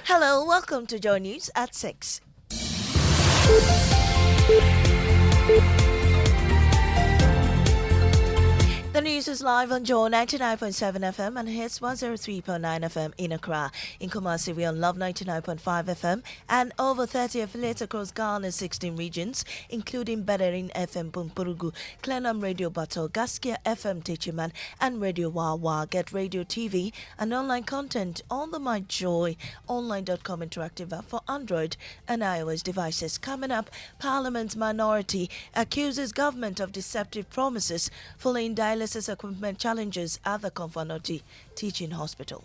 Hello, welcome to Joy News at 6. The news is live on Joy 99.7 FM and hits 103.9 FM in Accra. In Kumasi, we on Love 99.5 FM and over 30 affiliates across Ghana's 16 regions, including Bederin FM Pumpurugu, Clenham Radio Bato, Gaskia FM Techiman, and Radio Wawa. Get radio, TV, and online content on the My Joy online.com interactive app for Android and iOS devices. Coming up, Parliament's minority accuses government of deceptive promises following dialysis equipment challenges at the Konfanoti Teaching Hospital.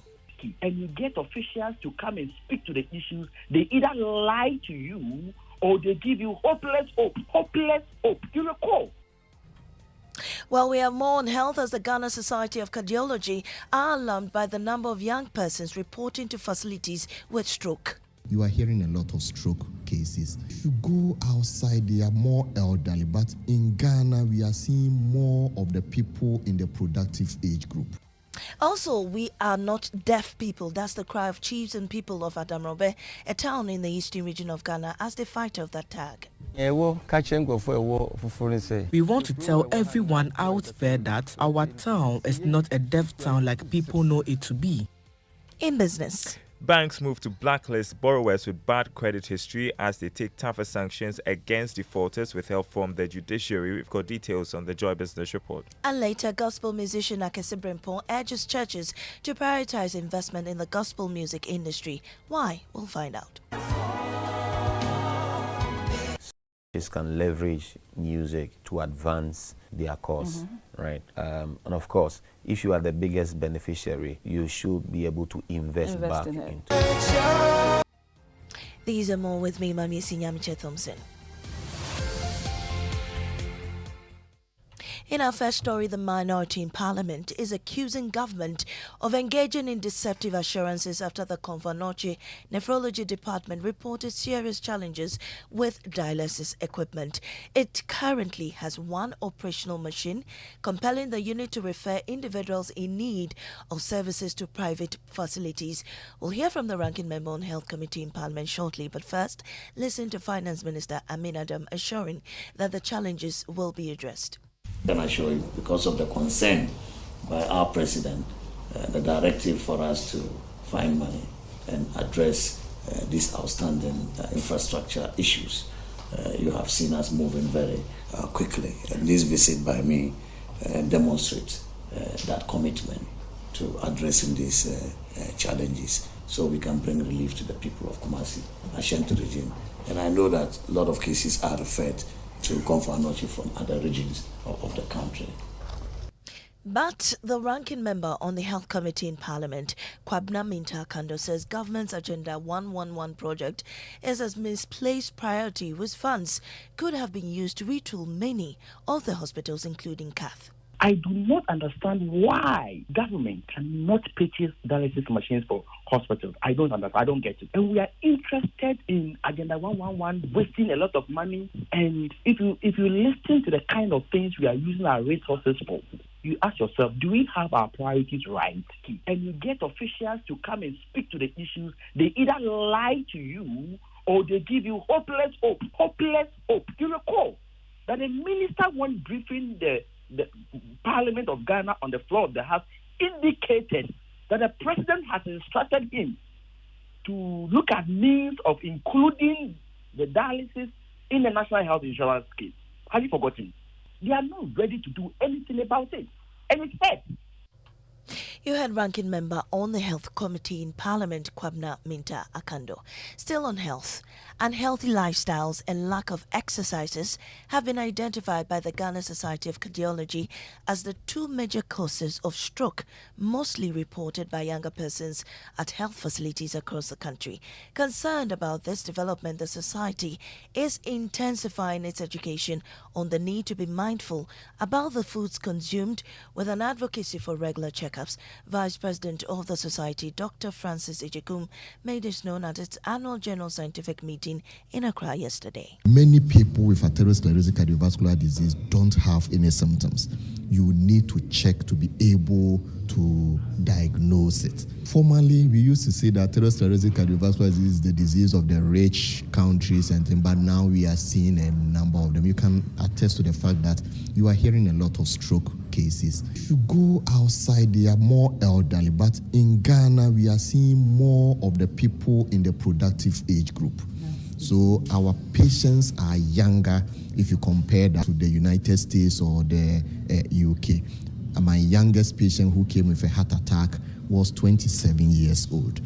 And you get officials to come and speak to the issues. They either lie to you or they give you hopeless hope. You recall. Well, we have more on health as the Ghana Society of Cardiology are alarmed by the number of young persons reporting to facilities with stroke. You are hearing a lot of stroke cases. If you go outside, they are more elderly, but in Ghana, we are seeing more of the people in the productive age group. Also, we are not deaf people. That's the cry of chiefs and people of Adamrobe, a town in the eastern region of Ghana, as they fight off that tag. We want to tell everyone out there that our town is not a deaf town like people know it to be. In business. Banks move to blacklist borrowers with bad credit history as they take tougher sanctions against defaulters with help from the judiciary. We've got details on the Joy Business Report. And later, gospel musician Akese Brempong urges churches to prioritize investment in the gospel music industry. Why? We'll find out. Can leverage music to advance their cause, right? And of course, if you are the biggest beneficiary, you should be able to invest back into it. These are more with me, Mami Sinyamiche Thompson. In our first story, the minority in Parliament is accusing government of engaging in deceptive assurances after the Konfanoche Nephrology Department reported serious challenges with dialysis equipment. It currently has one operational machine, compelling the unit to refer individuals in need of services to private facilities. We'll hear from the ranking member on Health Committee in Parliament shortly, but first, listen to Finance Minister Amin Adam assuring that the challenges will be addressed. Can assure you, because of the concern by our president, the directive for us to find money and address these outstanding infrastructure issues, you have seen us moving very quickly. And this visit by me demonstrates that commitment to addressing these challenges so we can bring relief to the people of Kumasi, Ashanti region. And I know that a lot of cases are referred to Konfanoche from other regions of the country. But the ranking member on the Health Committee in Parliament, Kwabena Minta Akando, says government's Agenda 111 project is a misplaced priority whose funds could have been used to retool many of the hospitals, including Cath. I do not understand why government cannot purchase dialysis machines for hospitals. I don't understand. I don't get it. And we are interested in Agenda 111, wasting a lot of money. And if you listen to the kind of things we are using our resources for, you ask yourself, do we have our priorities right? And you get officials to come and speak to the issues. They either lie to you or they give you hopeless hope. You recall that a minister, when briefing the Parliament of Ghana on the floor of the House, indicated that the president has instructed him to look at means of including the dialysis in the National Health Insurance scheme. Have you forgotten? They are not ready to do anything about it. And it's bad. You heard ranking member on the Health Committee in Parliament, Kwabena Minta Akando. Still on health, unhealthy lifestyles and lack of exercises have been identified by the Ghana Society of Cardiology as the two major causes of stroke, mostly reported by younger persons at health facilities across the country. Concerned about this development, the society is intensifying its education on the need to be mindful about the foods consumed with an advocacy for regular checkups. Vice President of the Society, Dr. Francis Ejekum, made this known at its annual General Scientific Meeting in Accra yesterday. Many people with atherosclerotic cardiovascular disease don't have any symptoms. You need to check to be able to diagnose it. Formerly, we used to say that atherosclerotic cardiovascular disease is the disease of the rich countries and things, but now we are seeing a number of them. You can attest to the fact that you are hearing a lot of stroke cases. If you go outside, they are more elderly, but in Ghana, we are seeing more of the people in the productive age group. So our patients are younger if you compare that to the United States or the UK. My youngest patient who came with a heart attack was 27 years old.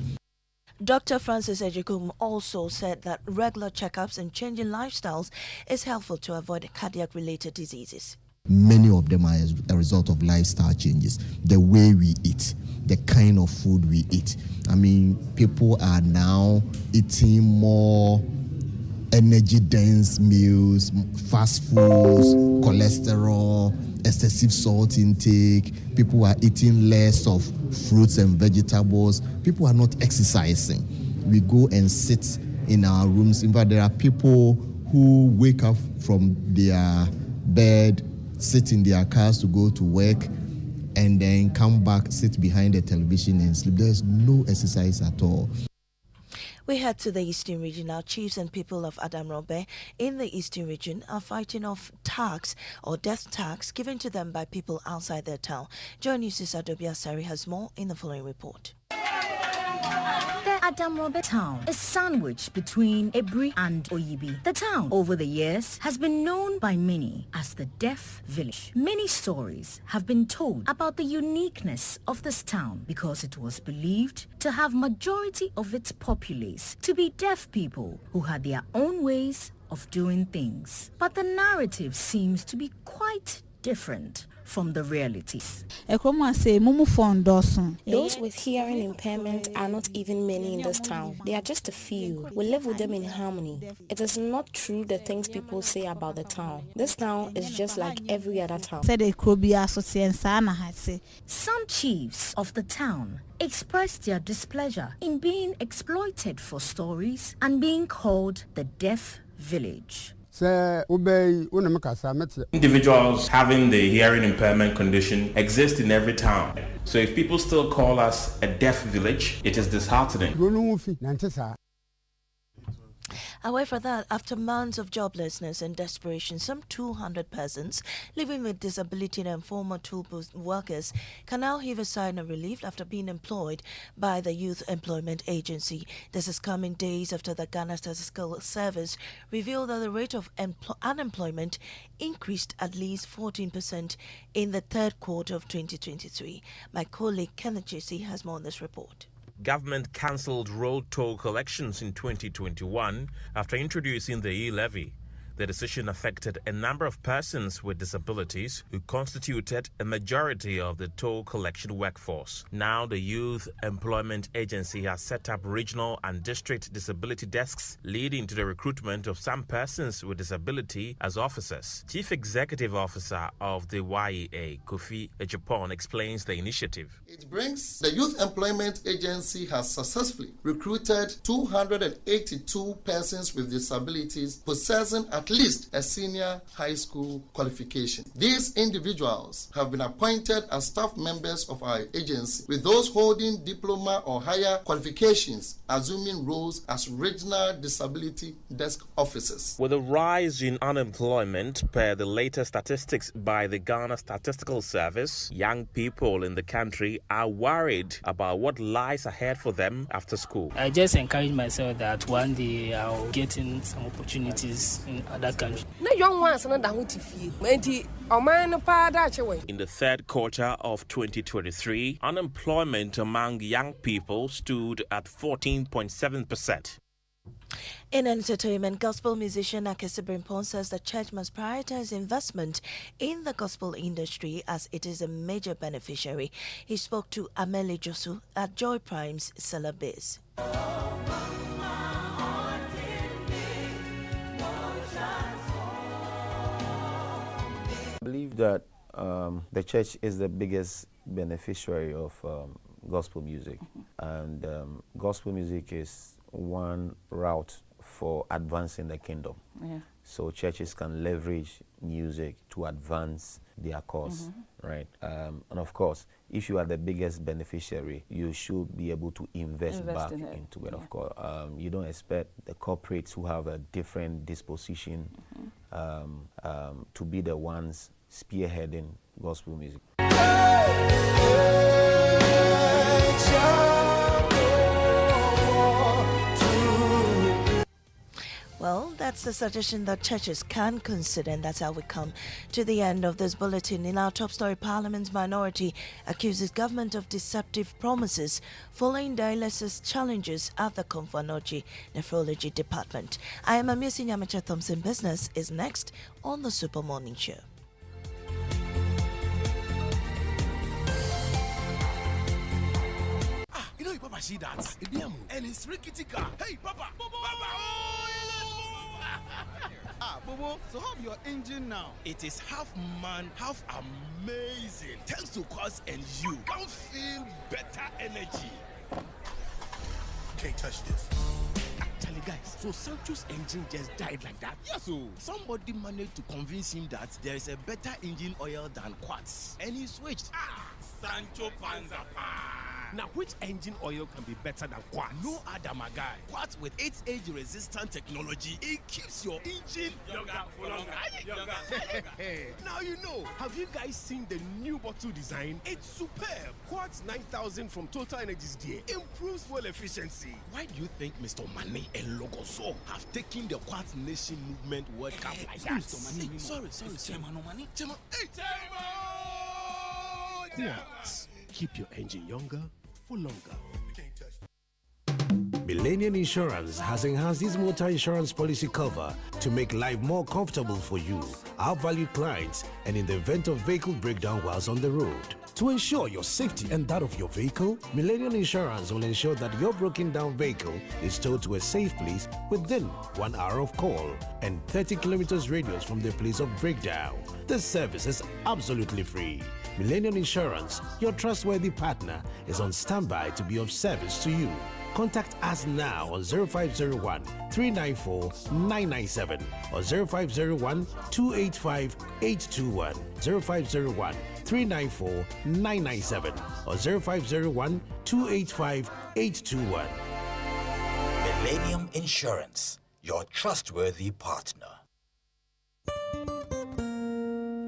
Dr. Francis Ejekum also said that regular checkups and changing lifestyles is helpful to avoid cardiac-related diseases. Many of them are a result of lifestyle changes, the way we eat, the kind of food we eat. I mean, people are now eating more energy-dense meals, fast foods, cholesterol, excessive salt intake. People are eating less of fruits and vegetables. People are not exercising. We go and sit in our rooms. In fact, there are people who wake up from their bed, sit in their cars to go to work, and then come back, sit behind the television and sleep. There's no exercise at all. We head to the Eastern region. Our chiefs and people of Adamrobe in the Eastern region are fighting off tax or death tax given to them by people outside their town. Joy News' Adobe Asari has more in the following report. The Adamrobe town is sandwiched between Ebri and Oyibi. The town, over the years, has been known by many as the Deaf Village. Many stories have been told about the uniqueness of this town because it was believed to have majority of its populace to be deaf people who had their own ways of doing things. But the narrative seems to be quite different from the realities. Those with hearing impairment are not even many in this town. They are just a few. We live with them in harmony. It is not true the things people say about the town. This town is just like every other town. Some chiefs of the town expressed their displeasure in being exploited for stories and being called the Deaf Village. Individuals having the hearing impairment condition exist in every town. So if people still call us a deaf village, it is disheartening. Away from that, after months of joblessness and desperation, some 200 persons living with disability and former tool booth workers can now heave a sigh of relief after being employed by the Youth Employment Agency. This is coming days after the Ghana Statistical Service revealed that the rate of unemployment increased at least 14% in the third quarter of 2023. My colleague Kenneth JC has more on this report. Government cancelled road toll collections in 2021 after introducing the e-levy. The decision affected a number of persons with disabilities who constituted a majority of the toll collection workforce. Now, the Youth Employment Agency has set up regional and district disability desks, leading to the recruitment of some persons with disability as officers. Chief Executive Officer of the YEA, Kofi Ejapon, explains the initiative. It brings the Youth Employment Agency has successfully recruited 282 persons with disabilities possessing at least a senior high school qualification. These individuals have been appointed as staff members of our agency, with those holding diploma or higher qualifications assuming roles as regional disability desk officers. With a rise in unemployment per the latest statistics by the Ghana Statistical Service, young people in the country are worried about what lies ahead for them after school. I just encourage myself that one day I'll get in some opportunities in other countries. In the third quarter of 2023, unemployment among young people stood at 14.7%. In entertainment, gospel musician Akese Brimpon says the church must prioritize investment in the gospel industry as it is a major beneficiary. He spoke to Amele Josu at Joy Prime's Cellar Biz. I believe that the church is the biggest beneficiary of gospel music, and gospel music is one route for advancing the kingdom. Yeah. So churches can leverage music to advance their cause, right? And of course, if you are the biggest beneficiary, you should be able to invest back into it. Of course, you don't expect the corporates who have a different disposition to be the ones spearheading gospel music. Well, that's the suggestion that churches can consider, and that's how we come to the end of this bulletin. In our top story, Parliament's minority accuses government of deceptive promises following dialysis challenges at the Komfo-Anokye Nephrology Department. I am Amisi Nyamacha. Thompson Business is next on the Super Morning Show. You know, Papa, see that? And it's rickety car. Hey, Papa! Papa! Bobo, so how your engine now? It is half man, half amazing. Thanks to Quartz and you can feel better energy. Can't touch this. Actually, guys, so Sancho's engine just died like that? Yes, so somebody managed to convince him that there is a better engine oil than Quartz, and he switched. Sancho Panzapa. Now, which engine oil can be better than Quartz? No other, my guy. Quartz with its age-resistant technology, it keeps your engine younger for longer. Now you know. Have you guys seen the new bottle design? It's superb. Quartz 9000 from Total Energies DA improves fuel efficiency. Why do you think Mr. Mane and Logoso have taken the Quartz Nation movement World Cup like that? Sorry. Chairman. Quartz. Keep your engine younger for longer. Millennium Insurance has enhanced its motor insurance policy cover to make life more comfortable for you, our valued clients, and in the event of vehicle breakdown whilst on the road. To ensure your safety and that of your vehicle, Millennium Insurance will ensure that your broken down vehicle is towed to a safe place within 1 hour of call and 30 kilometers radius from the place of breakdown. This service is absolutely free. Millennium Insurance, your trustworthy partner, is on standby to be of service to you. Contact us now on 0501 394 997 or 0501 285 821, 0501 394 997 or 0501 285 821. Millennium Insurance, your trustworthy partner.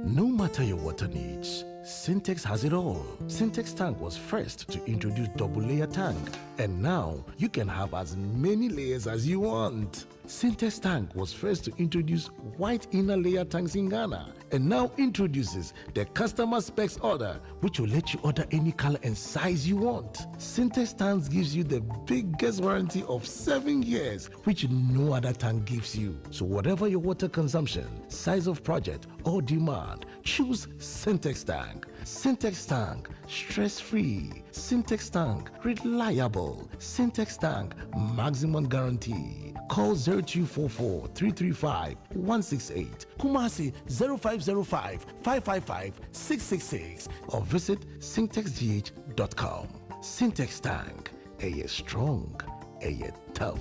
No matter your water needs, Sintex has it all. Sintex tank was first to introduce double layer tank, and now you can have as many layers as you want. Sintex tank was first to introduce white inner layer tanks in Ghana, and now introduces the customer specs order, which will let you order any color and size you want. Sintex tanks gives you the biggest warranty of 7 years, which no other tank gives you. So whatever your water consumption, size of project, or demand, choose Sintex tank. Sintex tank, stress-free. Sintex tank, reliable. Sintex tank, maximum guarantee. Call 0244 335 168, Kumasi 0505 555 666, or visit sintexgh.com. Sintex tank, a strong, a tough.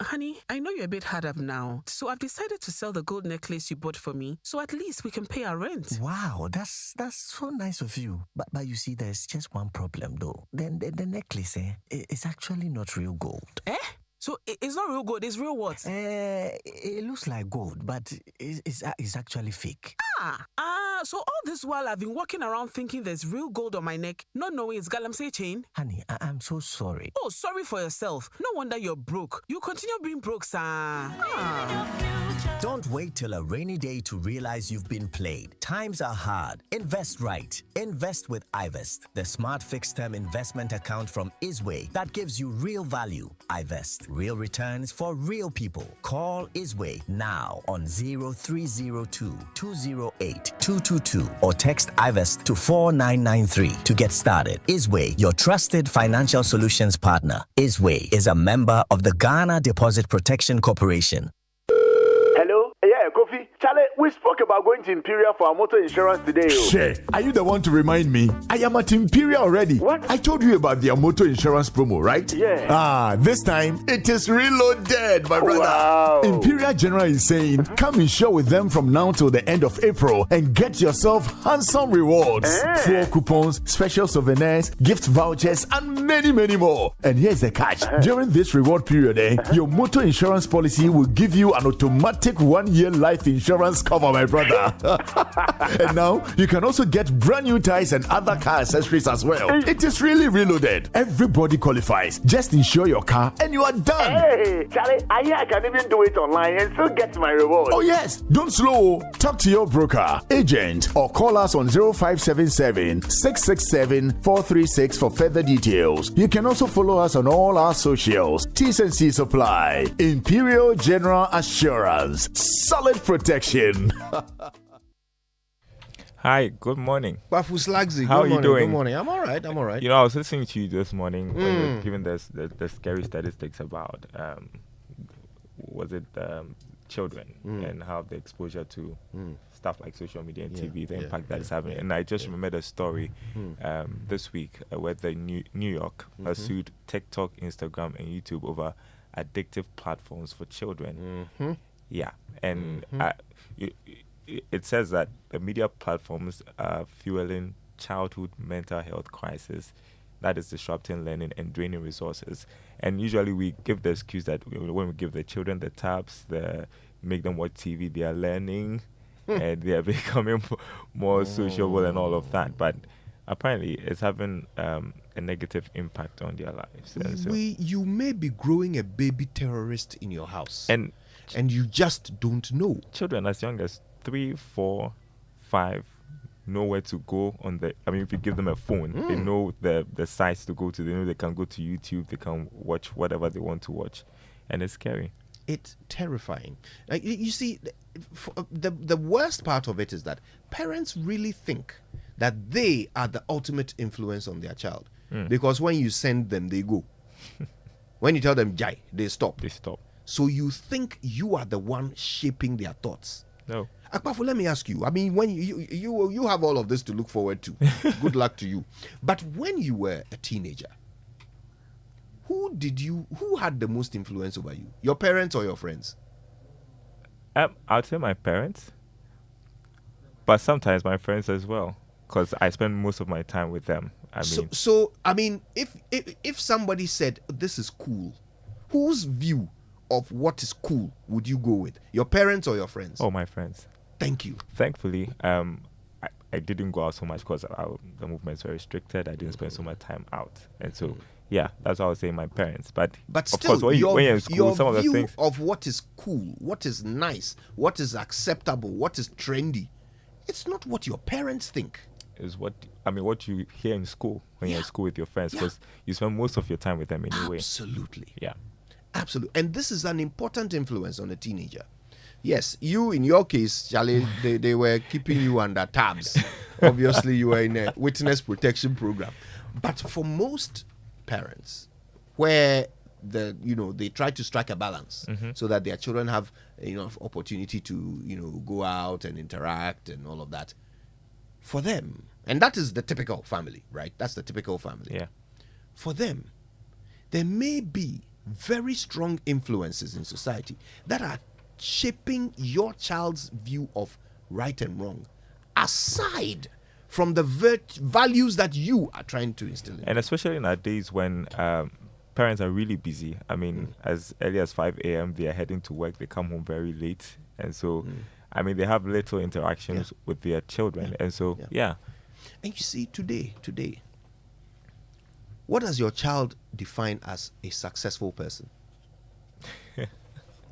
Honey, I know you're a bit hard up now, so I've decided to sell the gold necklace you bought for me, so at least we can pay our rent. Wow, that's so nice of you. But you see, there's just one problem though. The necklace, is actually not real gold. So it's not real gold, it's real what? It looks like gold, but it's actually fake. So all this while I've been walking around thinking there's real gold on my neck, not knowing it's Galamsey chain. Honey, I'm so sorry. Oh, sorry for yourself. No wonder you're broke. You continue being broke, sir. Don't wait till a rainy day to realize you've been played. Times are hard. Invest right. Invest with iVest, the smart fixed-term investment account from Isway that gives you real value. iVest, real returns for real people. Call Isway now on 0302 208 222 or text iVest to 4993 to get started. Isway, your trusted financial solutions partner. Isway is a member of the Ghana Deposit Protection Corporation. Hello? Yeah, Kofi. Charlie, we spoke about going to Imperial for our motor insurance today. Shit, are you the one to remind me? I am at Imperial already. What? I told you about their motor insurance promo, right? Yeah. This time it is reloaded, my brother. Wow. Imperial General is saying, come insure with them from now till the end of April and get yourself handsome rewards. 4 coupons, special souvenirs, gift vouchers, and many, many more. And here's the catch. During this reward period, your motor insurance policy will give you an automatic 1-year life insurance cover, my brother. And now you can also get brand new tires and other car accessories as well. It is really reloaded. Everybody qualifies. Just insure your car and you are done. Hey, Charlie, I hear I can even do it online and still get my reward. Oh yes, don't slow. Talk to your broker, agent, or call us on 0577 667 436 for further details. You can also follow us on all our socials. T's and C's apply. Imperial General Assurance. Solid protection. Hi, good morning. Bafu Slagsy, How are you doing? Good morning. I'm all right. You know, I was listening to you this morning when you were giving the scary statistics about children and how the exposure to stuff like social media and TV, the impact that is having. And I just remembered a story this week where the New York sued TikTok, Instagram, and YouTube over addictive platforms for children. Yeah, and it says that the media platforms are fueling childhood mental health crisis that is disrupting learning and draining resources. And usually we give the excuse that when we give the children the tabs, make them watch TV, they are learning and they are becoming more sociable and all of that. But apparently it's having a negative impact on their lives. And so you may be growing a baby terrorist in your house. And you just don't know. Children as young as 3, 4, 5 know where to go if you give them a phone, they know the sites to go to. They know they can go to YouTube, they can watch whatever they want to watch, and it's scary. It's terrifying. Like, you see, the worst part of it is that parents really think that they are the ultimate influence on their child, because when you send them, they go. When you tell them jai, they stop. So you think you are the one shaping their thoughts. No. Akpafo, let me ask you. I mean, when you have all of this to look forward to. Good luck to you. But when you were a teenager, who had the most influence over you? Your parents or your friends? I'd say my parents, but sometimes my friends as well, because I spend most of my time with them. I mean, if somebody said this is cool, whose view of what is cool would you go with? Your parents or your friends? Oh, my friends. Thank you. Thankfully, I didn't go out so much because the movement's very restricted. I didn't spend so much time out, and so that's why I was saying my parents. But still, of course, when you're in school, some of the things of what is cool, what is nice, what is acceptable, what is trendy, it's not what your parents think. Is what you hear in school when you're in school with your friends, because you spend most of your time with them anyway. Absolutely. Yeah. Absolutely. And this is an important influence on a teenager. Yes, you, in your case, Charlie, they were keeping you under tabs. Obviously, you were in a witness protection program. But for most parents, where they try to strike a balance so that their children have opportunity to go out and interact and all of that, for them, and that is the typical family, right? That's the typical family. Yeah. For them, there may be very strong influences in society that are shaping your child's view of right and wrong, aside from the values that you are trying to instill in. And especially in our days when parents are really busy. I mean, as early as 5 a.m. they are heading to work, they come home very late, and so they have little interactions with their children, and so And you see, today, what does your child define as a successful person?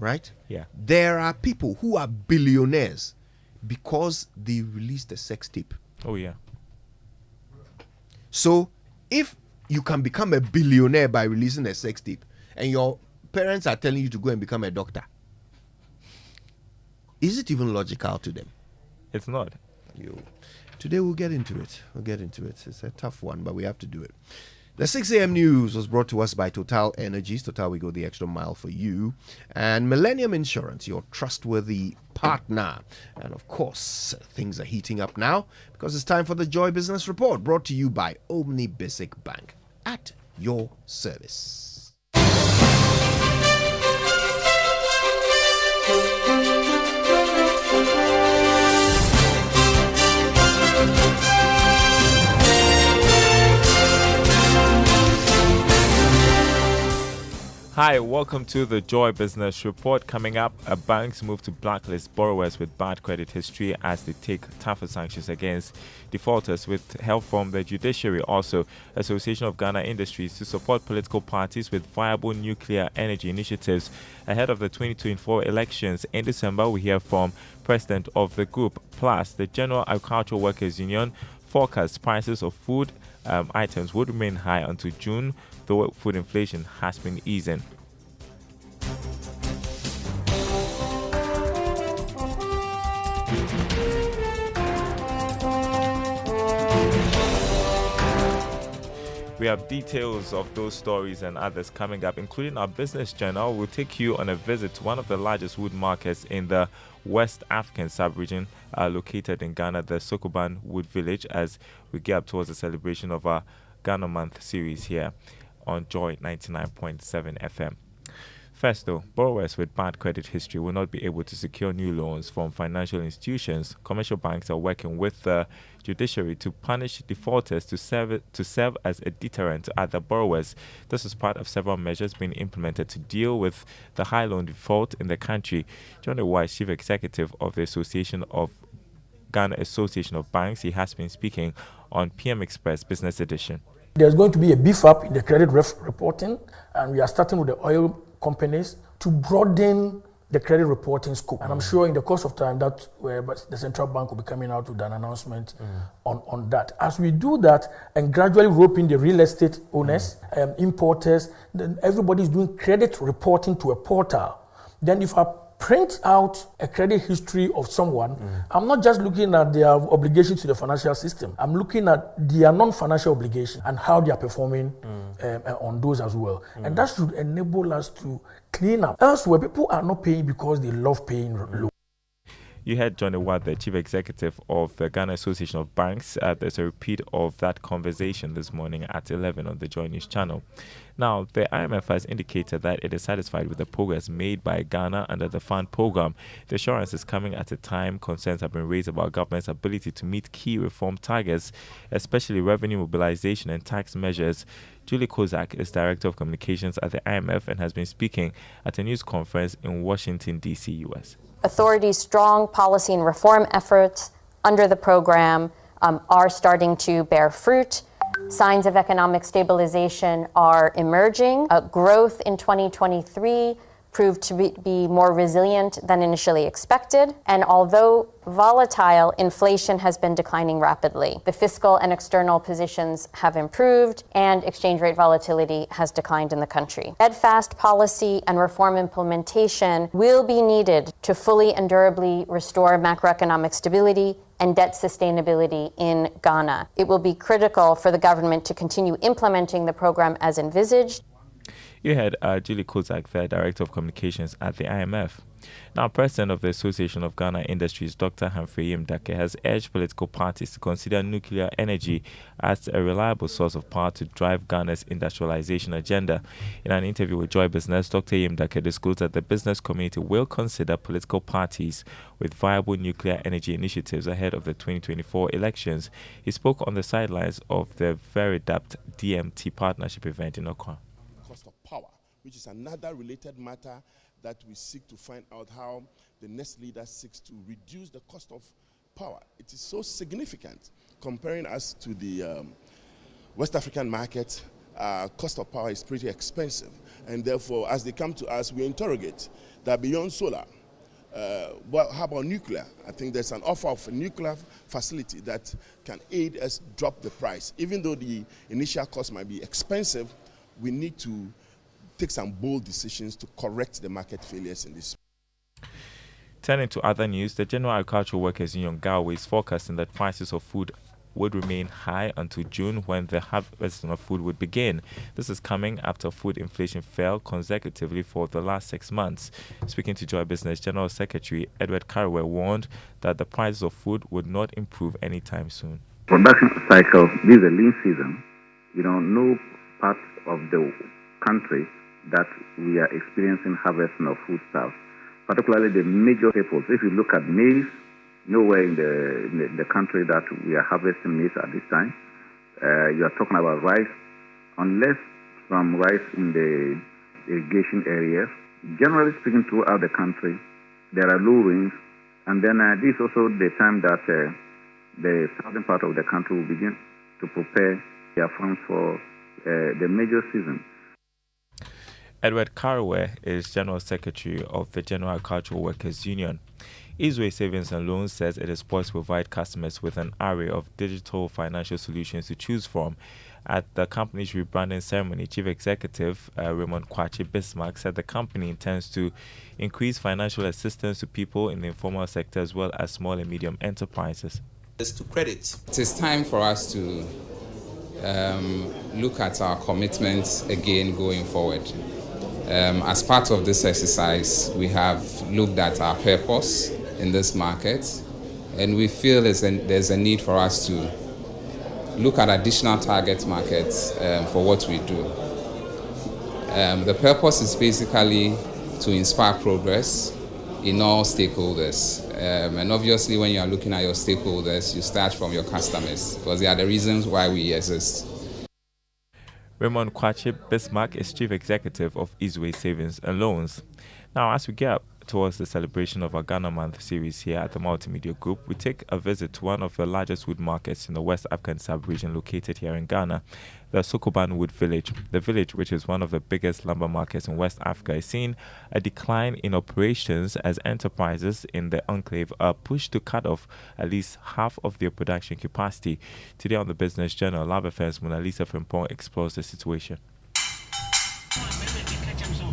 Right? Yeah. There are people who are billionaires because they released a sex tape. Oh, yeah. So, if you can become a billionaire by releasing a sex tape, and your parents are telling you to go and become a doctor, is it even logical to them? It's not. Today we'll get into it. It's a tough one, but we have to do it. The 6 a.m. news was brought to us by Total Energies. Total, we go the extra mile for you. And Millennium Insurance, your trustworthy partner. And of course, things are heating up now because it's time for the Joy Business Report, brought to you by Omni Basic Bank, at your service. Hi, welcome to the Joy Business Report. Coming up, banks move to blacklist borrowers with bad credit history as they take tougher sanctions against defaulters with help from the judiciary. Also, Association of Ghana Industries to support political parties with viable nuclear energy initiatives ahead of the 2024 elections. In December, we hear from President of the group. Plus, the General Agricultural Workers Union forecasts prices of food items would remain high until June, though food inflation has been easing. We have details of those stories and others coming up, including our business journal. We'll take you on a visit to one of the largest wood markets in the West African sub-region, located in Ghana, the Sokoban Wood Village, as we get up towards the celebration of our Ghana Month series here on Joy 99.7 FM. First, though, borrowers with bad credit history will not be able to secure new loans from financial institutions. Commercial banks are working with the judiciary to punish defaulters to serve as a deterrent to other borrowers. This is part of several measures being implemented to deal with the high loan default in the country. John Wise, Chief Executive of the Ghana Association of Banks, he has been speaking on PM Express Business Edition. There's going to be a beef up in the credit reporting, and we are starting with the oil companies to broaden the credit reporting scope. And I'm sure in the course of time that the central bank will be coming out with an announcement on that. As we do that and gradually rope in the real estate owners, importers, then everybody is doing credit reporting to a portal. Then if I print out a credit history of someone, I'm not just looking at their obligations to the financial system. I'm looking at their non-financial obligation and how they are performing on those as well. And that should enable us to clean up. Elsewhere, people are not paying because they love paying low. You heard Johnny Watt, the Chief Executive of the Ghana Association of Banks. There's a repeat of that conversation this morning at 11 on the Joy News channel. Now, the IMF has indicated that it is satisfied with the progress made by Ghana under the fund program. The assurance is coming at a time concerns have been raised about government's ability to meet key reform targets, especially revenue mobilization and tax measures. Julie Kozak is Director of Communications at the IMF and has been speaking at a news conference in Washington, D.C., U.S. Authorities' strong policy and reform efforts under the program are starting to bear fruit. Signs of economic stabilization are emerging. Growth in 2023 proved to be more resilient than initially expected. And although volatile, inflation has been declining rapidly. The fiscal and external positions have improved, and exchange rate volatility has declined in the country. Steadfast policy and reform implementation will be needed to fully and durably restore macroeconomic stability and debt sustainability in Ghana. It will be critical for the government to continue implementing the program as envisaged. You had Julie Kozak, the Director of Communications at the IMF. Now, President of the Association of Ghana Industries, Dr. Humphrey Yimdake, has urged political parties to consider nuclear energy as a reliable source of power to drive Ghana's industrialization agenda. In an interview with Joy Business, Dr. Yimdake disclosed that the business community will consider political parties with viable nuclear energy initiatives ahead of the 2024 elections. He spoke on the sidelines of the Veridapt DMT partnership event in Accra. Power, which is another related matter that we seek to find out how the next leader seeks to reduce the cost of power. It is so significant. Comparing us to the West African market, cost of power is pretty expensive. And therefore, as they come to us, we interrogate that beyond solar, well, how about nuclear? I think there's an offer of a nuclear facility that can aid us drop the price. Even though the initial cost might be expensive, we need to take some bold decisions to correct the market failures in this. Turning to other news, the General Agricultural Workers Union GAWU is forecasting that prices of food would remain high until June, when the harvesting of food would begin. This is coming after food inflation fell consecutively for the last 6 months. Speaking to Joy Business, General Secretary Edward Carraway warned that the prices of food would not improve anytime soon. Production cycle, this is a lean season. No part of the country that we are experiencing harvesting of foodstuffs, particularly the major staples. If you look at maize, nowhere in the country that we are harvesting maize at this time. You are talking about rice, unless some rice in the irrigation areas. Generally speaking, throughout the country, there are low rains, and then this is also the time that the southern part of the country will begin to prepare their farms for the major season. Edward Carraway is General Secretary of the General Agricultural Workers Union. Easeway Savings and Loans says it is poised to provide customers with an array of digital financial solutions to choose from. At the company's rebranding ceremony, Chief Executive Raymond Kwachi Bismarck said the company intends to increase financial assistance to people in the informal sector as well as small and medium enterprises. To credit. It is time for us to look at our commitments again going forward. As part of this exercise, we have looked at our purpose in this market, and we feel there's a need for us to look at additional target markets for what we do. The purpose is basically to inspire progress in all stakeholders. And obviously, when you are looking at your stakeholders, you start from your customers, because they are the reasons why we exist. Raymond Kwachi Bismarck is Chief Executive of Easeway Savings and Loans. Now, as we get up towards the celebration of our Ghana Month series here at the Multimedia Group, we take a visit to one of the largest wood markets in the West African sub-region located here in Ghana, the Sokoban Wood Village. The village, which is one of the biggest lumber markets in West Africa, is seeing a decline in operations as enterprises in the enclave are pushed to cut off at least half of their production capacity. Today on the Business Journal, Love Affairs Mona Lisa Frimpong explores the situation.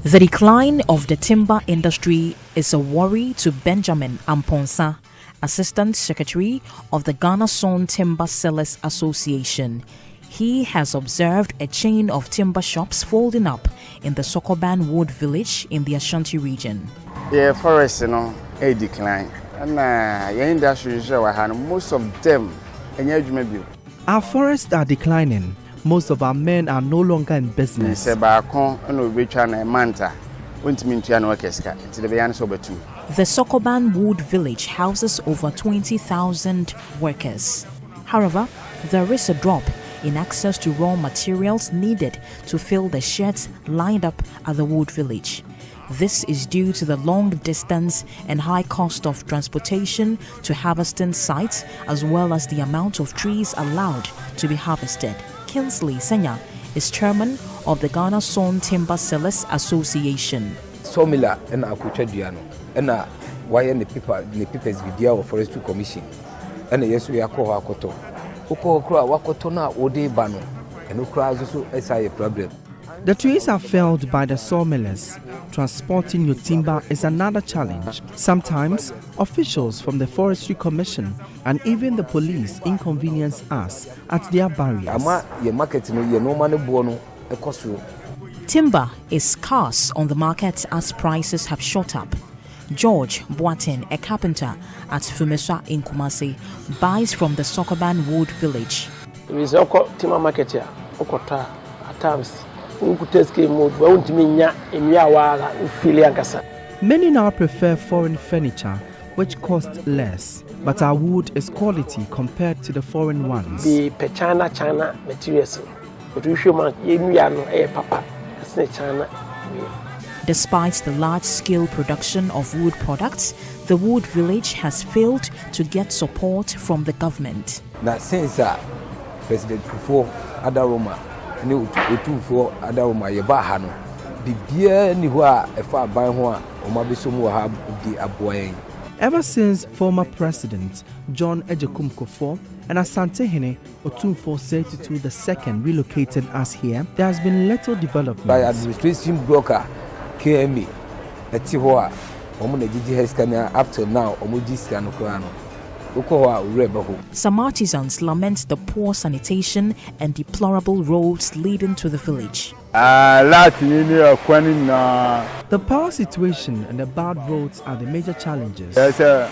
The decline of the timber industry is a worry to Benjamin Amponsa, Assistant Secretary of the Ghana Sawn Timber Sellers Association. He has observed a chain of timber shops folding up in the Sokoban Wood Village in the Ashanti region. Yeah, forest, a decline. And industry, most of them, our forests are declining. Most of our men are no longer in business. The Sokoban Wood Village houses over 20,000 workers. However, there is a drop in access to raw materials needed to fill the sheds lined up at the Wood Village. This is due to the long distance and high cost of transportation to harvesting sites, as well as the amount of trees allowed to be harvested. Kinsley Senya is chairman of the Ghana Sawn Timber Sellers Association. Somila and Akucha Diano, and why the papers video of Forestry Commission, and yes, we are called Akoto. Ukokra Wakotona Ode Bano, and Ukra also is a problem. The trees are felled by the sawmillers. Transporting your timber is another challenge. Sometimes, officials from the Forestry Commission and even the police inconvenience us at their barriers. Timber is scarce on the market as prices have shot up. George Boaten, a carpenter at Fumeswa in Kumasi, buys from the Sokoban Wood Village. Timber market here, at times. Many now prefer foreign furniture, which costs less, but our wood is quality compared to the foreign ones. The China materials, Despite the large-scale production of wood products, the Wood Village has failed to get support from the government. Now, since President Kufuor Adaroma for Adama Yabahano, ever since former President John Ejekum Kufuor and Asantehene Otumfuo Setitu II relocated us here, there has been little development. By administration broker KMA, Etihoa, up till now, Some artisans lament the poor sanitation and deplorable roads leading to the village. The power situation and the bad roads are the major challenges. The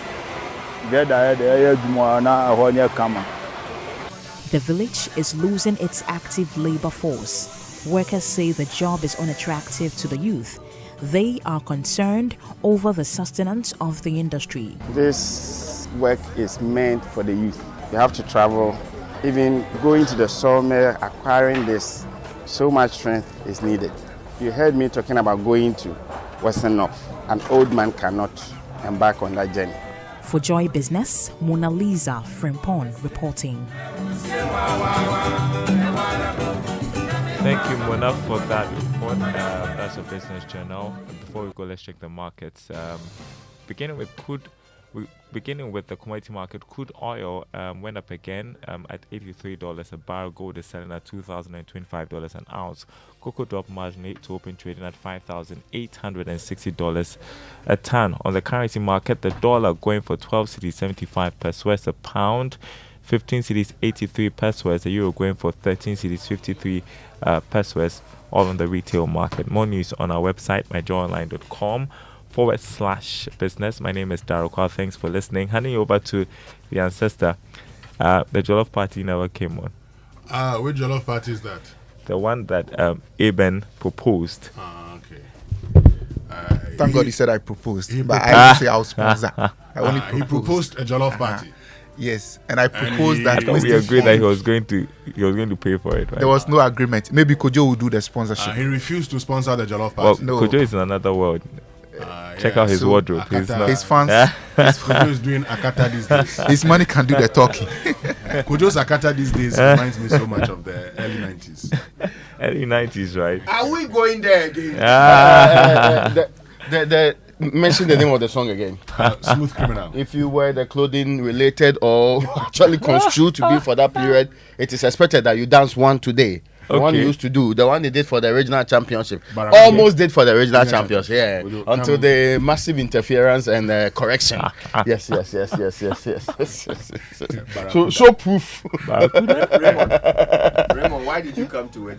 village is losing its active labor force. Workers say the job is unattractive to the youth. They are concerned over the sustenance of the industry. This work is meant for the youth. You have to travel, even going to the sawmill, acquiring this, so much strength is needed. You heard me talking about going to Western North. An old man cannot embark on that journey. For Joy Business, Mona Lisa Frimpong reporting. Thank you, Mona, for that report. That's a business journal. Before we go, let's check the markets. Beginning with the commodity market, crude oil went up again at $83 a barrel. Gold is selling at $2,025 an ounce. Cocoa dropped marginally to open trading at $5,860 a ton. On the currency market, the dollar going for 12 cedis 75 pesos a pound, 15 cedis 83 pesos. The euro going for 13 cedis 53 pesos. All on the retail market. More news on our website, myjoyonline.com/business. My name is Daryl Kwal. Thanks for listening. Handing over to the ancestor. The Jollof Party never came on. Which Jollof Party is that? The one that Eben proposed. Okay. Thank God he said I proposed. But I didn't say I'll sponsor. He proposed a Jollof Party. Yes, and I proposed that. We agreed that he was going to pay for it. Right? There was no agreement. Maybe Kojo will do the sponsorship. He refused to sponsor the Jollof Party. Well, Kojo is in another world. Check out his wardrobe. His fans. Kojo is doing Akata these days. His money can do the talking. Kojo's Akata these days reminds me so much of the early 90s. Early 90s, right? Are we going there again? Mention the name of the song again. Smooth Criminal. If you wear the clothing related or actually construed to be for that period, it is expected that you dance one today. The one you used to do, the one they did for the regional championship. Almost did for the regional championship, yeah. Until the massive interference and correction. Yes. So proof. Raymond, why did you come to it?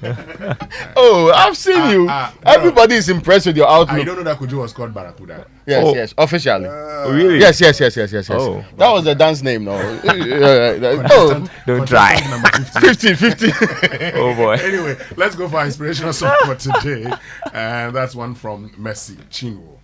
Oh, I've seen you. Everybody is impressed with your outlook. I don't know that Kojo was called Barakuda. Yes, officially. Really? Yes. Oh. That was the dance name, no? Don't try. 50. Oh boy. Anyway, let's go for our inspirational song for today. And that's one from Messi, Chinwo.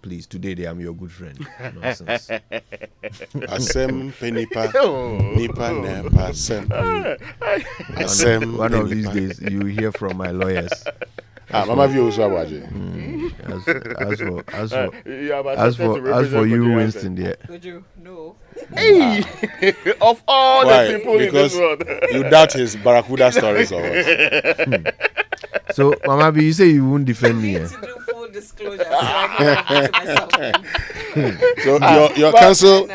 please. Today they am your good friend. Nonsense. Asem penipa nipa nepa sem. Asem. One of these days you will hear from my lawyers. Mama view also awaje. As for you, Winston, there. Would you? No. Hey, of all the people because in this world, you doubt his Barracuda stories or what? So, Mama B, you say you won't defend me. To do full disclosure, so I So your counsel,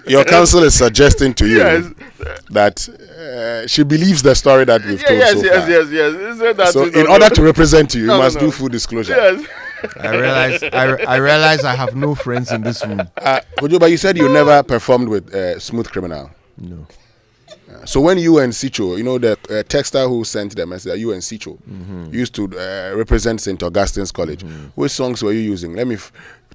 your counsel is suggesting to you that she believes the story that we've told so far. Yes. So, in order to represent you, you must do full disclosure. Yes. I realize I have no friends in this room. But you said you never performed with Smooth Criminal. No. So when you and Sicho, you know the texter who sent the message, you and Sicho used to represent St. Augustine's College. Which songs were you using? Let me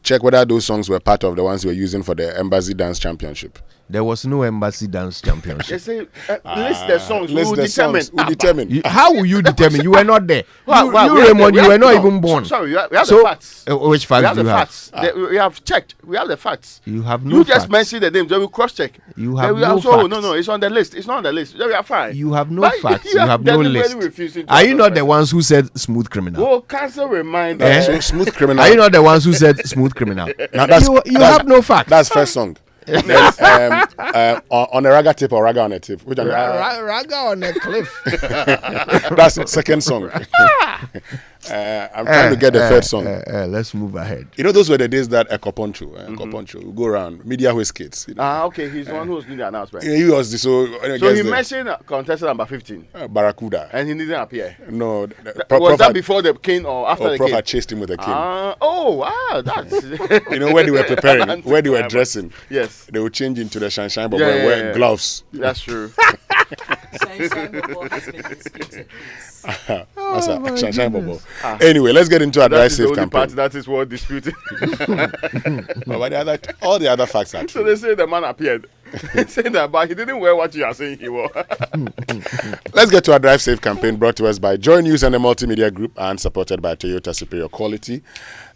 check whether those songs were part of the ones you were using for the Embassy Dance Championship. There was no Embassy Dance Championship. They say, list the songs. List Who the determine? songs. Who determine? How will you determine? You were not there. Raymond, you were not even born. Sorry, we have the facts. Which facts do you have? We have checked. We have the facts. You have no You facts. just mentioned the names. Then we cross-check. You have no facts. No, it's on the list. It's not on the list. Then we are fine. You have no But facts. You have no list. Are you not the ones who said Smooth Criminal? Oh, cancel reminder. So Smooth Criminal. Are you not the ones who said Smooth Criminal? Now that's, you have no facts. That's first song. On a raga tip or raga on a tip? Which one? Raga on a cliff. That's the second song. I'm trying to get the third song. Let's move ahead. You know, those were the days that Ekoponcho will go around media whiskets. You know? Okay, he's the one who was doing the announcement. Yeah, he was so he mentioned contestant number 15. Barracuda. And he didn't appear. No. Was that before the king or after the Prof king? had chased him with a king. That's... You know, when they were preparing, when they were dressing, yes, they would change into the Shanshan Bobo and wear gloves. That's true. Shanshan Bobo has been disputed. Shanshan Bobo. Anyway, let's get into our Dry Safe campaign. Part that is what disputed. No, but all the other facts are true. So they say the man appeared. Saying that, but he didn't wear what you are saying he wore. Let's get to our Drive Safe campaign, brought to us by Joy News and the Multimedia Group and supported by Toyota Superior Quality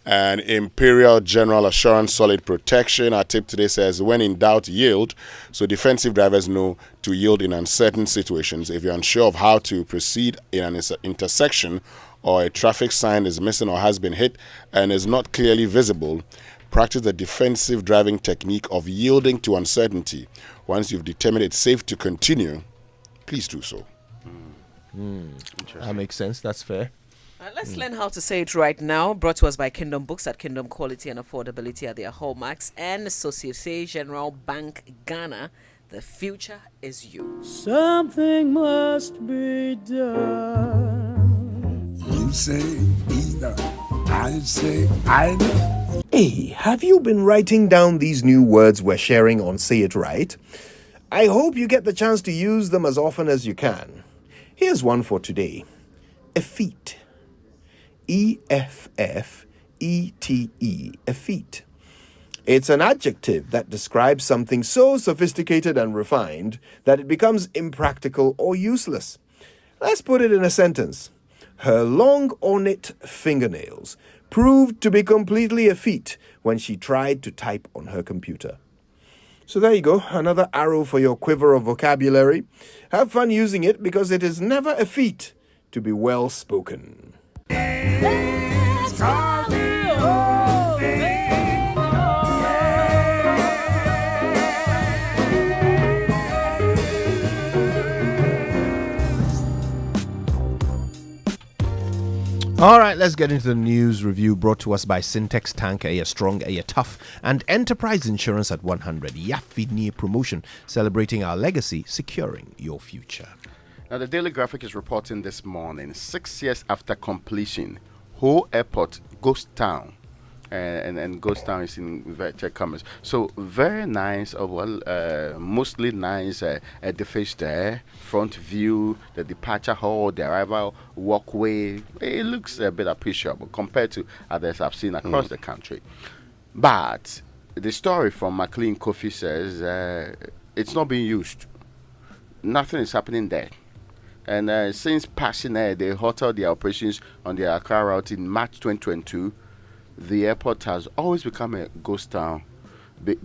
and Imperial General Assurance Solid Protection. Our tip today says, when in doubt, yield. So defensive drivers know to yield in uncertain situations. If you're unsure of how to proceed in an intersection or a traffic sign is missing or has been hit and is not clearly visible, practice the defensive driving technique of yielding to uncertainty. Once you've determined it's safe to continue, please do so. That makes sense. That's fair. Let's learn how to say it right now. Brought to us by Kingdom Books. At Kingdom, quality and affordability are their hallmarks. And Societe Generale Bank Ghana. The future is you. Something must be done. You say either. I say either. Hey, have you been writing down these new words we're sharing on Say It Right? I hope you get the chance to use them as often as you can. Here's one for today. Effete. E-F-F-E-T-E. Effete. It's an adjective that describes something so sophisticated and refined that it becomes impractical or useless. Let's put it in a sentence. Her long ornate fingernails proved to be completely effete when she tried to type on her computer. So there you go, another arrow for your quiver of vocabulary. Have fun using it because it is never a feat to be well spoken. All right, let's get into the news review brought to us by Syntex Tank, a strong, a tough, and Enterprise Insurance at 100. Yafidni promotion, celebrating our legacy, securing your future. Now, the Daily Graphic is reporting this morning, 6 years after completion, Ho Airport, Ghost Town. And Ghost Town is in inverted commas. So very nice, mostly nice edifice there, front view, the departure hall, the arrival walkway. It looks a bit appreciable compared to others I've seen across the country. But the story from McLean Coffee says it's not being used. Nothing is happening there. And since passing they halted their operations on the Accra route in March 2022, the airport has always become a ghost town,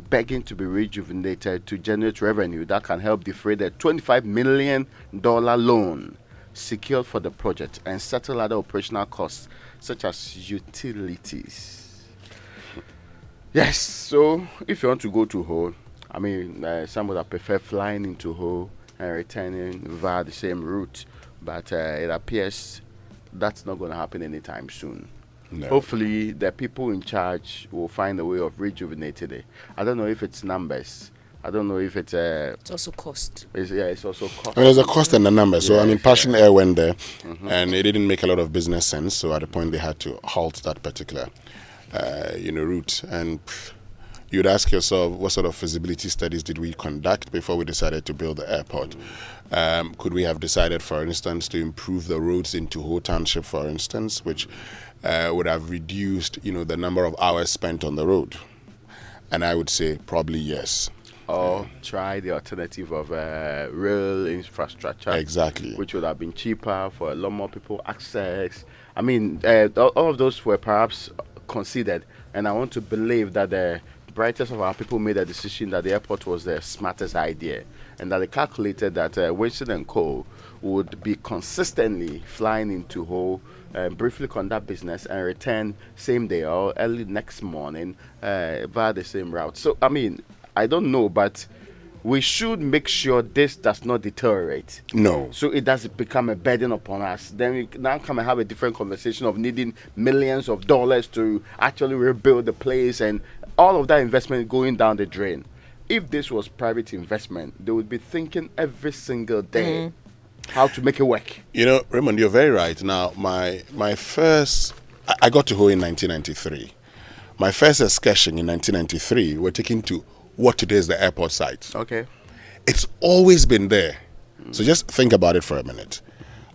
begging to be rejuvenated to generate revenue that can help defray the $25 million loan secured for the project and settle other operational costs such as utilities. Yes, so if you want to go to Ho, I mean, some would have preferred flying into Ho and returning via the same route, but it appears that's not going to happen anytime soon. No. Hopefully, the people in charge will find a way of rejuvenating it. I don't know if it's numbers. I don't know if it's it's also cost. It's also cost. I mean, there's a cost and a number. So, I mean, Passion Air went there, Mhm. and it didn't make a lot of business sense. So, at the point, they had to halt that particular, route. And you'd ask yourself, what sort of feasibility studies did we conduct before we decided to build the airport? Could we have decided, for instance, to improve the roads into Ho Township, for instance, which would have reduced, the number of hours spent on the road? And I would say probably yes. Or try the alternative of rail infrastructure. Exactly. Which would have been cheaper for a lot more people access. I mean, all of those were perhaps considered. And I want to believe that the brightest of our people made a decision that the airport was the smartest idea. And that they calculated that Winston and Co. would be consistently flying into Ho, briefly conduct business and return same day or early next morning via the same route. So, I mean, I don't know, but we should make sure this does not deteriorate. No. So it doesn't become a burden upon us. Then we now come and have a different conversation of needing millions of dollars to actually rebuild the place and all of that investment going down the drain. If this was private investment, they would be thinking every single day how to make it work. Raymond, you're very right. Now, my first, I got to Ho in 1993. My first excursion in 1993 were taken to what today is the airport site. Okay. It's always been there. So just think about it for a minute.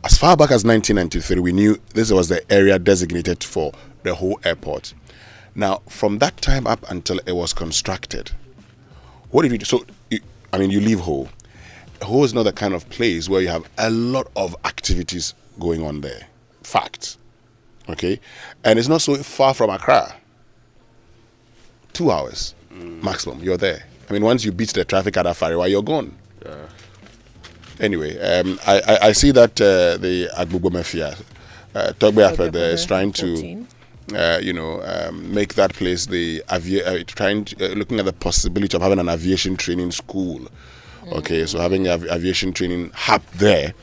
As far back as 1993, we knew this was the area designated for the Ho airport. Now, from that time up until it was constructed, what did we do? So, you leave Ho. Ho is not the kind of place where you have a lot of activities going on there. Fact. Okay? And it's not so far from Accra. 2 hours maximum, you're there. I mean, once you beat the traffic at Afariwa, you're gone. Anyway, I see that the Agbogbo Mafia, Togbe Apel there is trying to, make that place looking at the possibility of having an aviation training school. Okay, so having an aviation training hub there.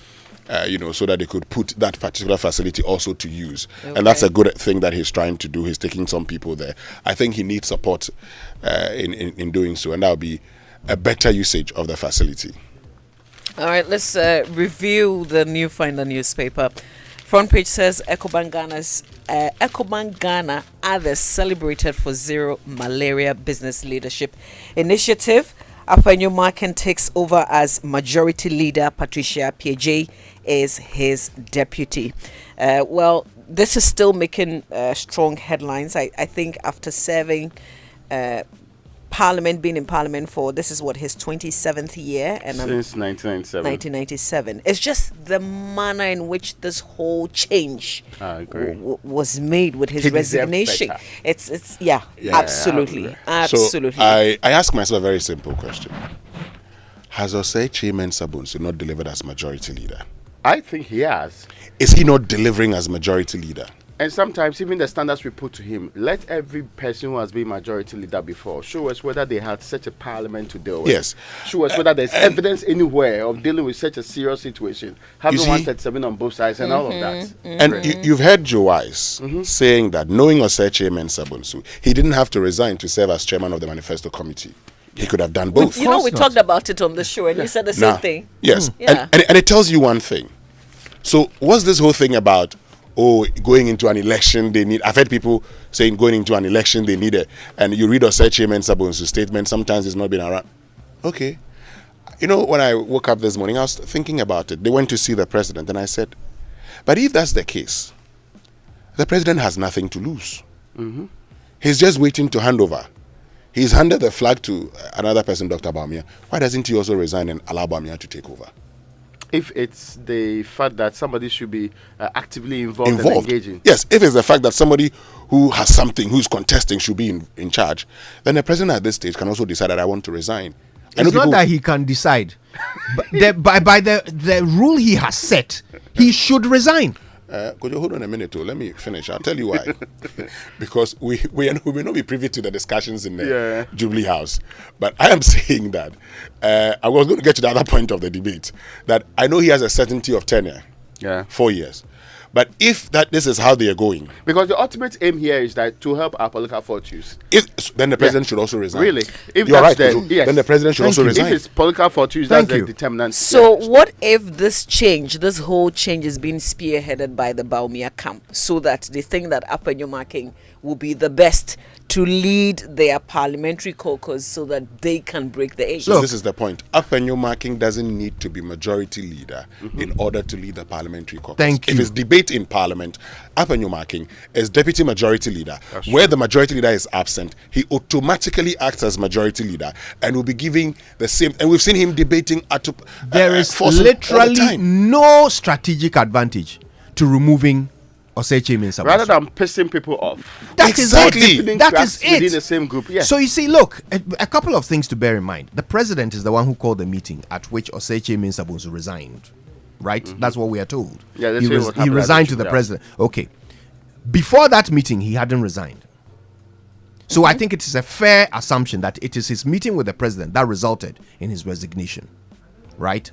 So that they could put that particular facility also to use. Okay. And that's a good thing that he's trying to do. He's taking some people there. I think he needs support in doing so, and that will be a better usage of the facility. All right, let's review the New Finder newspaper. Front page says Ecobank Ghana others celebrated for Zero Malaria Business Leadership Initiative. Afenyo Marken takes over as majority leader. Patricia Piaget is his deputy. This is still making strong headlines. I think after serving Parliament, being in Parliament for, this is what, his 27th year? And since 1997. 1997. It's just the manner in which this whole change was made with his resignation. It's absolutely. Absolutely. So I ask myself a very simple question. Has Osei Kyei-Mensah-Bonsu not delivered as majority leader? I think he has. Is he not delivering as majority leader? And sometimes even the standards we put to him, let every person who has been majority leader before show us whether they had such a parliament to deal with. Yes. Show us whether there's evidence anywhere of dealing with such a serious situation. Having 137 on both sides and all of that. And you've heard Joe Wise saying that knowing Osei Kyei-Mensah-Bonsu, he didn't have to resign to serve as chairman of the Manifesto Committee. He could have done both. We talked about it on the show and you said the same thing. Yes. And it tells you one thing. So what's this whole thing about? Going into an election, I've heard people saying going into an election, they need it. And you read Osei Kyei-Mensah-Bonsu's statement, sometimes it's not been around. Okay. When I woke up this morning, I was thinking about it. They went to see the president, and I said, but if that's the case, the president has nothing to lose. He's just waiting to hand over. He's handed the flag to another person, Dr. Bawumia. Why doesn't he also resign and allow Bawumia to take over? If it's the fact that somebody should be actively involved and engaging. Yes, if it's the fact that somebody who has something, who's contesting, should be in charge, then the president at this stage can also decide that I want to resign. It's not that he can decide. But by the rule he has set, he should resign. Could you hold on a minute? Let me finish. I'll tell you why. Because we may not be privy to the discussions in the Jubilee House. But I am saying that I was going to get to the other point of the debate, that I know he has a certainty of tenure, 4 years. But if this is how they are going, because the ultimate aim here is that to help our political fortunes, then the president should also resign. Really, if you're that's right, then the president should also resign. If it's political fortunes, that's the determinant. So, what if this whole change is being spearheaded by the Bawumia camp, so that they think that Afenyomarkin will be the best to lead their parliamentary caucus, so that they can break the age? So this is the point. Afenyomarkin doesn't need to be majority leader in order to lead the parliamentary caucus. Thank you. If it's debate in parliament, Afenyomarkin is deputy majority leader. Where the majority leader is absent, he automatically acts as majority leader and will be giving the same. And we've seen him debating at there is literally no strategic advantage to removing Osechi Mensah rather than pissing people off. That is it. That is it. Within the same group. Yes. So you see, look, a couple of things to bear in mind. The president is the one who called the meeting at which Osechi Mensah resigned. Right? That's what we are told. Yeah, he resigned to the president. Okay. Before that meeting, he hadn't resigned. So I think it is a fair assumption that it is his meeting with the president that resulted in his resignation. Right?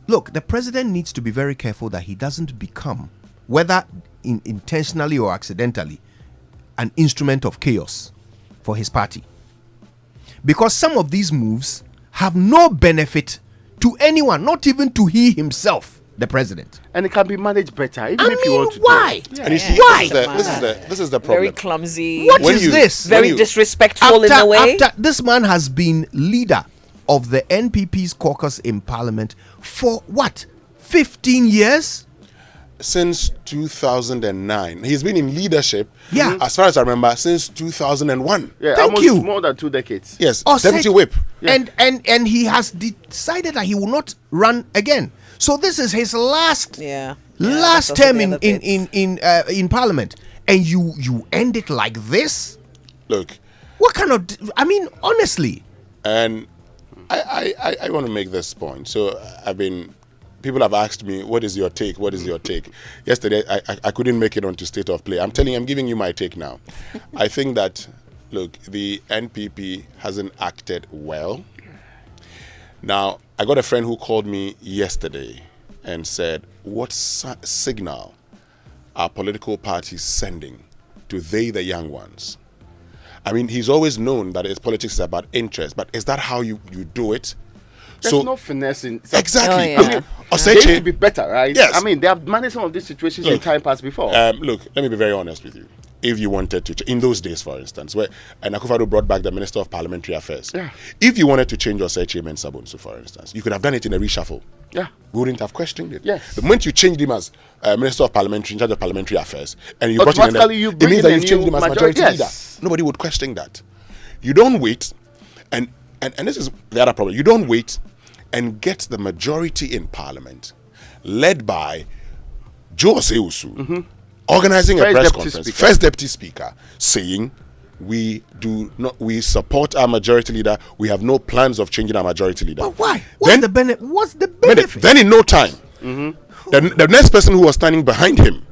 Look, the president needs to be very careful that he doesn't become, whether intentionally or accidentally, an instrument of chaos for his party. Because some of these moves have no benefit to anyone, not even to he himself, the president. And it can be managed better, even if you want to. Why? Do it. And you see, why? This is the problem. Very clumsy. What is this? Very disrespectful in a way. After this man has been leader of the NPP's caucus in parliament for what? 15 years? Since 2009. He's been in leadership, as far as I remember, since 2001. Yeah, Thank almost you. more than 2 decades. Yes, deputy whip. Yeah. And he has decided that he will not run again. So this is his last term in parliament, and you end it like this. Look, what kind of? I mean, honestly. And I want to make this point. So people have asked me, what is your take? What is your take? Yesterday, I couldn't make it onto State of Play. I'm giving you my take now. I think that, look, the NPP hasn't acted well. Now, I got a friend who called me yesterday and said, what signal are political parties sending to the young ones? I mean, he's always known that his politics is about interest, but is that how you do it? There's no finesse in exactly. I mean, they need to be better, right? Yes. I mean, they have managed some of these situations in time past before. Look, let me be very honest with you. If you wanted to, in those days, for instance, where Akufo-Addo brought back the Minister of Parliamentary Affairs, if you wanted to change Osechi Mensah Bonsu, for instance, you could have done it in a reshuffle. Yeah. We wouldn't have questioned it. Yes. The moment you changed him as Minister of Parliamentary, in charge of Parliamentary Affairs, and you got him it means that you've changed him as majority leader. Nobody would question that. You don't wait, and this is the other problem. You don't wait and get the majority in Parliament, led by Joe Osei-Osu, organizing a press conference, first deputy speaker, saying we support our majority leader. We have no plans of changing our majority leader. But why? What's the benefit? Then in no time, the next person who was standing behind him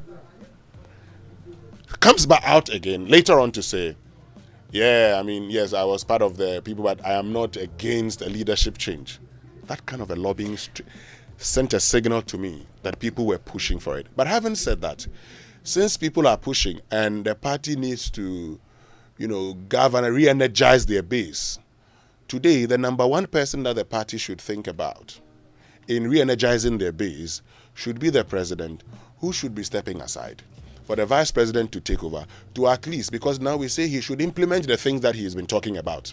comes back out again later on to say, yes, I was part of the people, but I am not against a leadership change. That kind of a lobbying sent a signal to me that people were pushing for it. But having said that, since people are pushing and the party needs to, govern and re-energize their base, today the number one person that the party should think about in re-energizing their base should be the president, who should be stepping aside. for the vice president to take over, to at least, because now we say he should implement the things that he's been talking about.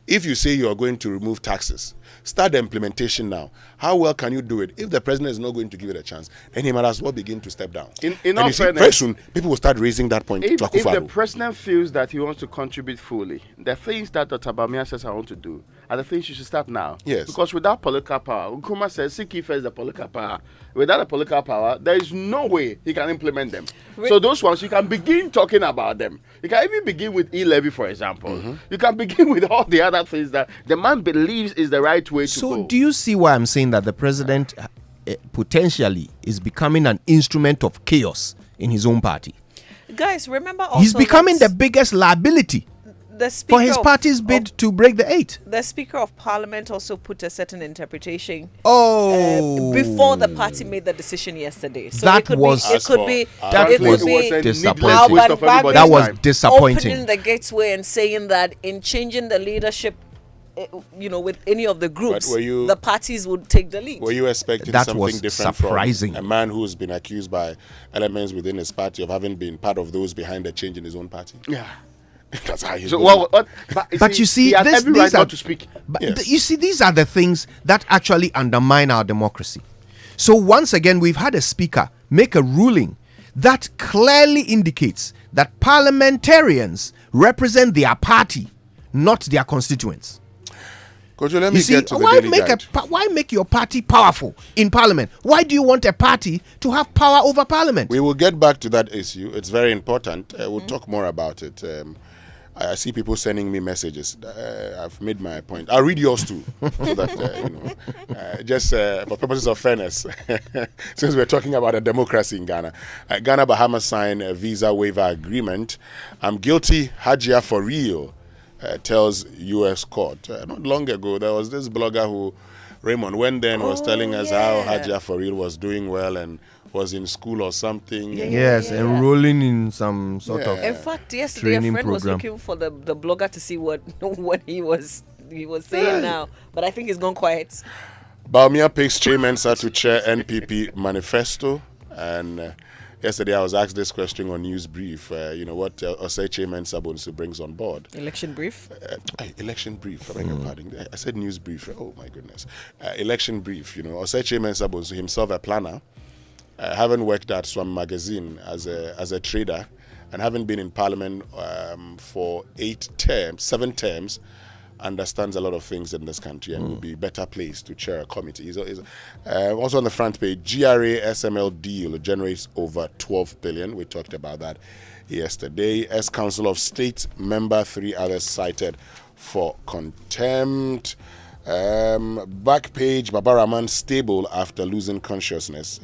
If you say you are going to remove taxes, start the implementation now. How well can you do it? If the president is not going to give it a chance, then he might as well begin to step down. In all fairness, very soon, people will start raising that point. If the president feels that he wants to contribute fully, the things that Dr. Bawumia says I want to do are the things you should start now. Yes. Because without political power, Nkrumah says, seek ye first the political power. Without the political power, there is no way he can implement them. So those ones, you can begin talking about them. You can even begin with e-levy, for example. You can begin with all the other things that the man believes is the right way to go. So do you see why I'm saying that the president potentially is becoming an instrument of chaos in his own party? Guys, remember also he's becoming the biggest liability for his party's bid to break the 8. The Speaker of Parliament also put a certain interpretation before the party made the decision yesterday. So that was disappointing. That was disappointing. Opening the gateway and saying that in changing the leadership, with any of the groups, the parties would take the lead. Were you expecting something different from a man who's been accused by elements within his party of having been part of those behind the change in his own party? Yeah. That's how he's but you see, he has every right not to speak. You see, these are the things that actually undermine our democracy. So once again, we've had a speaker make a ruling that clearly indicates that parliamentarians represent their party, not their constituents. Kojo, let me get to the why make your party powerful in parliament? Why do you want a party to have power over parliament? We will get back to that issue. It's very important. We'll talk more about it. I see people sending me messages. I've made my point. I'll read yours too, so that just for purposes of fairness, since we're talking about a democracy in Ghana. Ghana Bahamas signed a visa waiver agreement. I'm guilty, Hajia for real. Tells U.S. court. Not long ago, there was this blogger who, Raymond, went there and was telling us how Hajia for real was doing well and was in school or something. Enrolling in some sort of in fact, yesterday a friend program. was looking for the blogger to see what he was saying now, but I think he's gone quiet. Bawumia picks Chair Mensah to chair NPP manifesto, and yesterday I was asked this question on News Brief. What Osei Chair Mensah Bonsu brings on board. Election brief? Election brief. I beg your pardon. I said News Brief. Oh my goodness. Election brief. Osei Chair Mensah Bonsu, himself a planner, having worked at Swam Magazine as a trader, and having been in Parliament for 7 terms, understands a lot of things in this country and will be better placed to chair a committee. He's also on the front page, GRA SML deal generates over 12 billion. We talked about that yesterday. As Council of State member, 3 others cited for contempt. Back page, Baba Rahman stable after losing consciousness.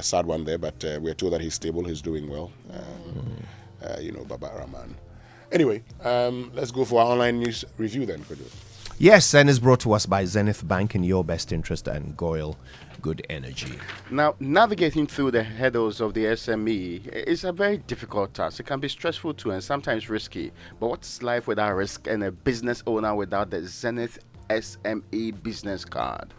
Sad one there, but we're told that he's stable, he's doing well. Baba Rahman. Anyway, let's go for our online news review then, Kojo. Yes, and it's brought to us by Zenith Bank in your best interest and Goyle Good Energy. Now, navigating through the hurdles of the SME is a very difficult task. It can be stressful too and sometimes risky. But what's life without risk and a business owner without the Zenith SME business card?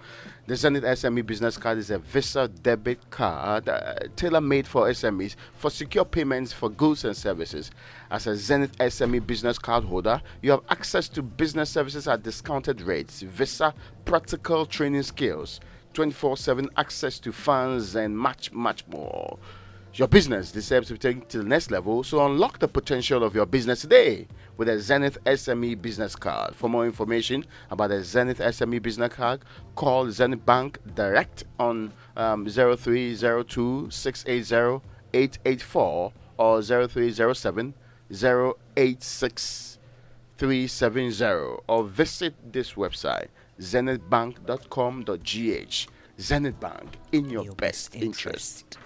The Zenith SME business card is a Visa debit card tailor-made for SMEs for secure payments for goods and services. As a Zenith SME business card holder, you have access to business services at discounted rates, Visa practical training skills, 24/7 access to funds, and much, much more. Your business deserves to be taken to the next level, so unlock the potential of your business today with a Zenith SME business card. For more information about the Zenith SME business card, call Zenith Bank direct on 0302 680 884 or 0307 086 370 or visit this website zenithbank.com.gh. Zenith Bank, in your best interest.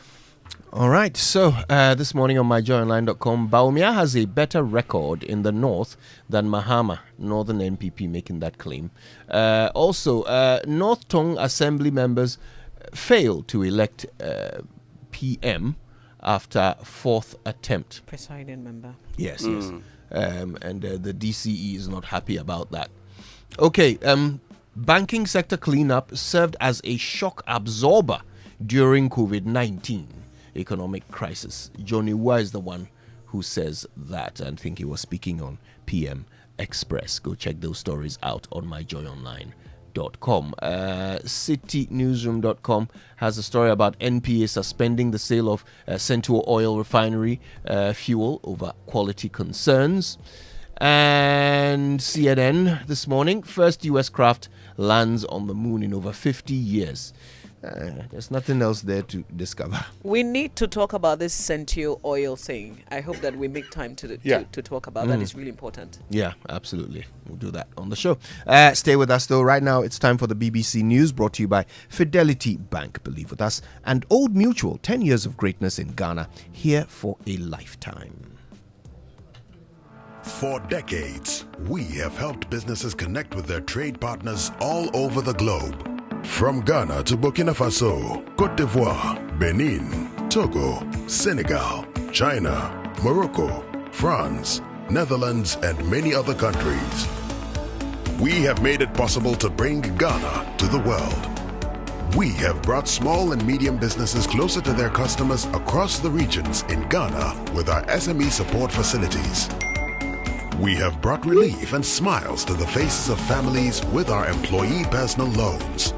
All right, so this morning on myjoyonline.com, Bawumia has a better record in the north than Mahama, Northern NPP, making that claim. Also, North Tongue Assembly members failed to elect PM after 4th attempt. Presiding member. Yes. And the DCE is not happy about that. Okay, banking sector cleanup served as a shock absorber during COVID-19. economic crisis. Johnny Wa is the one who says that, and I think he was speaking on PM Express. Go check those stories out on myjoyonline.com. CityNewsroom.com has a story about NPA suspending the sale of Central Oil Refinery fuel over quality concerns. And CNN this morning, first US craft lands on the moon in over 50 years. There's nothing else there to discover. We need to talk about this Central Oil thing. I hope that we make time to talk about that. It's really important. Yeah, absolutely. We'll do that on the show. Stay with us, though. Right now, it's time for the BBC News, brought to you by Fidelity Bank, believe with us, and Old Mutual, 10 years of greatness in Ghana, here for a lifetime. For decades, we have helped businesses connect with their trade partners all over the globe. From Ghana to Burkina Faso, Côte d'Ivoire, Benin, Togo, Senegal, China, Morocco, France, Netherlands, and many other countries. We have made it possible to bring Ghana to the world. We have brought small and medium businesses closer to their customers across the regions in Ghana with our SME support facilities. We have brought relief and smiles to the faces of families with our employee personal loans.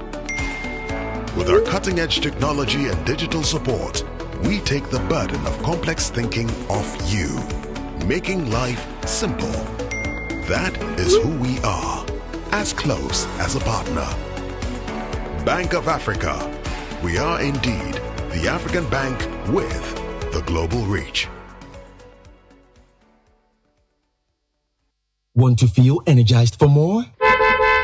With our cutting-edge technology and digital support, we take the burden of complex thinking off you, making life simple. That is who we are, as close as a partner. Bank of Africa. We are indeed the African bank with the global reach. Want to feel energized for more?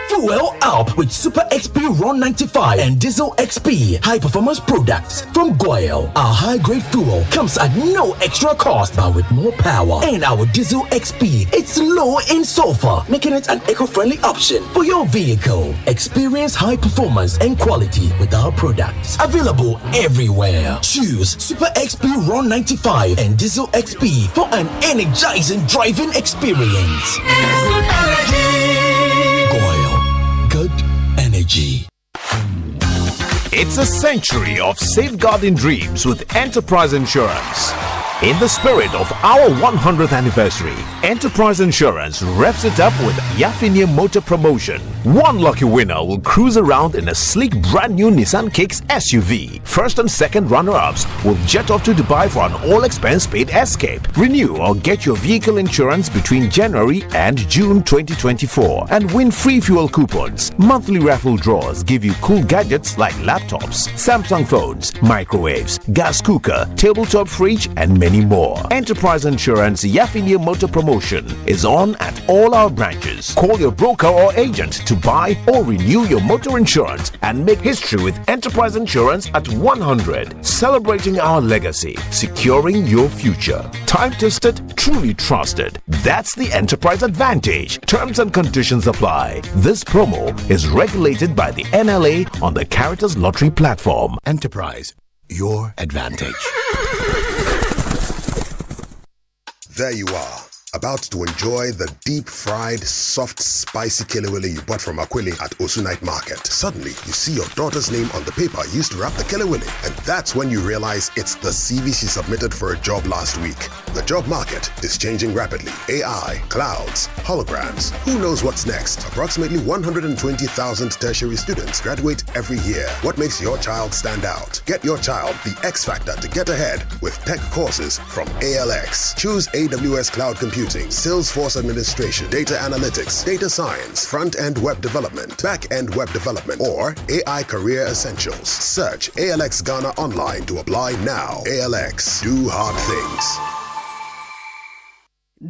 Fuel up with Super XP Ron 95 and Diesel XP high performance products from Goyle. Our high grade fuel comes at no extra cost, but with more power. And our Diesel XP, it's low in sulfur, making it an eco-friendly option for your vehicle. Experience high performance and quality with our products. Available everywhere. Choose Super XP Ron 95 and Diesel XP for an energizing driving experience. Good energy. It's a century of safeguarding dreams with Enterprise Insurance. In the spirit of our 100th anniversary, Enterprise Insurance revs it up with Yafinia Motor Promotion. One lucky winner will cruise around in a sleek brand new Nissan Kicks SUV. First and second runner-ups will jet off to Dubai for an all-expense paid escape. Renew or get your vehicle insurance between January and June 2024 and win free fuel coupons. Monthly raffle draws give you cool gadgets like laptops, Samsung phones, microwaves, gas cooker, tabletop fridge, and many more. Enterprise Insurance Yafinia Motor Promotion is on at all our branches. Call your broker or agent to buy or renew your motor insurance and make history with Enterprise Insurance at 100. Celebrating our legacy, securing your future. Time-tested, truly trusted. That's the Enterprise Advantage. Terms and conditions apply. This promo is regulated by the NLA on the Caritas Lottery platform. Enterprise, your advantage. There you are, about to enjoy the deep-fried, soft, spicy kelewele you bought from Aquile at Osu Night Market. Suddenly, you see your daughter's name on the paper used to wrap the kelewele, and that's when you realize it's the CV she submitted for a job last week. The job market is changing rapidly. AI, clouds, holograms, who knows what's next? Approximately 120,000 tertiary students graduate every year. What makes your child stand out? Get your child the X Factor to get ahead with tech courses from ALX. Choose AWS Cloud Computing, Salesforce Administration, Data Analytics, Data Science, Front-End Web Development, Back-End Web Development, or AI Career Essentials. Search ALX Ghana online to apply now. ALX, do hard things.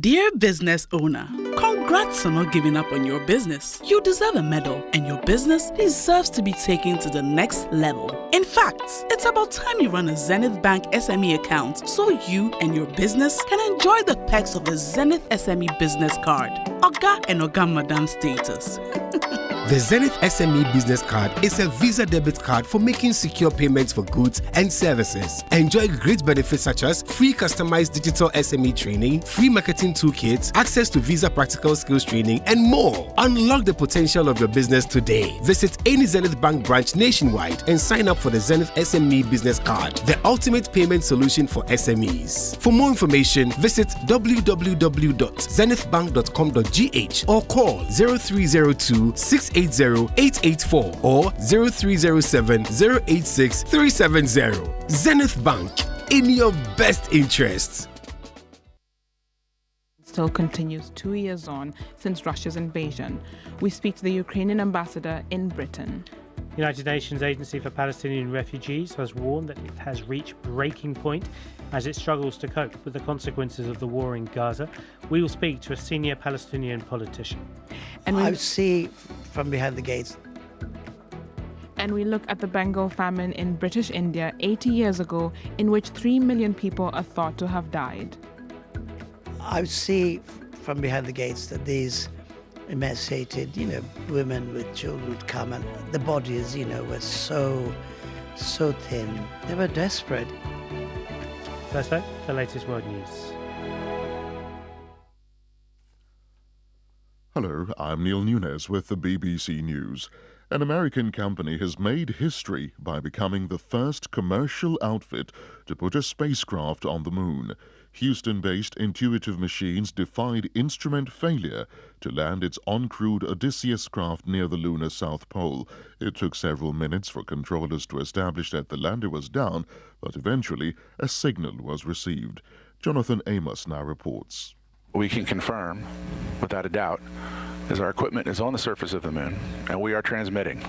Dear business owner, congrats on not giving up on your business. You deserve a medal, and your business deserves to be taken to the next level. In fact, it's about time you run a Zenith Bank SME account so you and your business can enjoy the perks of the Zenith SME Business Card. Oga and Oga Madam status. The Zenith SME Business Card is a Visa debit card for making secure payments for goods and services. Enjoy great benefits such as free customized digital SME training, free marketing toolkits, access to Visa practicals skills training, and more. Unlock the potential of your business today. Visit any Zenith Bank branch nationwide and sign up for the Zenith SME Business Card, the ultimate payment solution for SMEs. For more information, visit www.zenithbank.com.gh or call 0302 680 884 or 0307 086 370. Zenith Bank, in your best interests. Still continues 2 years on since Russia's invasion. We speak to the Ukrainian ambassador in Britain. United Nations Agency for Palestinian Refugees has warned that it has reached breaking point as it struggles to cope with the consequences of the war in Gaza. We will speak to a senior Palestinian politician. And I see from behind the gates. And we look at the Bengal famine in British India 80 years ago, in which 3 million people are thought to have died. I see from behind the gates that these emaciated, women with children would come, and the bodies, were so thin. They were desperate. First though, the latest world news. Hello, I'm Neil Nunes with the BBC News. An American company has made history by becoming the first commercial outfit to put a spacecraft on the moon. Houston-based Intuitive Machines defied instrument failure to land its uncrewed Odysseus craft near the lunar South Pole. It took several minutes for controllers to establish that the lander was down, but eventually a signal was received. Jonathan Amos now reports. We can confirm, without a doubt, as our equipment is on the surface of the moon, and we are transmitting.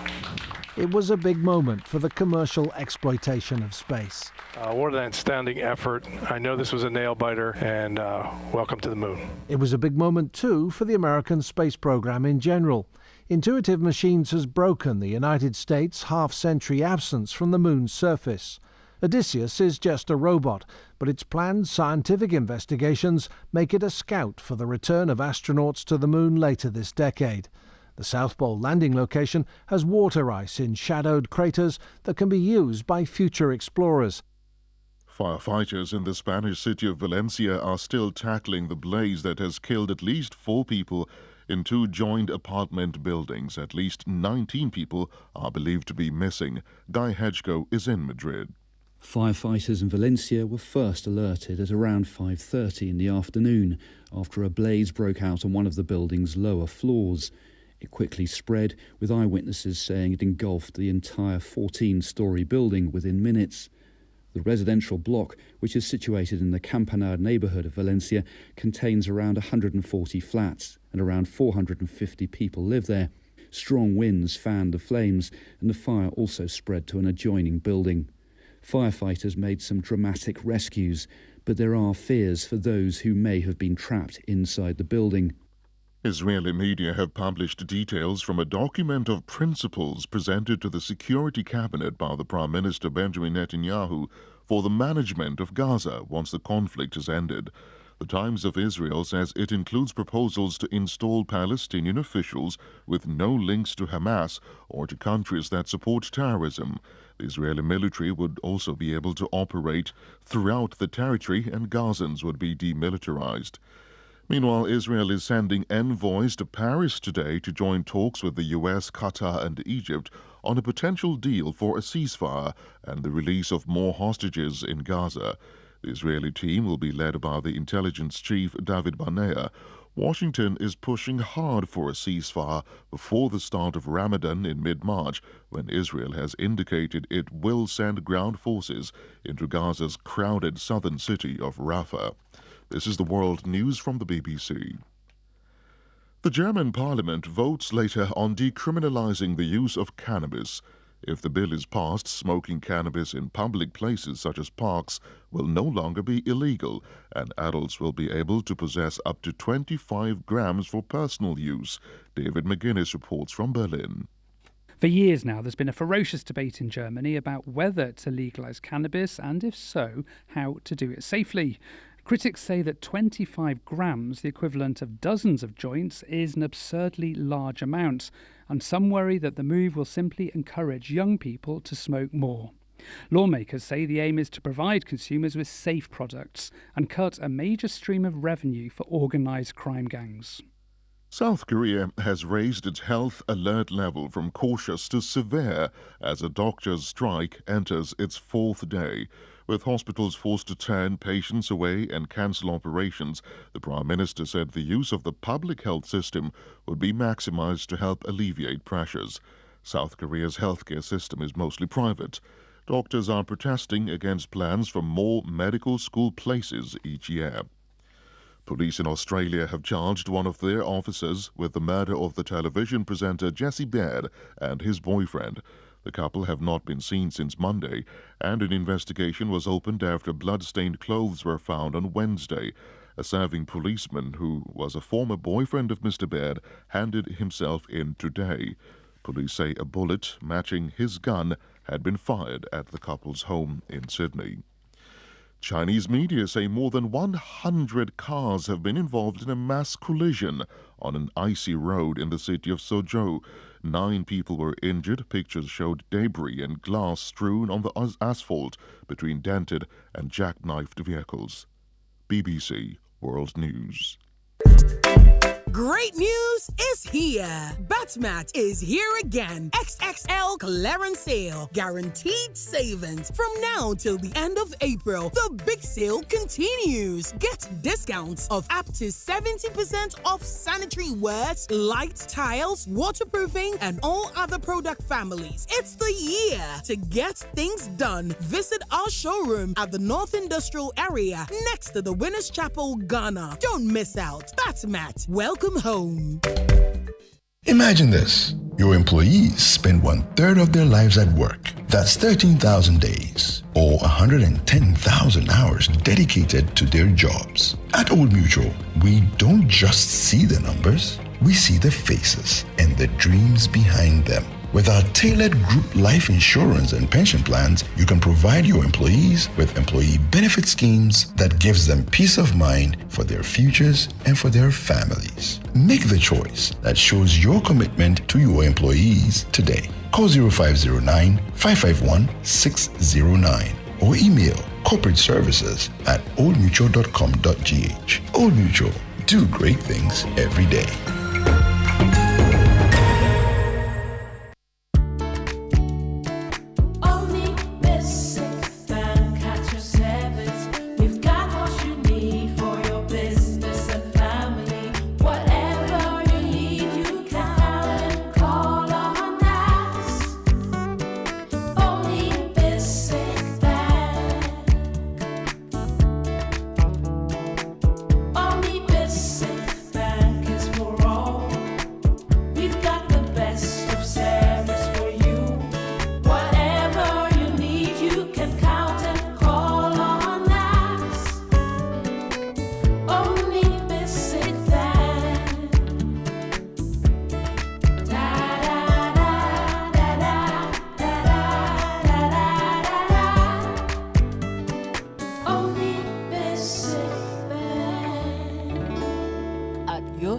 It was a big moment for the commercial exploitation of space. What an outstanding effort. I know this was a nail-biter, and welcome to the moon. It was a big moment, too, for the American space program in general. Intuitive Machines has broken the United States' half-century absence from the moon's surface. Odysseus is just a robot, but its planned scientific investigations make it a scout for the return of astronauts to the moon later this decade. The South Pole landing location has water ice in shadowed craters that can be used by future explorers. Firefighters in the Spanish city of Valencia are still tackling the blaze that has killed at least 4 people in 2 joined apartment buildings. At least 19 people are believed to be missing. Guy Hedgko is in Madrid. Firefighters in Valencia were first alerted at around 5:30 in the afternoon after a blaze broke out on one of the building's lower floors. It quickly spread, with eyewitnesses saying it engulfed the entire 14-storey building within minutes. The residential block, which is situated in the Campanar neighbourhood of Valencia, contains around 140 flats, and around 450 people live there. Strong winds fanned the flames, and the fire also spread to an adjoining building. Firefighters made some dramatic rescues, but there are fears for those who may have been trapped inside the building. Israeli media have published details from a document of principles presented to the Security Cabinet by the Prime Minister Benjamin Netanyahu for the management of Gaza once the conflict has ended. The Times of Israel says it includes proposals to install Palestinian officials with no links to Hamas or to countries that support terrorism. The Israeli military would also be able to operate throughout the territory, and Gazans would be demilitarized. Meanwhile, Israel is sending envoys to Paris today to join talks with the US, Qatar and Egypt on a potential deal for a ceasefire and the release of more hostages in Gaza. The Israeli team will be led by the intelligence chief David Barnea. Washington is pushing hard for a ceasefire before the start of Ramadan in mid-March, when Israel has indicated it will send ground forces into Gaza's crowded southern city of Rafah. This is the World News from the BBC. The German Parliament votes later on decriminalizing the use of cannabis. If the bill is passed, smoking cannabis in public places such as parks will no longer be illegal, and adults will be able to possess up to 25 grams for personal use. David McGuinness reports from Berlin. For years now, there's been a ferocious debate in Germany about whether to legalise cannabis, and if so, how to do it safely. Critics say that 25 grams, the equivalent of dozens of joints, is an absurdly large amount, and some worry that the move will simply encourage young people to smoke more. Lawmakers say the aim is to provide consumers with safe products and cut a major stream of revenue for organised crime gangs. South Korea has raised its health alert level from cautious to severe as a doctor's strike enters its fourth day. With hospitals forced to turn patients away and cancel operations, the Prime Minister said the use of the public health system would be maximized to help alleviate pressures. South Korea's healthcare system is mostly private. Doctors are protesting against plans for more medical school places each year. Police in Australia have charged one of their officers with the murder of the television presenter Jesse Baird and his boyfriend. The couple have not been seen since Monday, and an investigation was opened after blood-stained clothes were found on Wednesday. A serving policeman, who was a former boyfriend of Mr. Baird, handed himself in today. Police say a bullet matching his gun had been fired at the couple's home in Sydney. Chinese media say more than 100 cars have been involved in a mass collision on an icy road in the city of Suzhou. 9 people were injured. Pictures showed debris and glass strewn on the asphalt between dented and jackknifed vehicles. BBC World News. Great news is here. Batmat is here again. XXL clearance sale. Guaranteed savings. From now till the end of April, the big sale continues. Get discounts of up to 70% off sanitary wares, light tiles, waterproofing, and all other product families. It's the year to get things done. Visit our showroom at the North Industrial Area next to the Winners Chapel, Ghana. Don't miss out. Batmat, welcome home. Imagine this. Your employees spend 1/3 of their lives at work. That's 13,000 days or 110,000 hours dedicated to their jobs. At Old Mutual, we don't just see the numbers, we see the faces and the dreams behind them. With our tailored group life insurance and pension plans, you can provide your employees with employee benefit schemes that gives them peace of mind for their futures and for their families. Make the choice that shows your commitment to your employees today. Call 0509-551-609 or email corporateservices@oldmutual.com.gh. Old Mutual, do great things every day.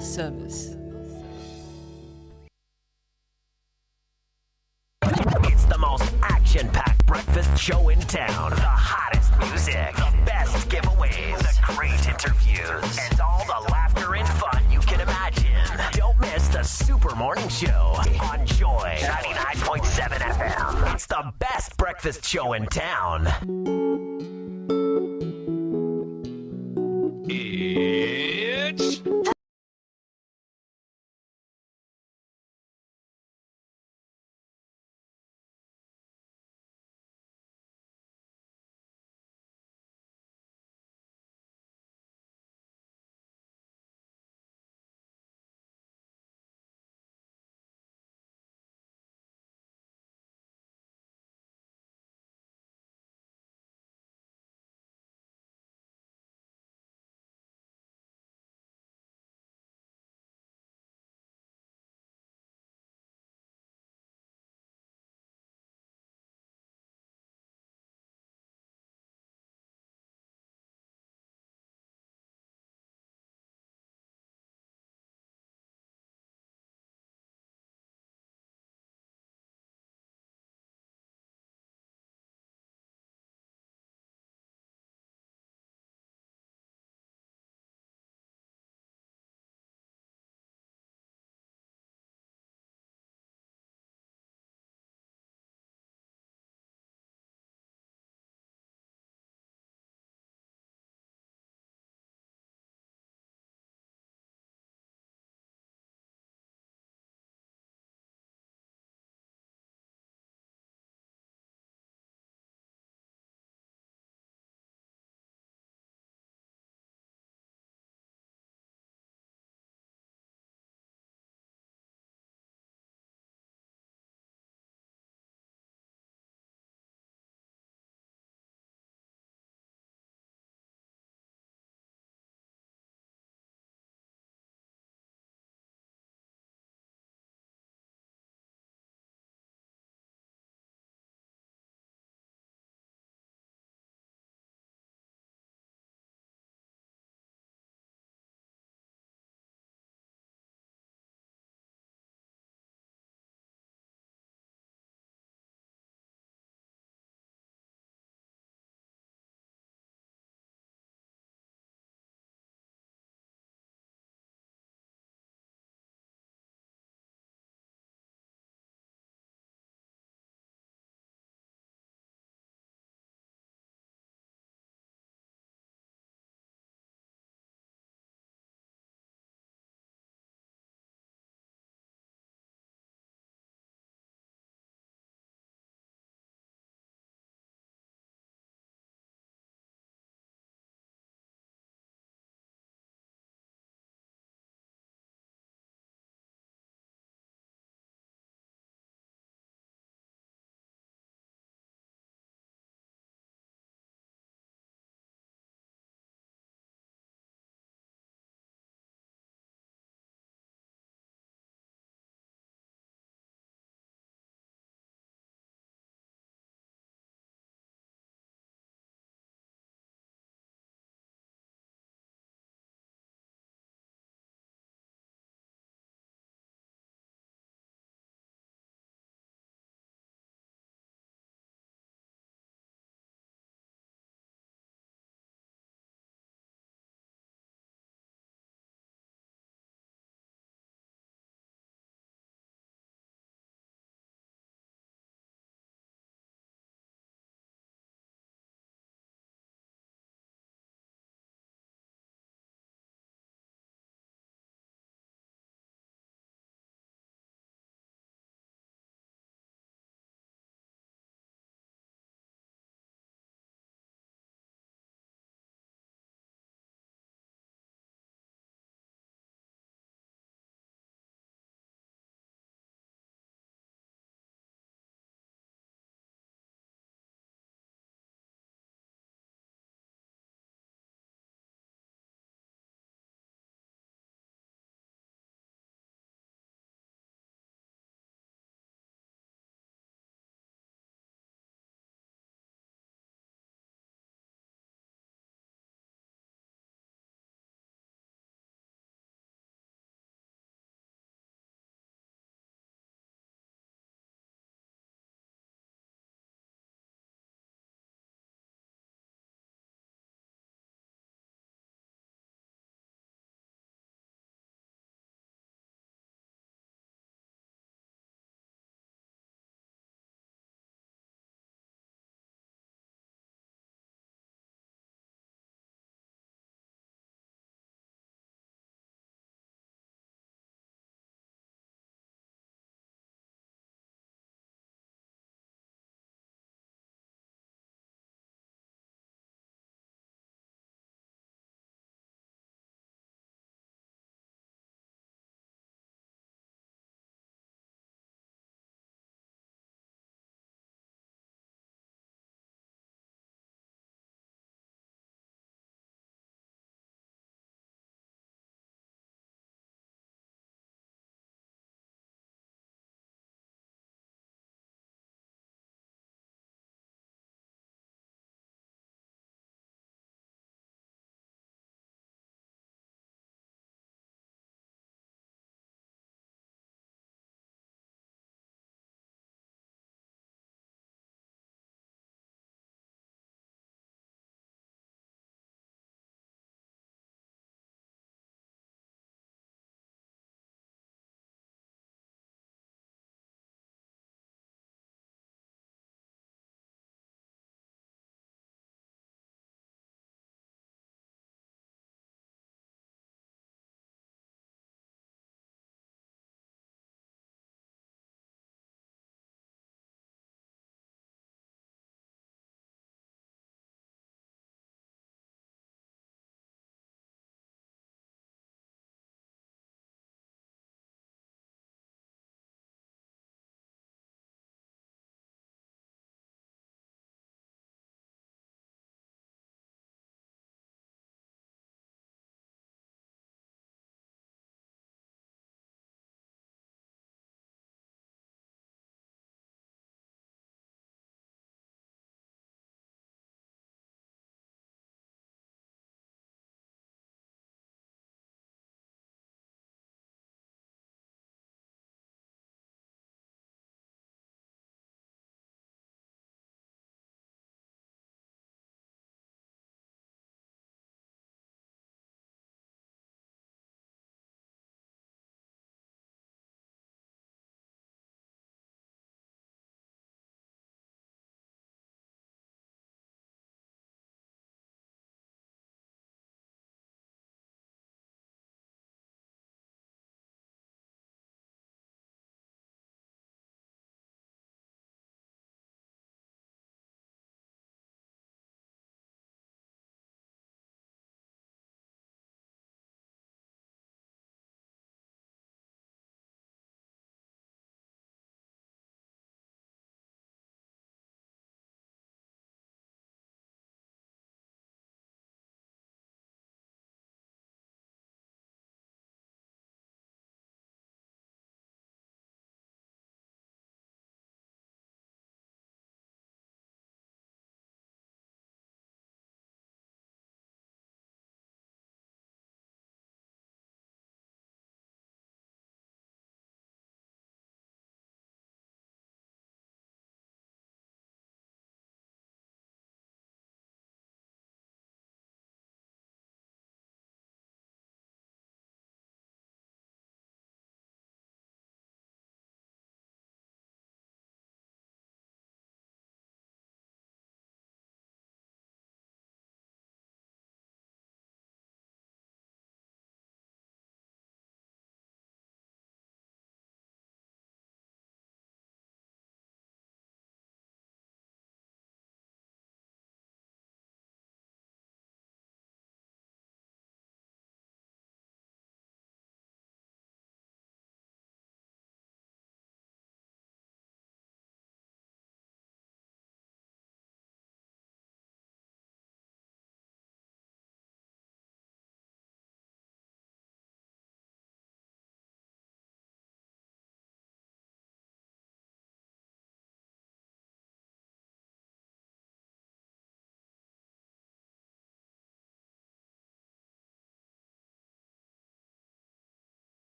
Service. It's the most action-packed breakfast show in town. The hottest music, the best giveaways, the great interviews, and all the laughter and fun you can imagine. Don't miss the Super Morning Show on Joy 99.7 FM. It's the best breakfast show in town.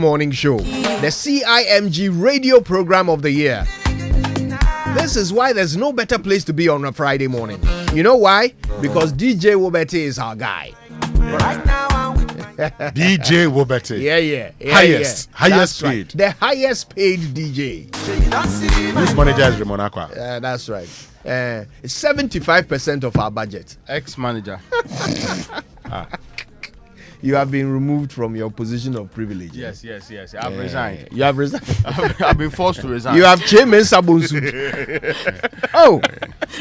Morning Show, the CIMG radio program of the year. This is why there's no better place to be on a Friday morning. You know why? Because DJ Wobete is our guy. DJ Wobete. Yeah. Highest That's paid. Right. The highest paid DJ. Whose manager is Raymond Aqua? That's right. It's 75% of our budget. Ex-manager. You have been removed from your position of privilege. Yes. I've resigned. You have resigned. I've been forced to resign. You have Chairman Sabonsu. Oh,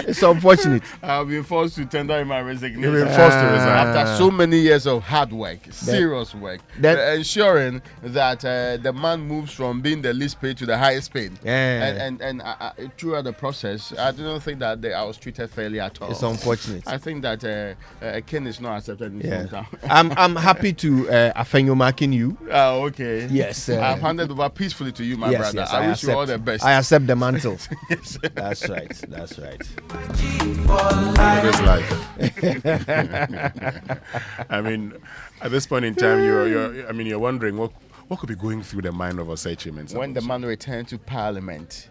it's unfortunate. I've been forced to tender in my resignation. You've been forced to resign. After so many years of hard work, serious work, ensuring that the man moves from being the least paid to the highest paid. And throughout the process, I don't think that I was treated fairly at all. It's unfortunate. I think that Ken is not accepted in his hometown. I'm happy to Afenyo marking you. Oh, okay. Yes. I've handed over peacefully to you, my brother. Yes, I wish you all the best. I accept the mantle. Yes. That's right. This life. I mean, at this point in time, you're wondering what could be going through the mind of Osei Chimen. When the man returned to Parliament,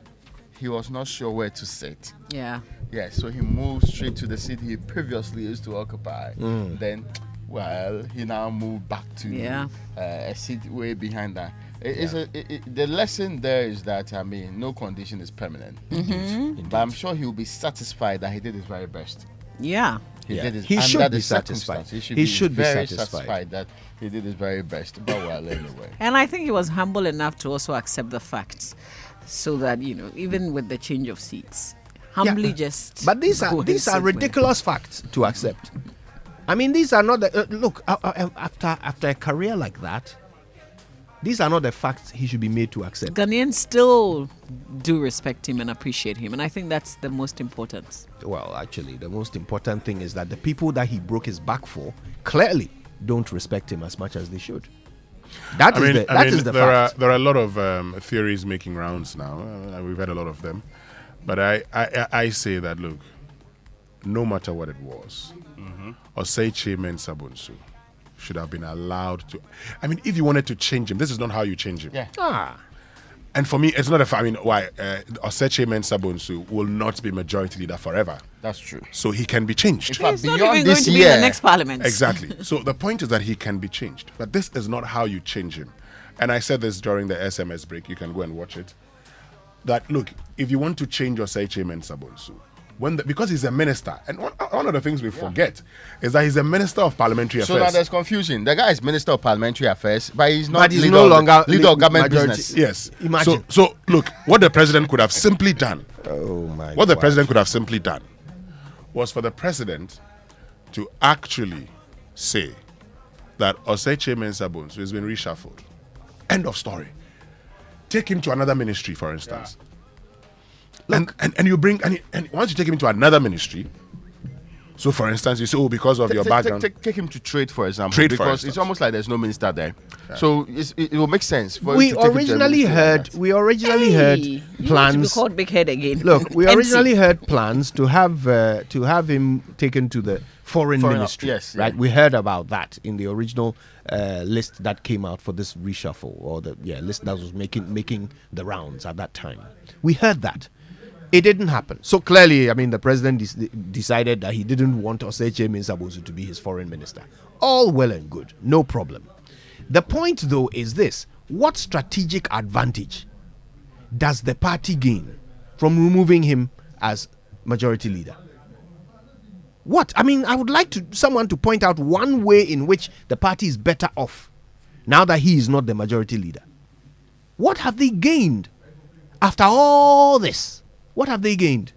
he was not sure where to sit. Yeah. Yeah, so he moved straight to the seat he previously used to occupy. Then, he now moved back to a seat way behind that. The lesson there is that, no condition is permanent. But I'm sure he'll be satisfied that he did his very best. Yeah. He should be satisfied. He should be very satisfied that he did his very best. But anyway. And I think he was humble enough to also accept the facts, so that even with the change of seats, humbly just. But these are ridiculous facts to accept. I mean, these are not the look after a career like that. These are not the facts he should be made to accept. Ghanaians still do respect him and appreciate him, and I think that's the most important. Well, actually, the most important thing is that the people that he broke his back for clearly don't respect him as much as they should. That is the fact. There are a lot of theories making rounds now. We've had a lot of them. But I say that, look, no matter what it was, Osei Chimen Sabonsu should have been allowed to. I mean, if you wanted to change him, this is not how you change him. Yeah. And for me, it's not why Osei Chimen Sabonsu will not be majority leader forever. That's true. So he can be changed. He's not even going to be in the next parliament. Exactly. So the point is that he can be changed. But this is not how you change him. And I said this during the SMS break. You can go and watch it. That, look, if you want to change Osei Chimen Sabonsu, because he's a minister, and one of the things we forget is that he's a minister of parliamentary affairs. So now there's confusion. The guy is minister of parliamentary affairs, but he's not. But he's no longer leader of government business. Yes. Imagine. So look, what the president could have simply done. The president could have simply done was for the president to actually say that Osei Chimen Sabonsu has been reshuffled. End of story. Take him to another ministry, for instance. Look, and you bring and once you take him to another ministry, so for instance you say, because of your background, take him to trade, for example, because it's almost like there's no minister there. Yeah. So it will make sense. For we originally heard plans. You want to be called big head again. Look, we originally heard plans to have him taken to the foreign ministry. Yes, right. We heard about that in the original list that came out for this reshuffle, or the list that was making the rounds at that time. We heard that. It didn't happen. So clearly, the president decided that he didn't want Osei Chimen Sabonsu to be his foreign minister. All well and good. No problem. The point, though, is this. What strategic advantage does the party gain from removing him as majority leader? What? I would like someone to point out one way in which the party is better off now that he is not the majority leader. What have they gained after all this? What have they gained?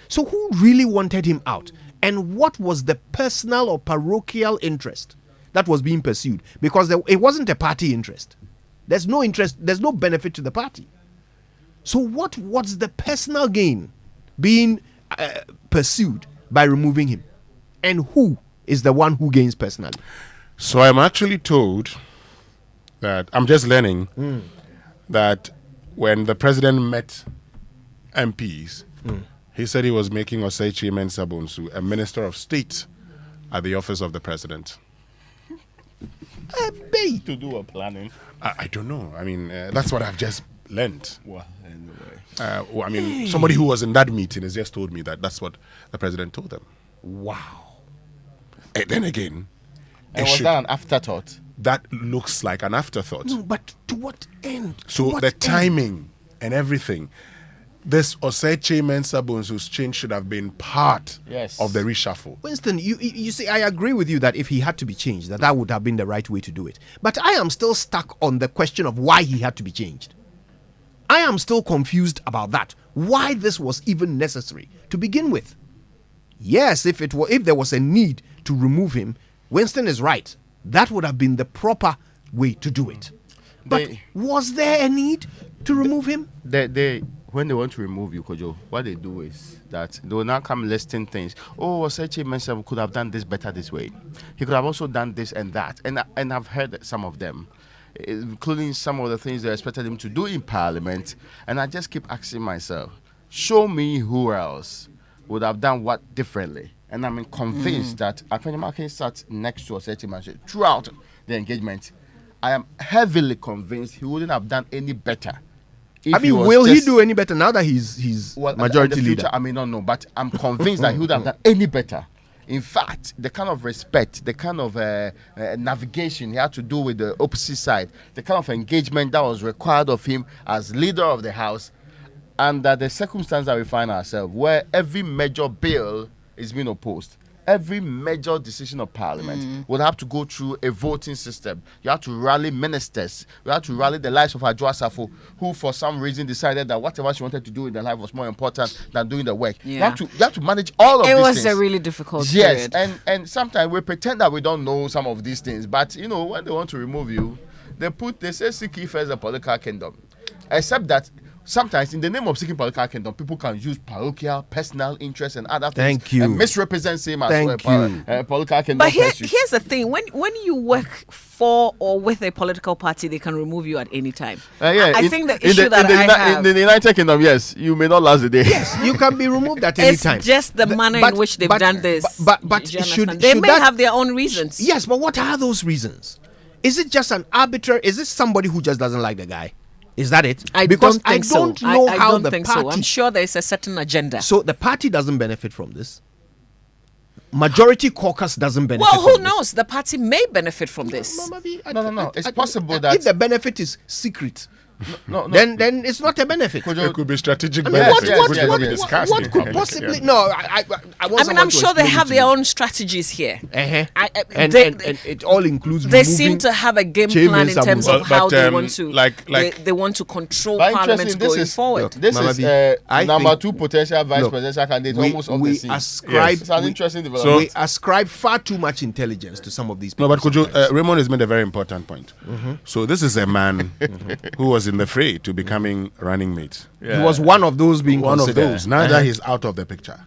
So who really wanted him out? And what was the personal or parochial interest that was being pursued? Because it wasn't a party interest. There's no interest, there's no benefit to the party. So what was the personal gain being pursued by removing him? And who is the one who gains personally? So I'm actually told that, I'm just learning, that when the president met MPs, he said he was making Osei Chimen Sabonsu a minister of state at the office of the president. to do a planning? I don't know. I mean, that's what I've just learnt. Well, anyway. I mean, somebody who was in that meeting has just told me that that's what the president told them. Wow. And then again, and was that an afterthought? That looks like an afterthought. No, but to what end? So the timing and everything. This Oseche Mensah Bonsu's change should have been part of the reshuffle. Winston, you see, I agree with you that if he had to be changed, that would have been the right way to do it. But I am still stuck on the question of why he had to be changed. I am still confused about that. Why this was even necessary to begin with. Yes, if there was a need to remove him, Winston is right. That would have been the proper way to do it. But was there a need to remove him? When they want to remove you, Kojo, what they do is that they will now come listing things. Oh, Oseche Mensah could have done this better this way. He could have also done this and that. And I've heard some of them, including some of the things they expected him to do in Parliament. And I just keep asking myself, show me who else would have done what differently. And I'm convinced that Afenimake sat next to Oseche Mensah throughout the engagement. I am heavily convinced he wouldn't have done any better. I mean, will he do any better now that he's majority leader? I may not know, but I'm convinced that he would have done any better. In fact, the kind of respect, the kind of navigation he had to do with the opposite side, the kind of engagement that was required of him as leader of the House, and that the circumstance that we find ourselves, where every major bill is being opposed. Every major decision of Parliament would have to go through a voting system. You have to rally ministers. You have to rally the likes of Adwoa Safo, who for some reason decided that whatever she wanted to do in her life was more important than doing the work. Yeah. You have to manage all of these things. It was a really difficult period. Yes, and sometimes we pretend that we don't know some of these things. But, you know, when they want to remove you, they say seek ye first the political kingdom. Except that sometimes in the name of seeking political kingdom, people can use parochial, personal interests and other things. Thank you. And misrepresent him as political kingdom. But here's the thing: when you work for or with a political party, they can remove you at any time. I think the issue that I have in the United Kingdom, yes, you may not last the day. Yes, you can be removed at any time. It's just the manner in which they've done this. But they may have their own reasons. Yes, but what are those reasons? Is it just an arbitrary? Is it somebody who just doesn't like the guy? Is that it? I don't know how the party. I'm sure there is a certain agenda. So the party doesn't benefit from this. Majority caucus doesn't benefit. Well, who knows? The party may benefit from this. No. It's possible that if the benefit is secret, then it's not a benefit. It could be strategic benefit. What could possibly? No, I'm sure they have their own strategies here. And it all includes. They seem to have a game plan in terms of how they want to. They want to control Parliament going forward. This is number 2 potential vice presidential candidate almost of the scene. It's an interesting development. We ascribe far too much intelligence to some of these people. No, but Kojo, Raymond has made a very important point. So this is a man who was in the fray to becoming running mate. He was one of those being one considered. of those. Now that he's out of the picture.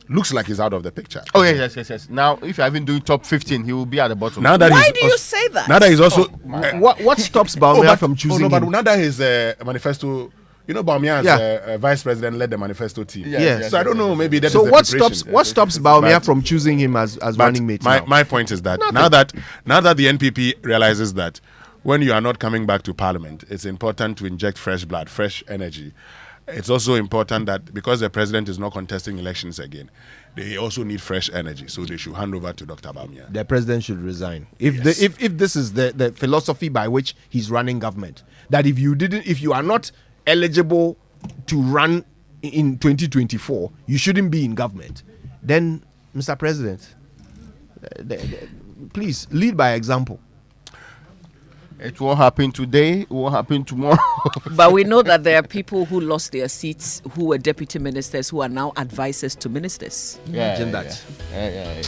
Looks like he's out of the picture. Oh yes. Now, if you're even doing top 15, he will be at the bottom. Why do you say that? Now that he's also what stops Bawumia from choosing him? But now that his manifesto, you know, Bawumia as vice president led the manifesto team. Yes. So I don't know. Maybe that. So is what stops Bawumia from choosing him as running mate? My point is that now that the NPP realizes that when you are not coming back to Parliament, it's important to inject fresh blood, fresh energy. It's also important that because the president is not contesting elections again, they also need fresh energy. So they should hand over to Dr. Bawumia. The president should resign. If this is the philosophy by which he's running government, that if you are not eligible to run in 2024, you shouldn't be in government, then Mr. President, please lead by example. It won't happen today. It won't happen tomorrow. But we know that there are people who lost their seats, who were deputy ministers, who are now advisors to ministers. Imagine that. Yeah.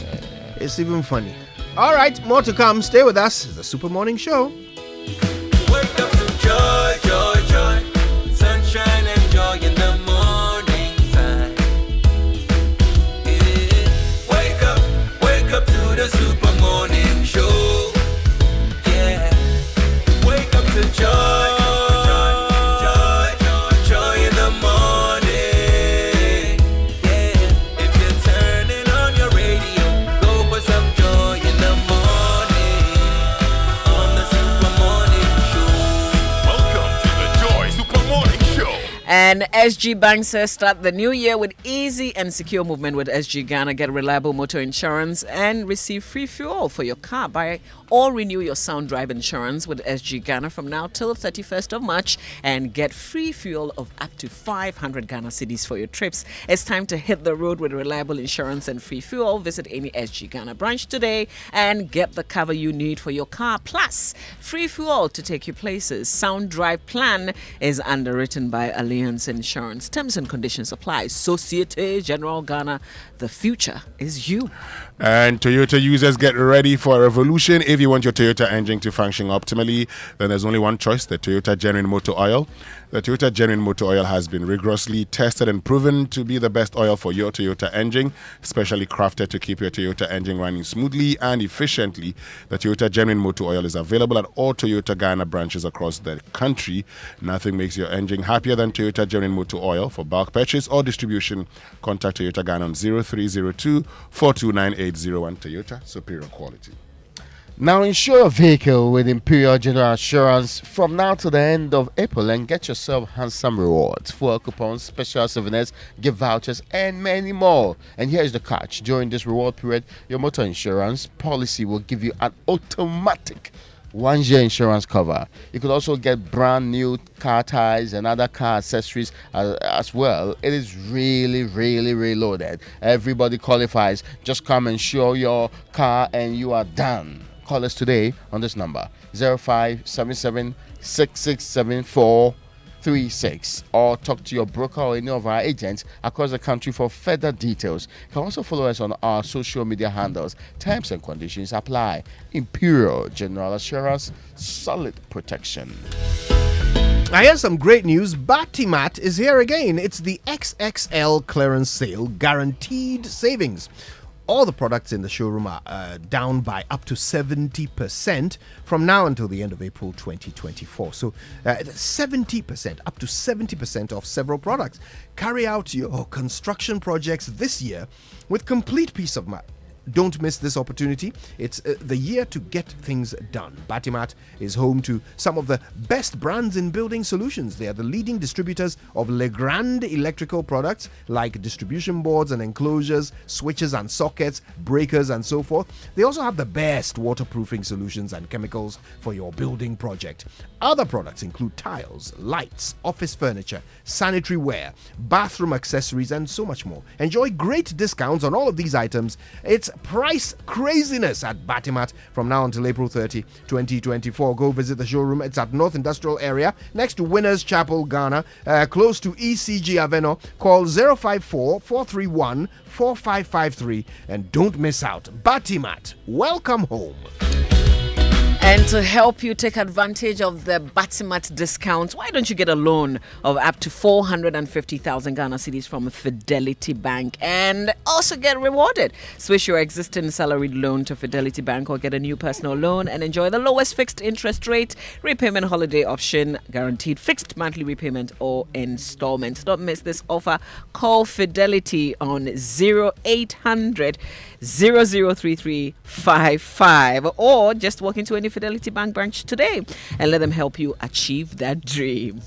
It's even funny. All right, more to come. Stay with us. It's the Super Morning Show. Wake up to joy, joy, joy. Sunshine and joy in the morning time. Yeah. Wake up to the Super Morning Show. Joy in the morning. Yeah, if you're turning on your radio, go for some joy in the morning. And SG Bank says start the new year with easy and secure movement with SG Ghana. Get reliable motor insurance and receive free fuel for your car. Buy or renew your Sound Drive insurance with SG Ghana from now till 31st of March and get free fuel of up to 500 Ghana cedis for your trips. It's time to hit the road with reliable insurance and free fuel. Visit any SG Ghana branch today and get the cover you need for your car. Plus, free fuel to take you places. Sound Drive plan is underwritten by Alliance Insurance. Terms and conditions apply. Societe General Ghana. The future is you. And Toyota users, get ready for a revolution. If you want your Toyota engine to function optimally, then there's only one choice, the Toyota Genuine Motor Oil. The Toyota Genuine Motor Oil has been rigorously tested and proven to be the best oil for your Toyota engine, specially crafted to keep your Toyota engine running smoothly and efficiently. The Toyota Genuine Motor Oil is available at all Toyota Ghana branches across the country. Nothing makes your engine happier than Toyota Genuine Motor Oil. For bulk purchase or distribution, contact Toyota Ghana on 0302 429801. Toyota, superior quality. Now insure your vehicle with Imperial General Assurance from now to the end of April and get yourself handsome rewards, fuel coupons, special souvenirs, gift vouchers, and many more. And here is the catch. During this reward period, your motor insurance policy will give you an automatic 1-year insurance cover. You could also get brand new car tires and other car accessories as well. It is really, really reloaded. Everybody qualifies. Just come and show your car and you are done. Call us today on this number 0577 667436 or talk to your broker or any of our agents across the country for further details. You can also follow us on our social media handles. Terms and conditions apply. Imperial General Assurance, solid protection. I hear some great news. Batimat is here again. It's the XXL clearance sale, guaranteed savings. All the products in the showroom are down by up to 70% from now until the end of April 2024. So 70%, up to 70% off several products. Carry out your construction projects this year with complete peace of mind. Don't miss this opportunity. It's the year to get things done. Batimat is home to some of the best brands in building solutions. They are the leading distributors of Legrand electrical products like distribution boards and enclosures, switches and sockets, breakers and so forth. They also have the best waterproofing solutions and chemicals for your building project. Other products include tiles, lights, office furniture, sanitary ware, bathroom accessories and so much more. Enjoy great discounts on all of these items. It's price craziness at Batimat from now until April 30, 2024. Go visit the showroom. It's at North Industrial Area next to Winners Chapel, Ghana, close to ECG Aveno. Call 054-431-4553 and don't miss out. Batimat, welcome home. And to help you take advantage of the Batimat discounts, why don't you get a loan of up to 450,000 Ghana cedis from Fidelity Bank and also get rewarded? Switch your existing salaried loan to Fidelity Bank or get a new personal loan and enjoy the lowest fixed interest rate, repayment holiday option, guaranteed fixed monthly repayment or installments. Don't miss this offer. Call Fidelity on 0800 003355 or just walk into any Fidelity Bank branch today and let them help you achieve that dream.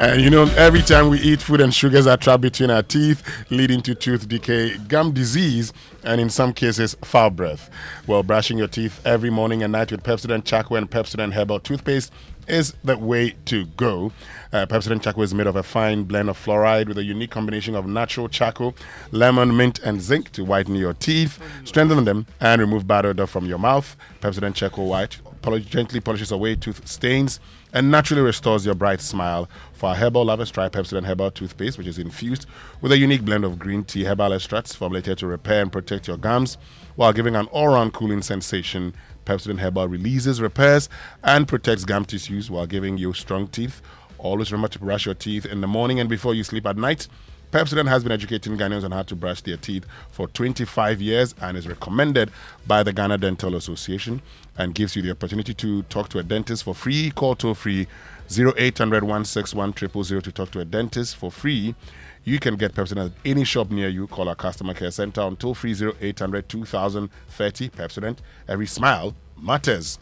And you know, every time we eat food and sugars are trapped between our teeth, leading to tooth decay, gum disease, and in some cases, foul breath. Well, brushing your teeth every morning and night with Pepsodent Charcoal and Pepsodent Herbal Toothpaste is the way to go. Pepsodent Charcoal is made of a fine blend of fluoride with a unique combination of natural charcoal, lemon, mint, and zinc to whiten your teeth, strengthen them, and remove bad odor from your mouth. Pepsodent Charcoal White gently polishes away tooth stains and naturally restores your bright smile. For our herbal lovers, try Pepsodent Herbal Toothpaste, which is infused with a unique blend of green tea herbal extracts formulated to repair and protect your gums while giving an all-round cooling sensation. Pepsodent Herbal releases, repairs, and protects gum tissues while giving you strong teeth. Always remember to brush your teeth in the morning and before you sleep at night. Pepsodent has been educating Ghanaians on how to brush their teeth for 25 years and is recommended by the Ghana Dental Association and gives you the opportunity to talk to a dentist for free. Call toll-free 0800 161 000 to talk to a dentist for free. You can get Pepsodent at any shop near you. Call our customer care center on toll-free 0800 2030. Pepsodent, every smile matters.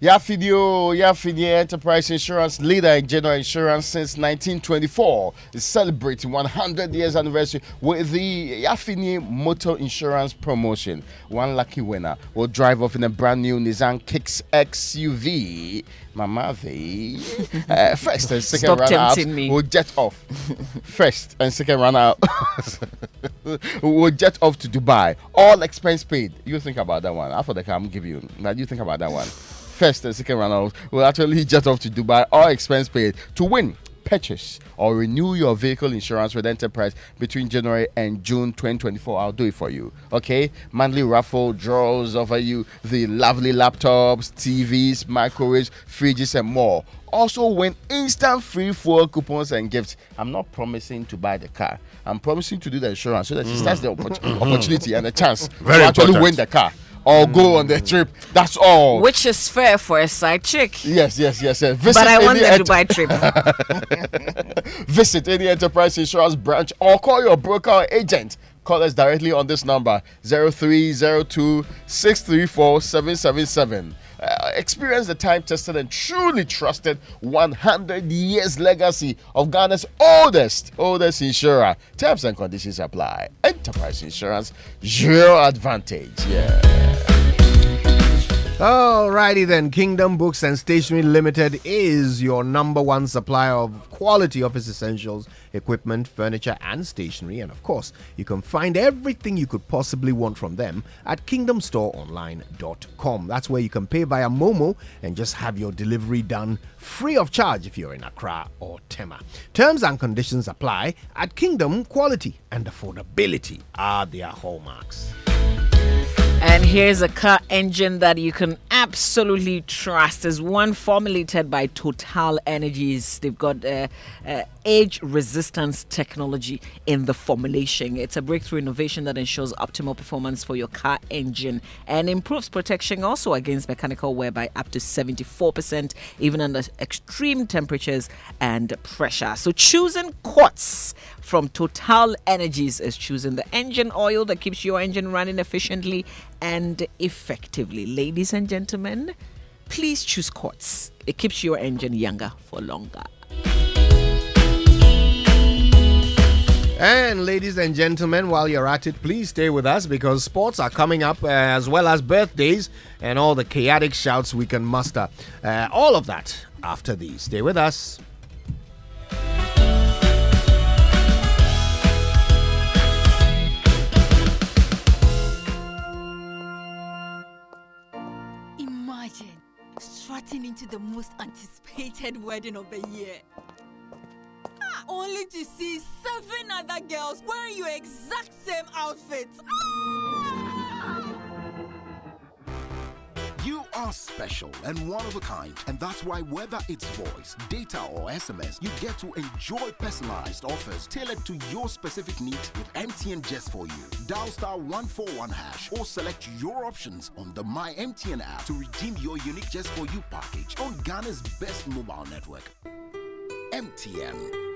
Yafini Enterprise Insurance, leader in general insurance since 1924, is celebrating 100 years anniversary with the Yafini Motor Insurance promotion. One lucky winner will drive off in a brand new Nissan Kicks XUV. Mama, first and second runner-up will jet off. First and second runner-up will jet off to Dubai. All expense paid. You think about that one. After the car, I'm give you. Now you think about that one. First and second runner-up will actually jet off to Dubai. All expense paid to win. Purchase or renew your vehicle insurance with Enterprise between January and June 2024. I'll do it for you. Okay? Monthly raffle draws offer you the lovely laptops, TVs, microwaves, fridges, and more. Also win instant free fuel coupons and gifts. I'm not promising to buy the car. I'm promising to do the insurance so that it starts the opportunity and the chance to actually win the car. Or go on the trip. That's all. Which is fair for a side chick. Yes. Visit but I want the Dubai trip. Visit any Enterprise Insurance branch or call your broker or agent. Call us directly on this number 0302 634 777. Experience the time-tested and truly trusted 100 years legacy of Ghana's oldest insurer. Terms and conditions apply. Enterprise Insurance, your advantage. Yeah. Alrighty then, Kingdom Books and Stationery Limited is your number one supplier of quality office essentials, equipment, furniture and stationery. And of course, you can find everything you could possibly want from them at kingdomstoreonline.com. That's where you can pay via Momo and just have your delivery done free of charge if you're in Accra or Tema. Terms and conditions apply. At Kingdom, quality and affordability are their hallmarks. And here's a car engine that you can absolutely trust. Is one formulated by Total Energies. They've got age resistance technology in the formulation. It's a breakthrough innovation that ensures optimal performance for your car engine and improves protection also against mechanical wear by up to 74%, even under extreme temperatures and pressure. So choosing Quartz from Total Energies is choosing the engine oil that keeps your engine running efficiently and effectively. Ladies and gentlemen, please choose Quartz. It keeps your engine younger for longer. And ladies and gentlemen, while you're at it, please stay with us because sports are coming up as well as birthdays and all the chaotic shouts we can muster. All of that after these. Stay with us. Imagine strutting into the most anticipated wedding of the year. Only to see 7 other girls wearing your exact same outfit. You are special and one of a kind, and that's why whether it's voice, data or SMS, you get to enjoy personalized offers tailored to your specific needs with MTN Just For You. Dial *141# or select your options on the My MTN app to redeem your unique Just For You package on Ghana's best mobile network. MTN.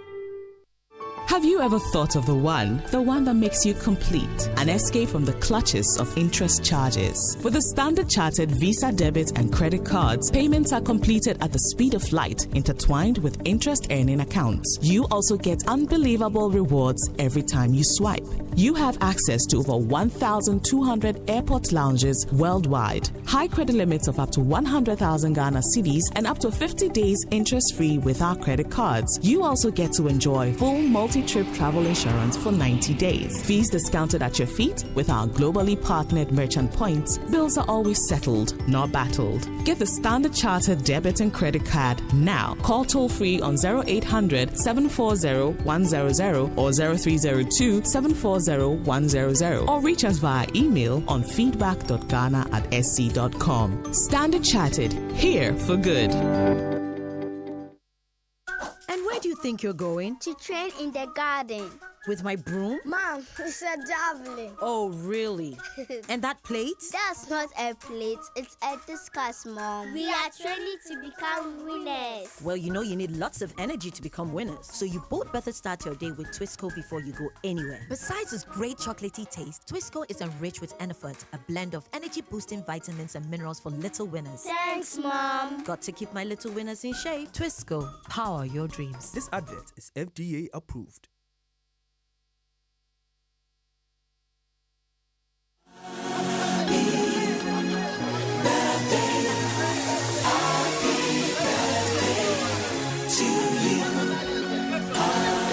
Have you ever thought of the one that makes you complete? An escape from the clutches of interest charges. With the Standard Chartered Visa debit and credit cards, payments are completed at the speed of light, intertwined with interest earning accounts. You also get unbelievable rewards every time you swipe. You have access to over 1,200 airport lounges worldwide. High credit limits of up to 100,000 Ghana cedis and up to 50 days interest-free with our credit cards. You also get to enjoy full multi-trip travel insurance for 90 days. Fees discounted at your feet with our globally partnered merchant points. Bills are always settled, not battled. Get the Standard Chartered debit and credit card now. Call toll-free on 0800 740 100 or 0302 740 100 or reach us via email on feedback.ghana@sc.com. Standard Chartered, here for good. And where do you think you're going? To train in the garden. With my broom? Mom, it's a javelin. Oh, really? And that plate? That's not a plate, it's a discus, Mom. We are training to become winners. Well, you know you need lots of energy to become winners. So you both better start your day with Twisco before you go anywhere. Besides its great chocolatey taste, Twisco is enriched with Enerfort, a blend of energy-boosting vitamins and minerals for little winners. Thanks, Mom. Got to keep my little winners in shape. Twisco, power your dreams. This advert is FDA approved.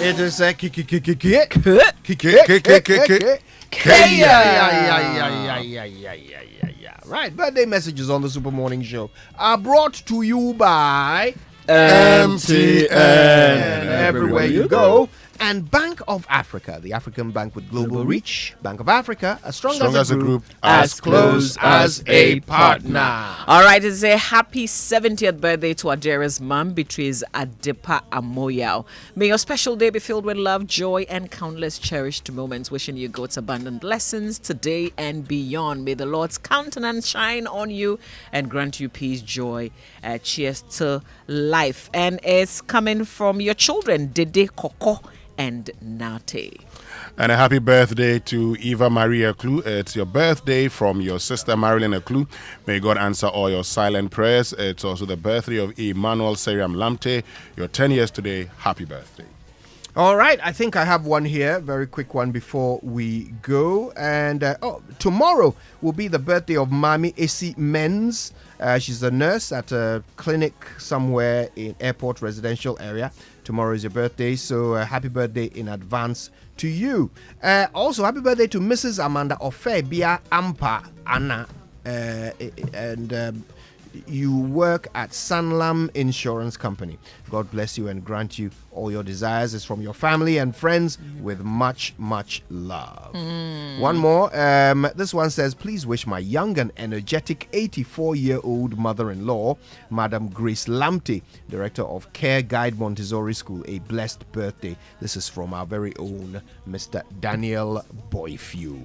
It is a right. Birthday messages on the Super Morning Show are brought to you by MTN. Everywhere you go. And Bank of Africa, the African bank with global reach. Bank of Africa, as strong as a group, as close as a partner. All right, it's a happy 70th birthday to Adera's mom, Beatrice Adepa Amoyao. May your special day be filled with love, joy, and countless cherished moments. Wishing you God's abundant blessings today and beyond. May the Lord's countenance shine on you and grant you peace, joy. Cheers to life. And it's coming from your children, Dede Koko and Nate. And a happy birthday to Eva Maria Eklu. It's your birthday from your sister Marilyn Eklu. May God answer all your silent prayers. It's also the birthday of Emmanuel Seriam Lamte. You're 10 years today. Happy birthday. All right, I think I have one here, very quick one before we go. And tomorrow will be the birthday of Mami Esi Menz. She's a nurse at a clinic somewhere in airport residential area. Tomorrow is your birthday, so happy birthday in advance to you. Also, happy birthday to Mrs. Amanda Ofebia Ampa Anna. And you work at Sanlam Insurance Company. God bless you and grant you all your desires. It's from your family and friends with much, much love. One more. This one says, please wish my young and energetic 84-year-old mother-in-law, Madam Grace Lamte, director of Care Guide Montessori School, a blessed birthday. This is from our very own Mr. Daniel Boyfew.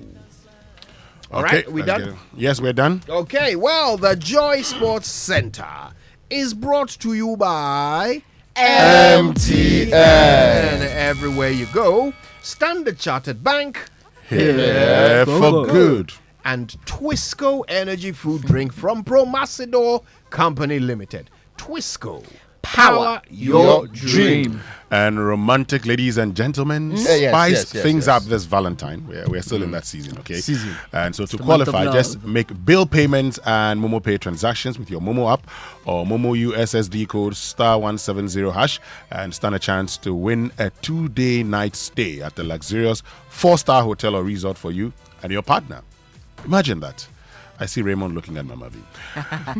All right, we done? Yes, we're done. Okay, well, the Joy Sports Center is brought to you by MTN. Everywhere you go, Standard Chartered Bank, here for good. And Twisco Energy Food Drink from Promasidor Company Limited. Twisco. Power your dream. And romantic ladies and gentlemen, spice things up this Valentine. We're still in that season, okay? And so to qualify, just make bill payments and Momo Pay transactions with your Momo app or Momo USSD code *170# and stand a chance to win a 2-day night stay at the luxurious 4-star hotel or resort for you and your partner. Imagine that. I see Raymond looking at Mama V.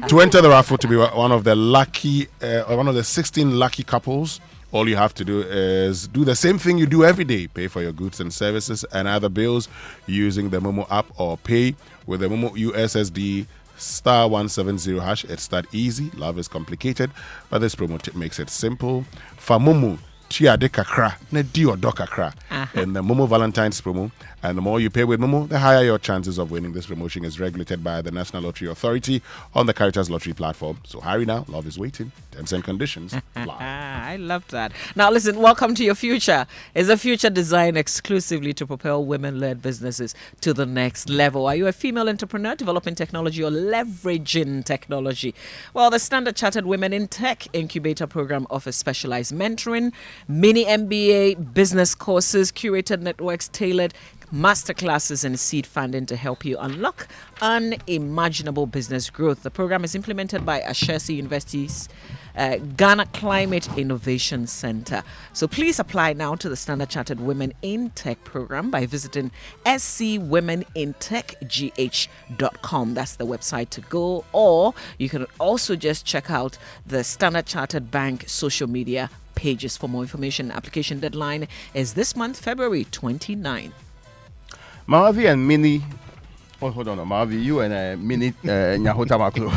To enter the raffle to be one of the 16 lucky couples, all you have to do is do the same thing you do every day. Pay for your goods and services and other bills using the Momo app or pay with the Momo USSD *170#. It's that easy. Love is complicated, but this promo tip makes it simple. For Momo, Tia de kakra, ne dio do kakra. And the Momo Valentine's promo. And the more you pay with Momo, the higher your chances of winning. This promotion is regulated by the National Lottery Authority on the Caritas Lottery platform. So hurry now, love is waiting. Terms and conditions apply. I love that. Now listen, welcome to your future. Is a future designed exclusively to propel women-led businesses to the next level. Are you a female entrepreneur developing technology or leveraging technology? Well, the Standard Chartered Women in Tech Incubator Program offers specialized mentoring, mini MBA business courses, curated networks, tailored masterclasses and seed funding to help you unlock unimaginable business growth. The program is implemented by Ashesi University's Ghana Climate Innovation Center. So please apply now to the Standard Chartered Women in Tech program by visiting scwomenintechgh.com. That's the website to go. Or you can also just check out the Standard Chartered Bank social media pages for more information. Application deadline is this month, February 29th. Mama V and Minnie Oh, hold on, Marvi. You and a minute, Nyahota Maklo.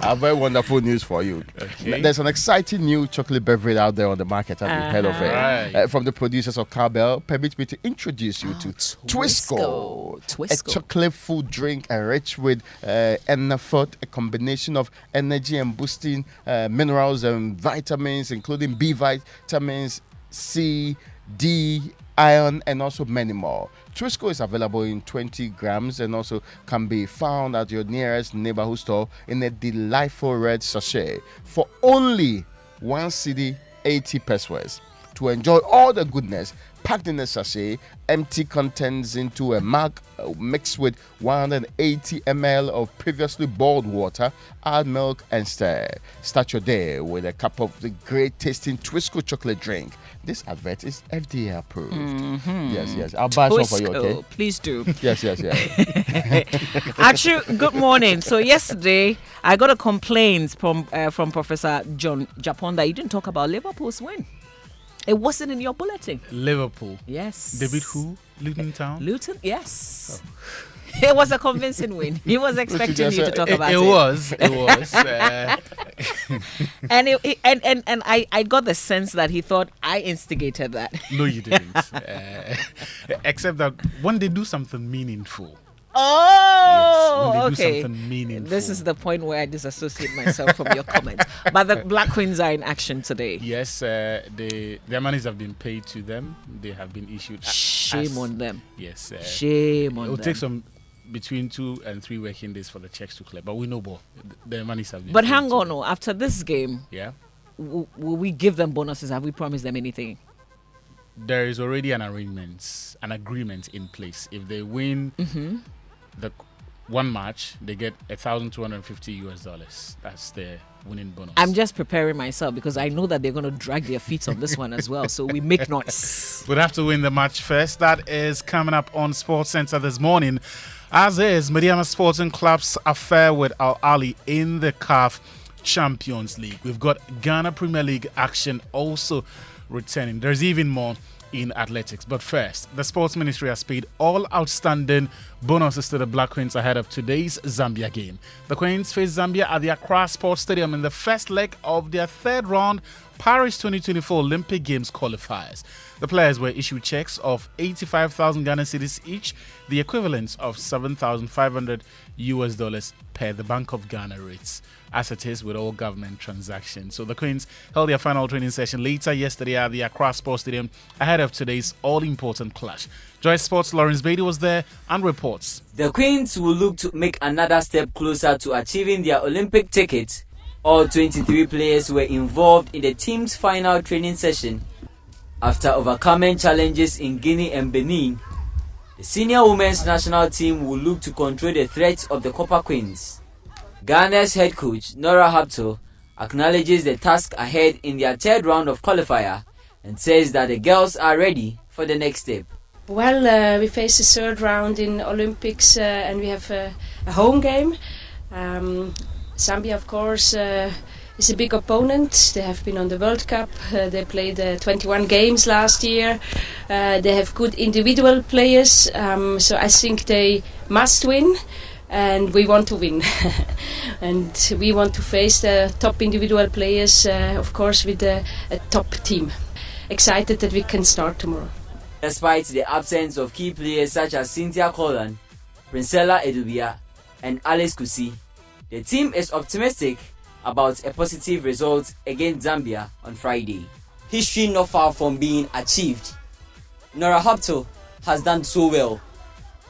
I have very wonderful news for you. Okay. There's an exciting new chocolate beverage out there on the market. Have you heard of it? Right. From the producers of Cowbell, permit me to introduce you to Twisco. A chocolate food drink enriched with Enerfort, a combination of energy and boosting minerals and vitamins, including B vitamins, C, D, iron, and also many more. Twisco is available in 20 grams and also can be found at your nearest neighborhood store in a delightful red sachet for only 1 cedi 80 pesos. To enjoy all the goodness packed in a sachet, empty contents into a mug mixed with 180 ml of previously boiled water, add milk and stir. Start your day with a cup of the great tasting Twisco chocolate drink. This advert is FDA approved. Yes. I'll buy some for you, okay? Please do. Yes. Actually, good morning. So yesterday, I got a complaint from Professor John Japon that you didn't talk about Liverpool's win. It wasn't in your bulletin. Liverpool. Yes. David who? Luton Town? Luton, yes. It was a convincing win. He was expecting you to talk about it. It was. And I got the sense that he thought I instigated that. No, you didn't. Except that when they do something meaningful. Oh, yes, when they okay. do something meaningful. This is the point where I disassociate myself from your comment. But the Black Queens are in action today. Yes, their monies have been paid to them. They have been issued. Shame on them. Yes. Shame on them. It will take some between 2 and 3 working days for the checks to clear. But we know, their monies have been But paid hang to on, them. after this game, will we give them bonuses? Have we promised them anything? There is already an agreement in place. If they win the one match, they get $1,250. That's their winning bonus. I'm just preparing myself because I know that they're going to drag their feet on this one as well. So we make noise. We'll have to win the match first. That is coming up on Sports Center this morning. As is Mediana Sporting Club's affair with Al Ali in the CAF Champions League. We've got Ghana Premier League action also returning. There's even more in athletics. But first, the Sports Ministry has paid all outstanding bonuses to the Black Queens ahead of today's Zambia game. The Queens face Zambia at the Accra Sports Stadium in the first leg of their third round Paris 2024 Olympic Games qualifiers. The players were issued checks of 85,000 Ghana cedis each, the equivalent of $7,500 per the Bank of Ghana rates, as it is with all government transactions. So the Queens held their final training session later yesterday at the Accra Sports Stadium ahead of today's all-important clash. Joyce Sports' Lawrence Beatty was there and reports. The Queens will look to make another step closer to achieving their Olympic ticket. All 23 players were involved in the team's final training session. After overcoming challenges in Guinea and Benin, the senior women's national team will look to control the threat of the Copper Queens. Ghana's head coach, Nora Hapto, acknowledges the task ahead in their third round of qualifier and says that the girls are ready for the next step. Well, we face the third round in Olympics and we have a home game. Zambia, of course, is a big opponent. They have been on the World Cup. They played 21 games last year. They have good individual players, so I think they must win. And we want to win. And we want to face the top individual players, of course, with a top team. Excited that we can start tomorrow. Despite the absence of key players such as Cynthia Collan, Princella Edubia, and Alice Kusi, the team is optimistic about a positive result against Zambia on Friday. History not far from being achieved. Nora Hapto has done so well,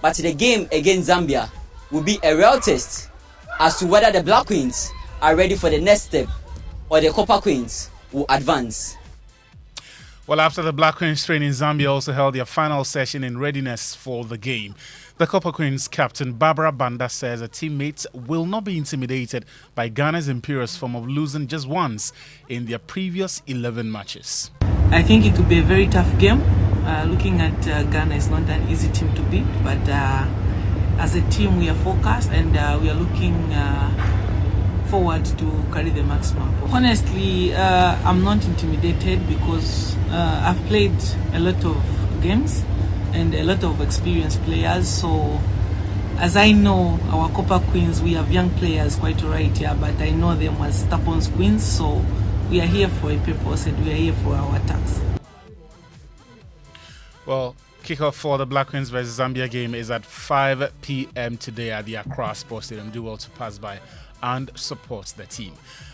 but the game against Zambia will be a real test as to whether the Black Queens are ready for the next step or the Copper Queens will advance. Well, after the Black Queens training, Zambia also held their final session in readiness for the game. The Copper Queens captain Barbara Banda says her teammates will not be intimidated by Ghana's imperious form of losing just once in their previous 11 matches. I think it will be a very tough game. Looking at Ghana is not an easy team to beat, but as a team we are focused and we are looking forward to carry the maximum. Honestly, I'm not intimidated because I've played a lot of games and a lot of experienced players. So, as I know, our Copper Queens, we have young players quite right here, but I know them as Tapons Queens. So, we are here for a purpose and we are here for our attacks. Well, kickoff for the Black Queens versus Zambia game is at 5 p.m. today at the Accra Sports Stadium. Do well to pass by and support the team.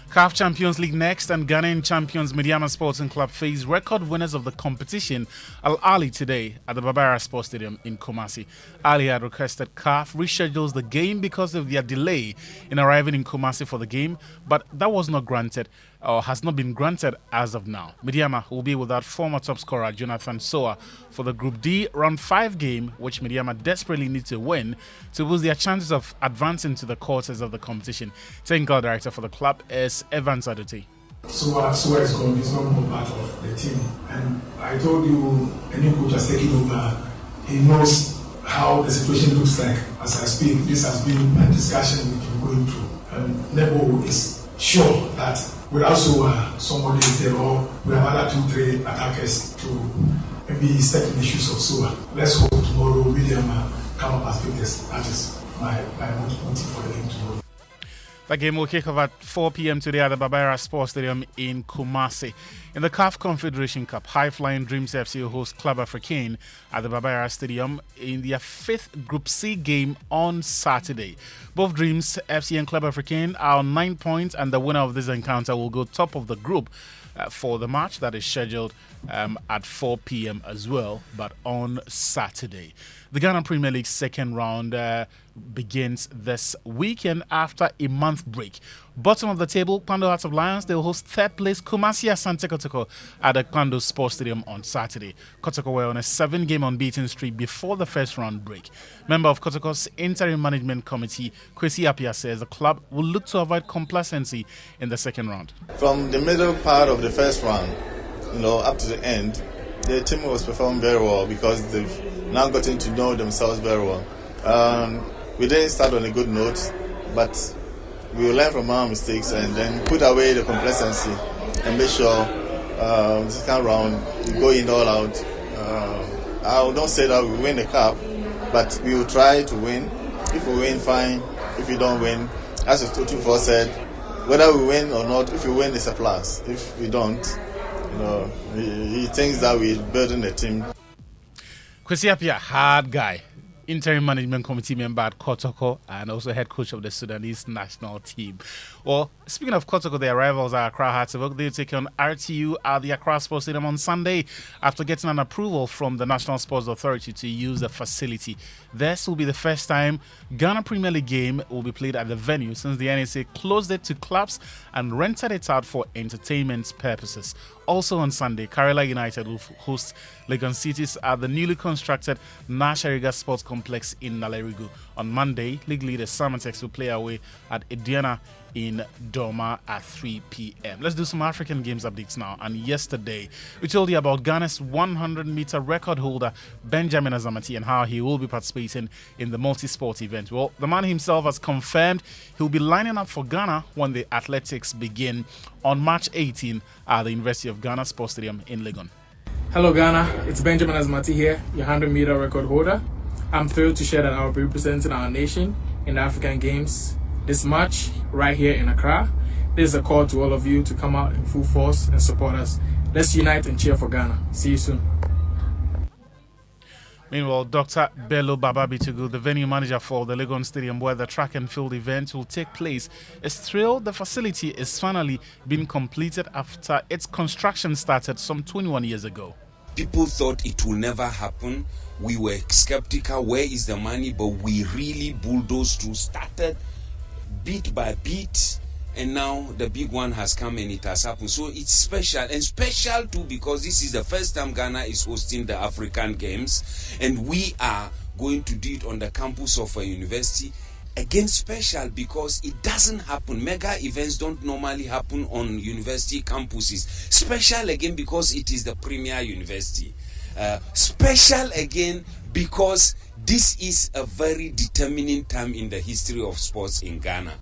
CAF Champions League next, and Ghanaian champions Mediama Sporting Club face record winners of the competition Al Ahly today at the Babara Sports Stadium in Kumasi. Ali had requested CAF reschedules the game because of their delay in arriving in Kumasi for the game, but that was not granted or has not been granted as of now. Mediama will be without former top scorer Jonathan Soa for the Group D Round 5 game, which Mediama desperately needs to win to boost their chances of advancing to the quarters of the competition. Technical director for the club is Evans Adote. Soa is gone. He's not more part of the team. And I told you, a new coach has taken over. He knows how the situation looks like as I speak. This has been a discussion we've been going through. And Nebo is sure that we also somebody is there, or we have other 2-3 attackers to maybe step in the shoes of Soa. Let's hope tomorrow William come up as victors. That is my motive for the game tomorrow. The game will kick off at 4 p.m. today at the Babara Sports Stadium in Kumasi. In the CAF Confederation Cup, high-flying Dreams FC will host Club Africain at the Babara Stadium in their 5th Group C game on Saturday. Both Dreams FC and Club Africain are on 9 points, and the winner of this encounter will go top of the group for the match that is scheduled at 4 p.m. as well, but on Saturday. The Ghana Premier League second round begins this weekend after a month break. Bottom of the table, Kwando Hearts of Lions, they will host third place Kumasi Asante Kotoko at the Kwando Sports Stadium on Saturday. Kotoko were on a 7-game unbeaten streak before the first round break. Member of Kotoko's interim management committee, Kwesi Apia, says the club will look to avoid complacency in the second round. From the middle part of the first round, up to the end, the team was performing very well because they've now gotten to know themselves very well. We didn't start on a good note, but we will learn from our mistakes and then put away the complacency and make sure the second round we go in all out. I don't say that we win the cup, but we will try to win. If we win, fine. If we don't win, as Tutu said, whether we win or not, if we win, it's a plus. If we don't, he thinks that we're building the team. Kwesi Apia, hard guy. Interim management committee member at Kotoko and also head coach of the Sudanese national team. Well, speaking of Kotoko, their rivals are Accra Hearts of Oak. They'll take on RTU at the Accra Sports Stadium on Sunday after getting an approval from the National Sports Authority to use the facility. This will be the first time Ghana Premier League game will be played at the venue since the NSA closed it to clubs and rented it out for entertainment purposes. Also on Sunday, Karela United will host Legon Cities at the newly constructed Nashariga Sports Complex in Nalerigu. On Monday, league leader Samatex will play away at Ediana in Doma at 3 p.m. Let's do some African Games updates now. And yesterday, we told you about Ghana's 100-meter record holder, Benjamin Azamati, and how he will be participating in the multi-sport event. Well, the man himself has confirmed he'll be lining up for Ghana when the athletics begin on March 18 at the University of Ghana Sports Stadium in Legon. Hello Ghana, it's Benjamin Azamati here, your 100-meter record holder. I'm thrilled to share that I'll be representing our nation in the African Games this March right here in Accra. This is a call to all of you to come out in full force and support us. Let's unite and cheer for Ghana. See you soon. Meanwhile, Dr. Bello Bababitugu, the venue manager for the Legon Stadium where the track and field event will take place, is thrilled the facility is finally being completed after its construction started some 21 years ago. People thought it will never happen. We were skeptical, where is the money? But we really bulldozed through, started bit by bit, and now the big one has come and it has happened. So it's special, and special too because this is the first time Ghana is hosting the African Games, and we are going to do it on the campus of a university. Again, special because it doesn't happen. Mega events don't normally happen on university campuses. Special again because it is the premier university. Special again because this is a very determining time in the history of sports in Ghana.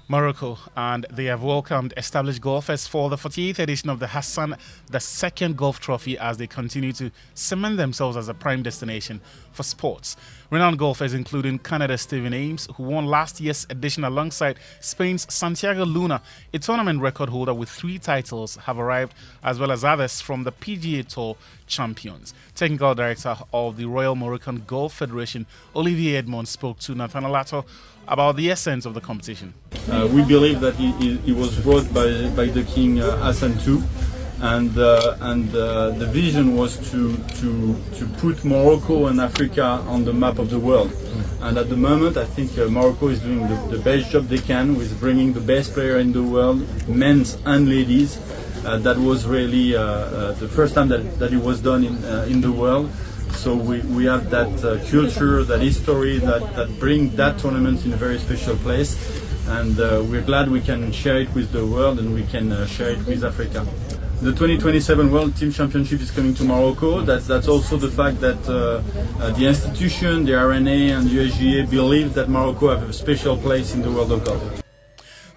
Morocco, and they have welcomed established golfers for the 48th edition of the Hassan II Golf Trophy as they continue to cement themselves as a prime destination for sports. Renowned golfers including Canada's Stephen Ames, who won last year's edition alongside Spain's Santiago Luna, a tournament record holder with 3 titles, have arrived, as well as others from the PGA Tour champions. Technical Director of the Royal Moroccan Golf Federation, Olivier Edmond, spoke to Nathan Alato about the essence of the competition. We believe that he was brought by the King Hassan II, and the vision was to put Morocco and Africa on the map of the world. And at the moment, I think Morocco is doing the best job they can with bringing the best player in the world, men's and ladies. That was really the first time that it was done in the world. So we have that culture, that history, that bring that tournament in a very special place, and we're glad we can share it with the world and we can share it with Africa. The 2027 World Team Championship is coming to Morocco. That's also the fact that the institution, the RNA and the USGA believe that Morocco have a special place in the world of golf.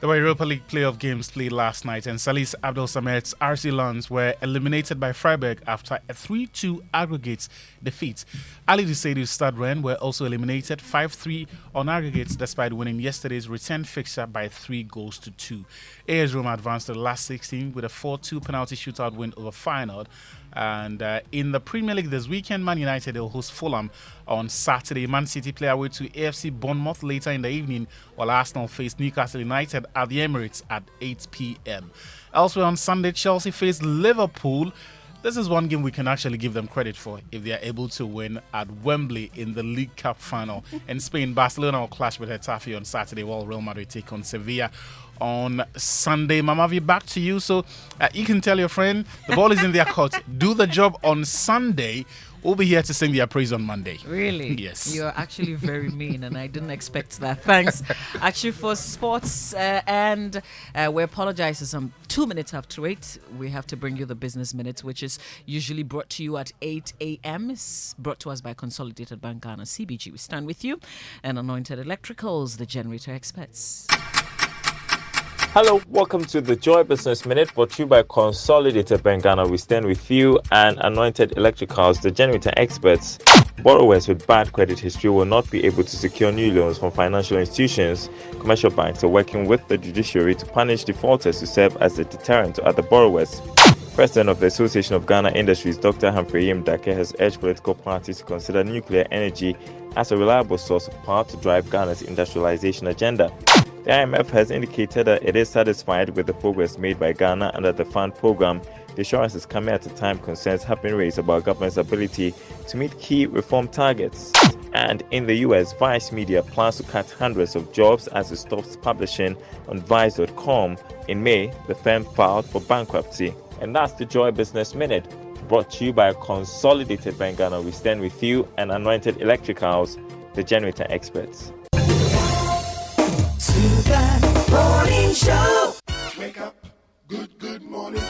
There were Europa League playoff games played last night, and Salis Abdel Samed's RC Lens were eliminated by Freiburg after a 3-2 aggregates defeat. Ali Dusseidu's Stade Rennes were also eliminated 5-3 on aggregates despite winning yesterday's return fixture by 3-2. AS Roma advanced to the last 16 with a 4-2 penalty shootout win over Feyenoord. And in the Premier League this weekend, Man United will host Fulham on Saturday. Man City play away to AFC Bournemouth later in the evening, while Arsenal face Newcastle United at the Emirates at 8 p.m. Elsewhere on Sunday, Chelsea face Liverpool. This is one game we can actually give them credit for if they are able to win at Wembley in the League Cup final. In Spain, Barcelona will clash with Getafe on Saturday, while Real Madrid take on Sevilla on Sunday. Mamavi, back to you. So you can tell your friend the ball is in their court. Do the job on Sunday. We'll be here to sing their praise on Monday. Really? Yes. You're actually very mean, and I didn't expect that. Thanks. Actually, for sports, and we apologize. As 2 minutes after 8, we have to bring you the Business Minute, which is usually brought to you at 8 a.m. It's brought to us by Consolidated Bank Ghana, CBG. We stand with you, and Anointed Electricals, the generator experts. Hello, welcome to the Joy Business Minute, brought to you by Consolidated Bank Ghana. We stand with you, and Anointed Electricals, the generator experts. Borrowers with bad credit history will not be able to secure new loans from financial institutions. Commercial banks are working with the judiciary to punish defaulters to serve as a deterrent to other borrowers. President of the Association of Ghana Industries, Dr. Humphrey Yim-Dake, has urged political parties to consider nuclear energy as a reliable source of power to drive Ghana's industrialization agenda. The IMF has indicated that it is satisfied with the progress made by Ghana under the fund program. The assurance is coming at a time concerns have been raised about government's ability to meet key reform targets. And in the US, Vice Media plans to cut hundreds of jobs as it stops publishing on Vice.com. In May, the firm filed for bankruptcy. And that's the Joy Business Minute, brought to you by Consolidated Bank Ghana. We stand with you, and Anointed Electricals, the generator experts. Super Morning Show. Wake up. Good morning.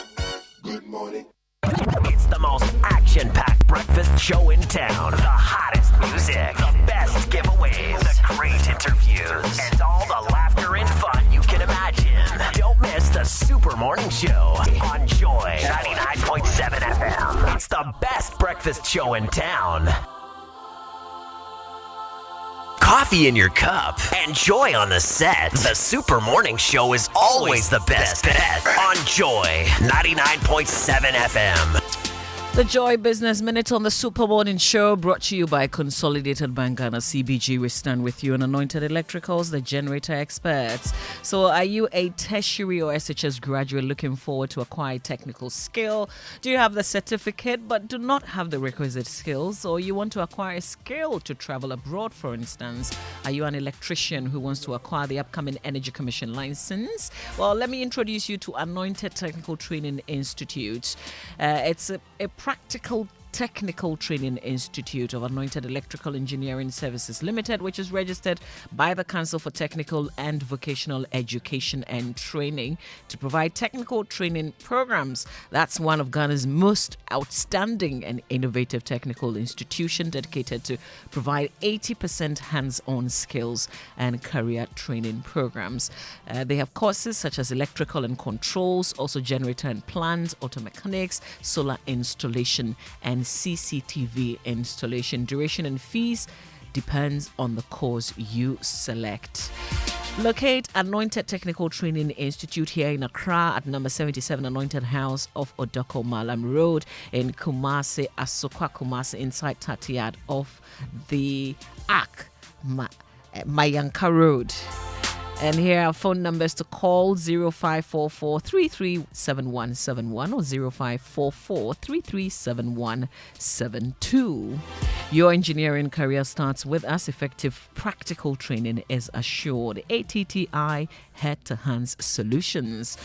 Good morning. It's the most action-packed breakfast show in town. The hottest music, the best giveaways, the great interviews, and all the laughter and fun you can imagine. Don't miss the Super Morning Show on Joy 99.7 FM. It's the best breakfast show in town. Coffee in your cup and joy on the set. The Super Morning Show is always the best bet on Joy 99.7 FM. The Joy Business Minute on the Super Morning Show, brought to you by Consolidated Bank Ghana, CBG. We stand with you, and Anointed Electricals, the generator experts. So are you a tertiary or SHS graduate looking forward to acquire technical skill? Do you have the certificate but do not have the requisite skills? Or you want to acquire a skill to travel abroad, for instance? Are you an electrician who wants to acquire the upcoming Energy Commission license? Well, let me introduce you to Anointed Technical Training Institute. It's a practical Technical Training Institute of Anointed Electrical Engineering Services Limited, which is registered by the Council for Technical and Vocational Education and Training to provide technical training programs. That's one of Ghana's most outstanding and innovative technical institution dedicated to provide 80% hands-on skills and career training programs. They have courses such as electrical and controls, also generator and plant, auto mechanics, solar installation, and CCTV installation. Duration and fees depends on the course you select. Locate Anointed Technical Training Institute here in Accra at number 77 Anointed House off Odoko Malam Road, in Kumasi, Asokwa Kumasi, inside Tatiyad of the Mayanka Road. And here are phone numbers to call: 0544 337171 or 0544 337172. Your engineering career starts with us. Effective practical training is assured. ATTI Head-to-Hands Solutions.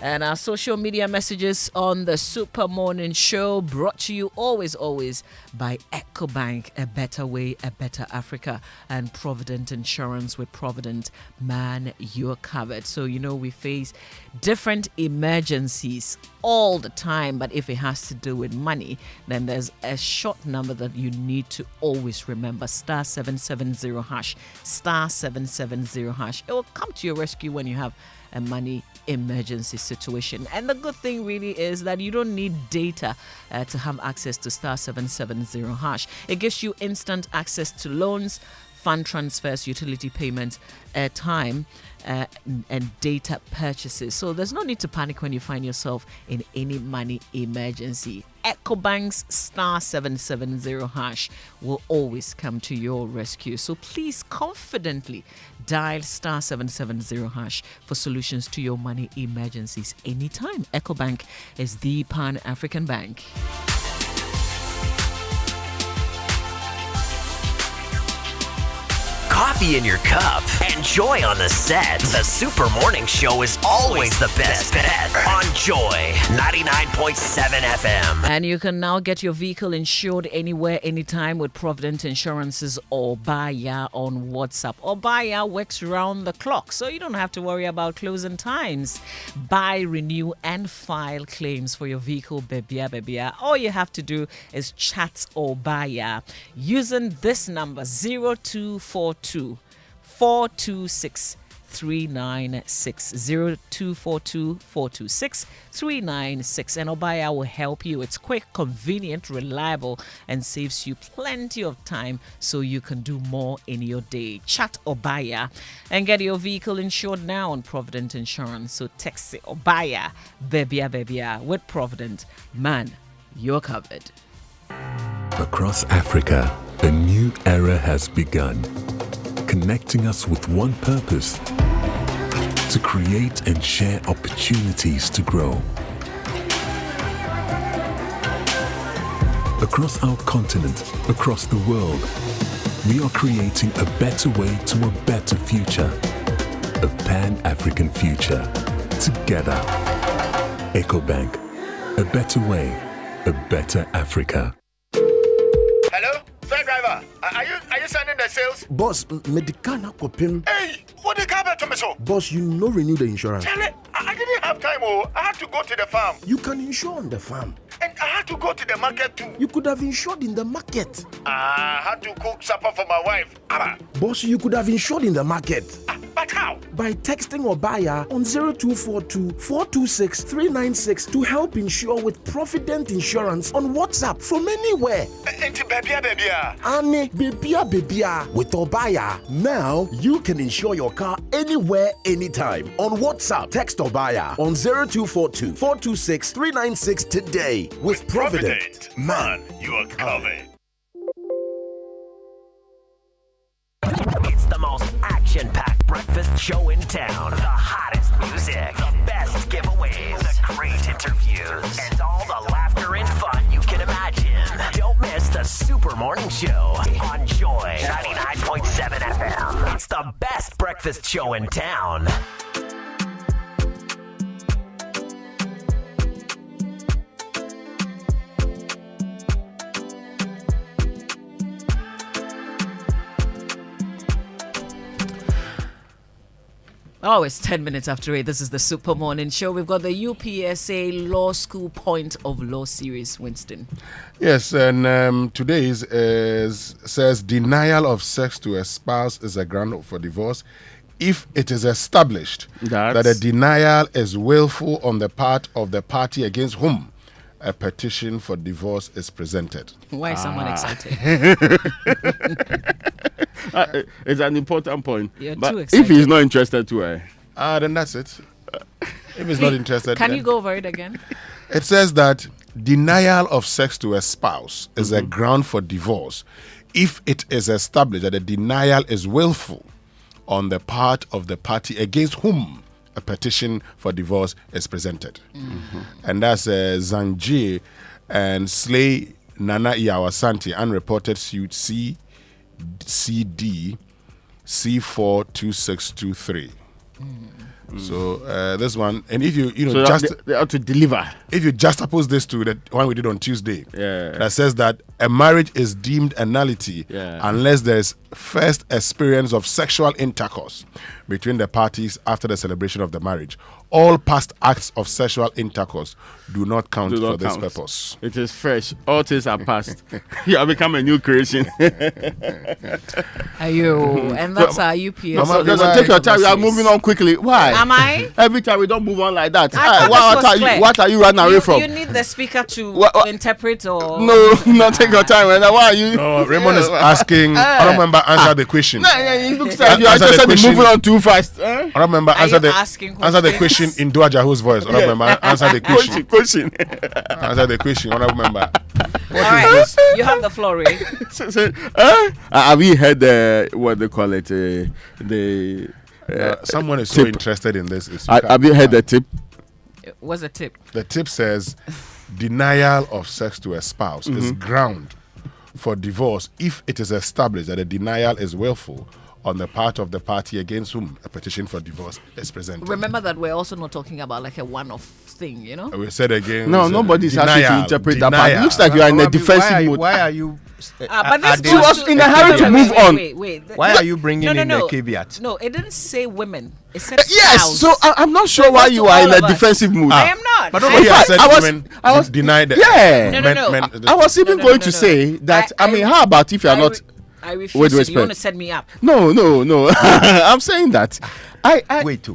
And our social media messages on the Super Morning Show, brought to you always by EcoBank, a better way, a better Africa, and Provident Insurance. With Provident, man, you're covered. So, we face different emergencies all the time, but if it has to do with money, then there's a short number that you need to always remember: star 770 hash, star 770 hash. It will come to your rescue when you have a money emergency situation. And the good thing really is that you don't need data to have access to star 770 hash. It gives you instant access to loans, fund transfers, utility payments, airtime, and data purchases. So there's no need to panic when you find yourself in any money emergency. EcoBank's star 770 hash will always come to your rescue. So please confidently dial star 770 hash for solutions to your money emergencies anytime. EcoBank is the Pan-African bank. Coffee in your cup and joy on the set. The Super Morning Show is always the best bet on Joy 99.7 FM. And you can now get your vehicle insured anywhere, anytime with Provident Insurance's Obaya on WhatsApp. Obaya works round the clock, so you don't have to worry about closing times. Buy, renew, and file claims for your vehicle, bebia. All you have to do is chat Obaya using this number: 0242 426 396 0242 426 396. And Obaya will help you. It's quick, convenient, reliable, and saves you plenty of time so you can do more in your day. Chat Obaya and get your vehicle insured now on Provident Insurance. So text it Obaya, bebia. With Provident, man, you're covered. Across Africa, a new era has begun, connecting us with one purpose: to create and share opportunities to grow. Across our continent, across the world, we are creating a better way to a better future. A Pan-African future. Together. EcoBank. A better way, a better Africa. Hello? Fair driver, are you sending the sales? Boss, Medicana Kopim. Hey, what the car to me so? Boss, you no renew the insurance. Tell it, I didn't have time. I had to go to the farm. You can insure on the farm. And I had to go to the market too. You could have insured in the market. I had to cook supper for my wife. Boss, you could have insured in the market. But how? By texting Obaya on 0242 426 396 to help insure with Provident Insurance on WhatsApp from anywhere. Annie, bebia. With Obaya, now you can insure your car anywhere, anytime. On WhatsApp, text Obaya on 0242 426 396 today. With Provident, man, you are covered. It's the most action-packed breakfast show in town. The hottest music, the best giveaways, the great interviews, and all the laughter and fun you can imagine. Don't miss the Super Morning Show on Joy 99.7 FM. It's the best breakfast show in town. Oh, it's 10 minutes after 8. This is the Super Morning Show. We've got the UPSA Law School Point of Law series, Winston. Yes, and today's says denial of sex to a spouse is a ground for divorce if it is established that a denial is willful on the part of the party against whom a petition for divorce is presented. Why is someone excited? It's an important point. You're but too excited. if he's not interested to her, then that's it. If he's not interested, Can then you go over it again? It says that denial of sex to a spouse is a ground for divorce if it is established that the denial is willful on the part of the party against whom a petition for divorce is presented. And that's Zanje and Slay Nana Iyawasanti, unreported suit CCD C42623. So this one, and if you so just they have to deliver. If you juxtapose this to the one we did on Tuesday, Yeah. that says that a marriage is deemed a nullity unless there is first experience of sexual intercourse between the parties after the celebration of the marriage. All past acts of sexual intercourse do not count Do not for this count. purpose. It is fresh. All things are past. You have become a new creation. Ayo, and that's our UPS. Take your time. We are moving on quickly. Why? Am I? Every time we don't move on like that. I thought What this are was you? clear. What are you running away from? You need the speaker to interpret or... No, take your time. Why are you? No, Raymond is asking. I don't remember answer the question. It looks like you are just moving on too fast. I don't remember answer the question in Dua Jahu's voice. I don't remember answer the question. Answer the question. I don't remember. All right, you have the floor, Ray. Have you heard what they call it? Someone is tip. so interested in this. Have you heard the tip? What's the tip? The tip says denial of sex to a spouse is ground for divorce if it is established that the denial is willful on the part of the party against whom a petition for divorce is presented. Remember that we're also not talking about like a one-off thing, you know? We said again. No, nobody's asking to interpret that part. It looks like you are in a defensive mood. Why are you? But this She was in a hurry to move on. Wait. Why are you bringing in the caveat? No, it didn't say women. It said Yes, spouse. so I'm not sure why you are in a defensive mood. I am not. But nobody has said women denied it. Yeah. No. I was even going to say that, I mean, how about if you are not... I refuse. With You want to respect. set me up? No. I'm saying that. Wait,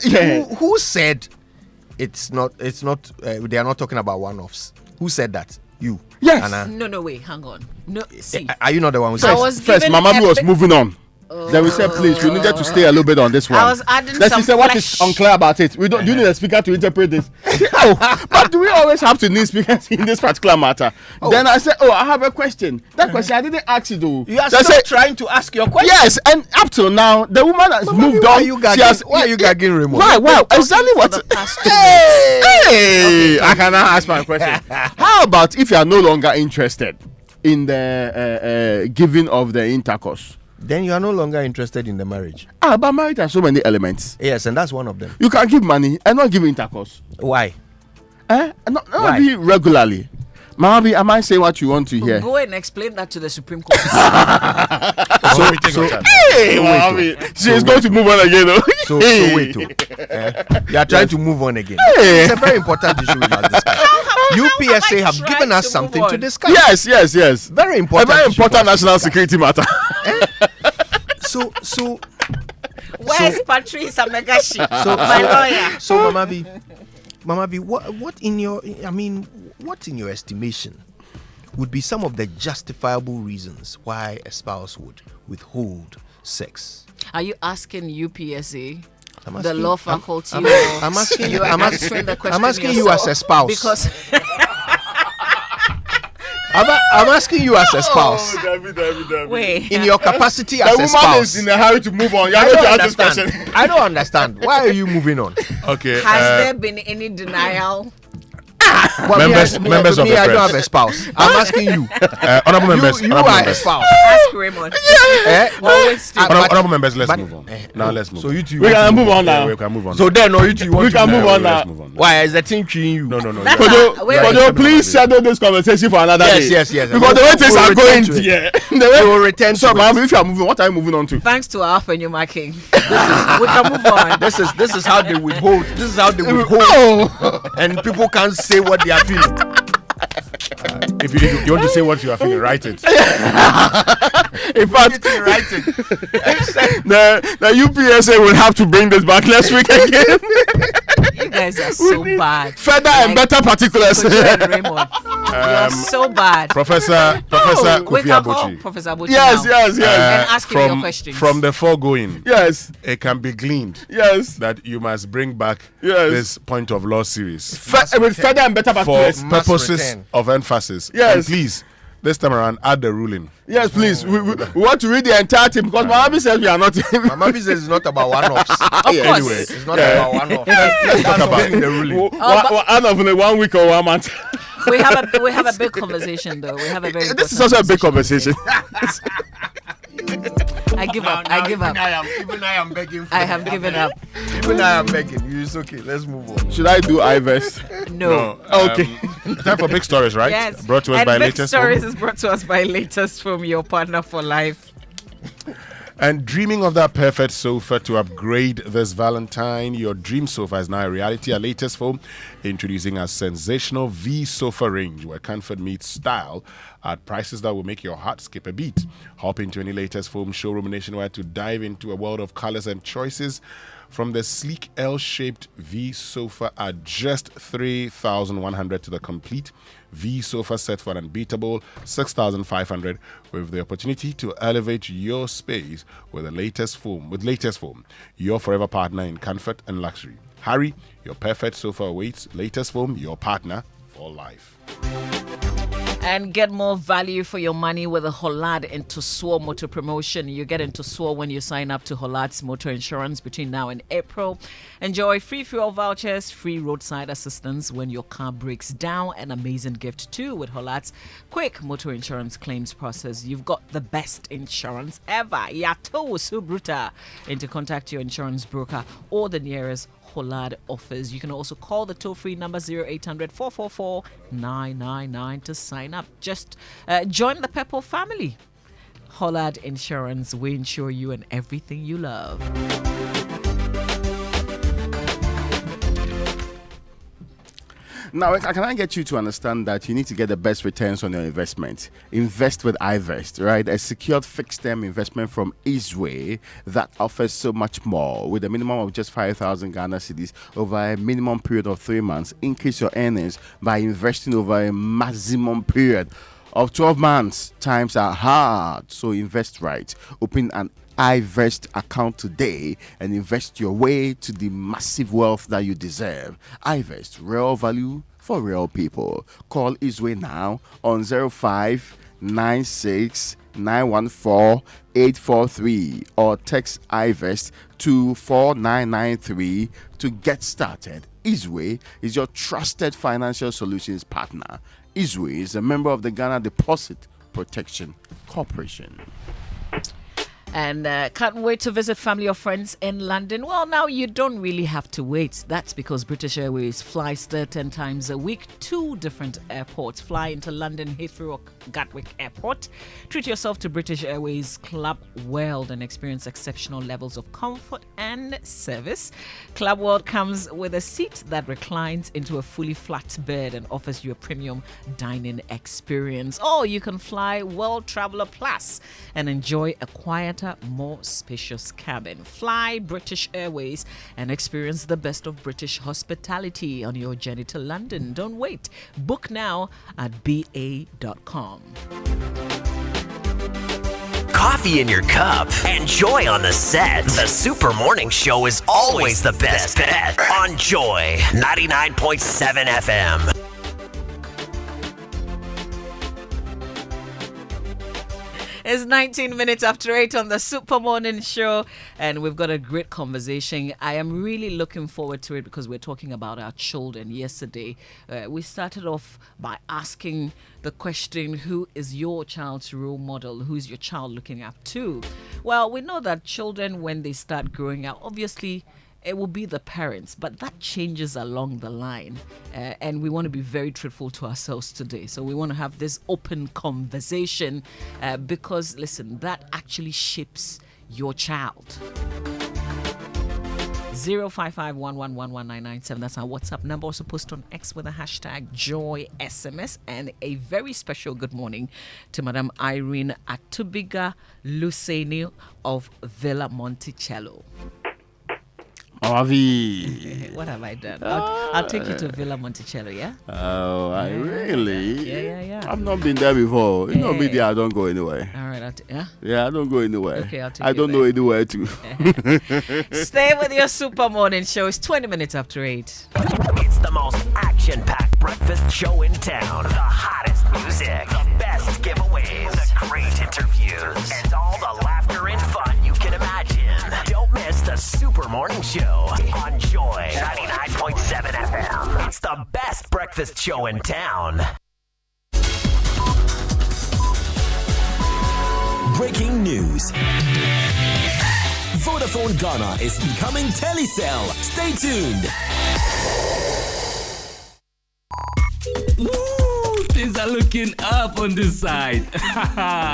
Yeah. who said it's not? They are not talking about one-offs. Who said that? You. Yes. Anna? No, wait, hang on. No, see. Are you not the one who I said? was First, given Mama B a was bit- moving on. Then we said, please, we needed to stay a little bit on this one. I was adding Then some she said, what is flesh. unclear about it? We don't. Do you need a speaker to interpret this? But do we always have to need speakers in this particular matter? Then I said, I have a question. That question I didn't ask you though. You are Then still said, trying to ask your question. yes, and up till now, the woman has moved why on. are you She gagging? has- Why are you gagging, Raymond? Why? Been Exactly talking what? for the past 2 Hey, I can now ask my question. How about if you are no longer interested in the giving of the intercourse? Then you are no longer interested in the marriage. But marriage has so many elements. Yes, and that's one of them. You can give money and not give intercourse. Why? Not Why? be regularly. Mama, am I saying what you want to hear? Go and explain that to the Supreme Court. Hey, Mama, she is going to move on again. Though. So wait, you are trying to move on again. Hey. It's a very important issue we must discuss. UPSA have given us something to discuss. Yes. Very important. A very issue important for us to national discuss. security matter. So Where's Patrice Amegashi? So, My lawyer. So, Mama B, what in your estimation would be some of the justifiable reasons why a spouse would withhold sex? Are you asking UPSA? I'm The asking- law I'm- faculty. I'm- or I'm asking- you are I'm ask- answering the question I'm asking you yourself? as a spouse. Because I'm asking you as a spouse. wait, In your capacity The as a woman spouse. is in a hurry to move on. You are I going don't to ask this understand. question. I don't understand. Why are you moving on? Okay. has there been any denial? members of the I don't have a press. spouse. I'm asking you. Honorable members. You honorable are a members. spouse. Ask Raymond. Honorable members, let's move on. Now let's move. So you two. We can move on now. We can move on. So then, no, you two. We can move on now. Why is the team treating you? No. Kojo, please schedule this conversation for another day. Yes. Because the way things are going, the way we will return. So, ma'am, if you are moving, what are you moving on to? Thanks to our Fenyuma King. We can move on. This is how they withhold. This is how they withhold. And people can't say what they are feeling. If you want to say what you are feeling, write it. In fact, the UPSA will have to bring this back next week again. You guys are so bad. Further and better particulars. Raymond, you are so bad. Professor We Kofi can call Abuchi. Professor Abuchi Yes. and ask him your questions. From the foregoing, Yes. it can be gleaned that you must bring back Yes. this point of law series With further and better for particulars. purposes of emphasis. Yes. And please, this time around, add the ruling. Yes, please. We want to read the entire thing because Mama says we are not. Mama says it's not about one-offs. Of course. Anyway, It's not about one-offs. let's talk about the ruling. Out of 1 week or 1 month. we have a big conversation though. We have a very. This is also a big conversation. I give up. I give up. Even I am begging. I have given up. Even I am begging. It's okay. Let's move on. Should I do iVest? No. Okay. Time for big stories, right? Yes. Brought to us and by Big Latest Stories Home. is brought to us by Latest Home, your partner for life. And dreaming of that perfect sofa to upgrade this Valentine, your dream sofa is now a reality at Latest Foam, introducing a sensational V sofa range where comfort meets style at prices that will make your heart skip a beat. Hop into any Latest Foam showroom nationwide to dive into a world of colors and choices. From the sleek L-shaped V sofa at just $3,100 to the complete V sofa set for an unbeatable $6,500, with the opportunity to elevate your space with the Latest Foam. With Latest Foam, your forever partner in comfort and luxury. Hurry, your perfect sofa awaits. Latest Foam, your partner for life. And get more value for your money with a Hollad into SWOR motor promotion. You get into SWOR when you sign up to Hollad's motor insurance between now and April. Enjoy free fuel vouchers, free roadside assistance when your car breaks down, an amazing gift too with Hollad's quick motor insurance claims process. You've got the best insurance ever. Yato Subruta. And to contact your insurance broker or the nearest Hollad offers. You can also call the toll-free number 0800 444 999 to sign up. Just join the Pepple family. Hollad Insurance, we insure you and everything you love. Now, can I get you to understand that you need to get the best returns on your investment? Invest with iVest, right? A secured fixed-term investment from Easeway that offers so much more. With a minimum of just 5,000 Ghana cedis over a minimum period of 3 months, increase your earnings by investing over a maximum period of 12 months. Times are hard, so invest right. Open an iVest account today and invest your way to the massive wealth that you deserve. iVest, real value for real people. Call Easeway now on 0596 914 843 or text iVest to 4993 to get started. Easeway is your trusted financial solutions partner. Easeway is a member of the Ghana Deposit Protection Corporation. And can't wait to visit family or friends in London. Well, now you don't really have to wait. That's because British Airways flies 10 times a week, 2 different airports. Fly into London, Heathrow or Gatwick Airport. Treat yourself to British Airways Club World and experience exceptional levels of comfort and service. Club World comes with a seat that reclines into a fully flat bed and offers you a premium dining experience. Or you can fly World Traveller Plus and enjoy a quieter, more spacious cabin. Fly British Airways and experience the best of British hospitality on your journey to London. Don't wait. Book now at ba.com. Coffee in your cup and joy on the set. The Super Morning Show is always the best bet on Joy 99.7 FM. It's 19 minutes after 8 on the Super Morning Show, and we've got a great conversation. I am really looking forward to it because we're talking about our children. Yesterday, we started off by asking the question, who is your child's role model? Who is your child looking up to? Well, we know that children, when they start growing up, obviously, it will be the parents, but that changes along the line. And we want to be very truthful to ourselves today. So we want to have this open conversation because, listen, that actually shapes your child. 05511119997. That's our WhatsApp number. Also post on X with the hashtag JoySMS. And a very special good morning to Madam Irene Atubiga Luceni of Villa Monticello. What have I done? I'll take you to Villa Monticello, yeah? Oh, I really? Yeah. I've not been there before. You know me there, I don't go anywhere. All right, Yeah, I don't go anywhere. Okay, I'll take I you don't there. know anywhere too. Stay with your Super Morning Show. It's 20 minutes after 8. It's the most action-packed breakfast show in town. The hottest music, the best giveaways, the great interviews, and all the laughter and fun you can imagine. Don't miss the Super Morning Show on Joy 99.7 FM. It's the best breakfast show in town. Breaking news. Vodafone Ghana is becoming Telecel. Stay tuned. Things are looking up on this side.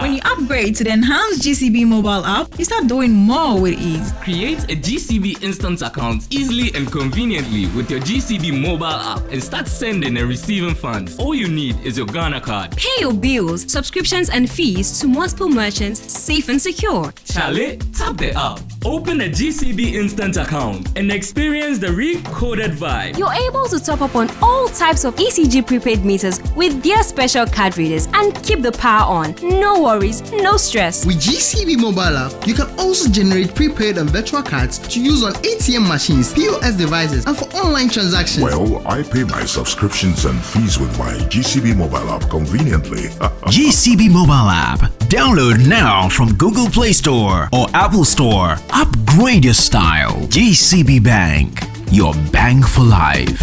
When you upgrade to the enhanced GCB mobile app, you start doing more with ease. Create a GCB instant account easily and conveniently with your GCB mobile app and start sending and receiving funds. All you need is your Ghana card. Pay your bills, subscriptions, and fees to multiple merchants safe and secure. Charlie, tap the app. Open a GCB instant account and experience the recoded vibe. You're able to top up on all types of ECG prepaid meters with their special card readers and keep the power on. No worries, no stress. With GCB mobile app, you can also generate prepaid and virtual cards to use on ATM machines, POS devices, and for online transactions. Well, I pay my subscriptions and fees with my GCB mobile app conveniently. GCB mobile app. Download now from Google Play Store or Apple Store. Upgrade your style. GCB Bank. Your bank for life.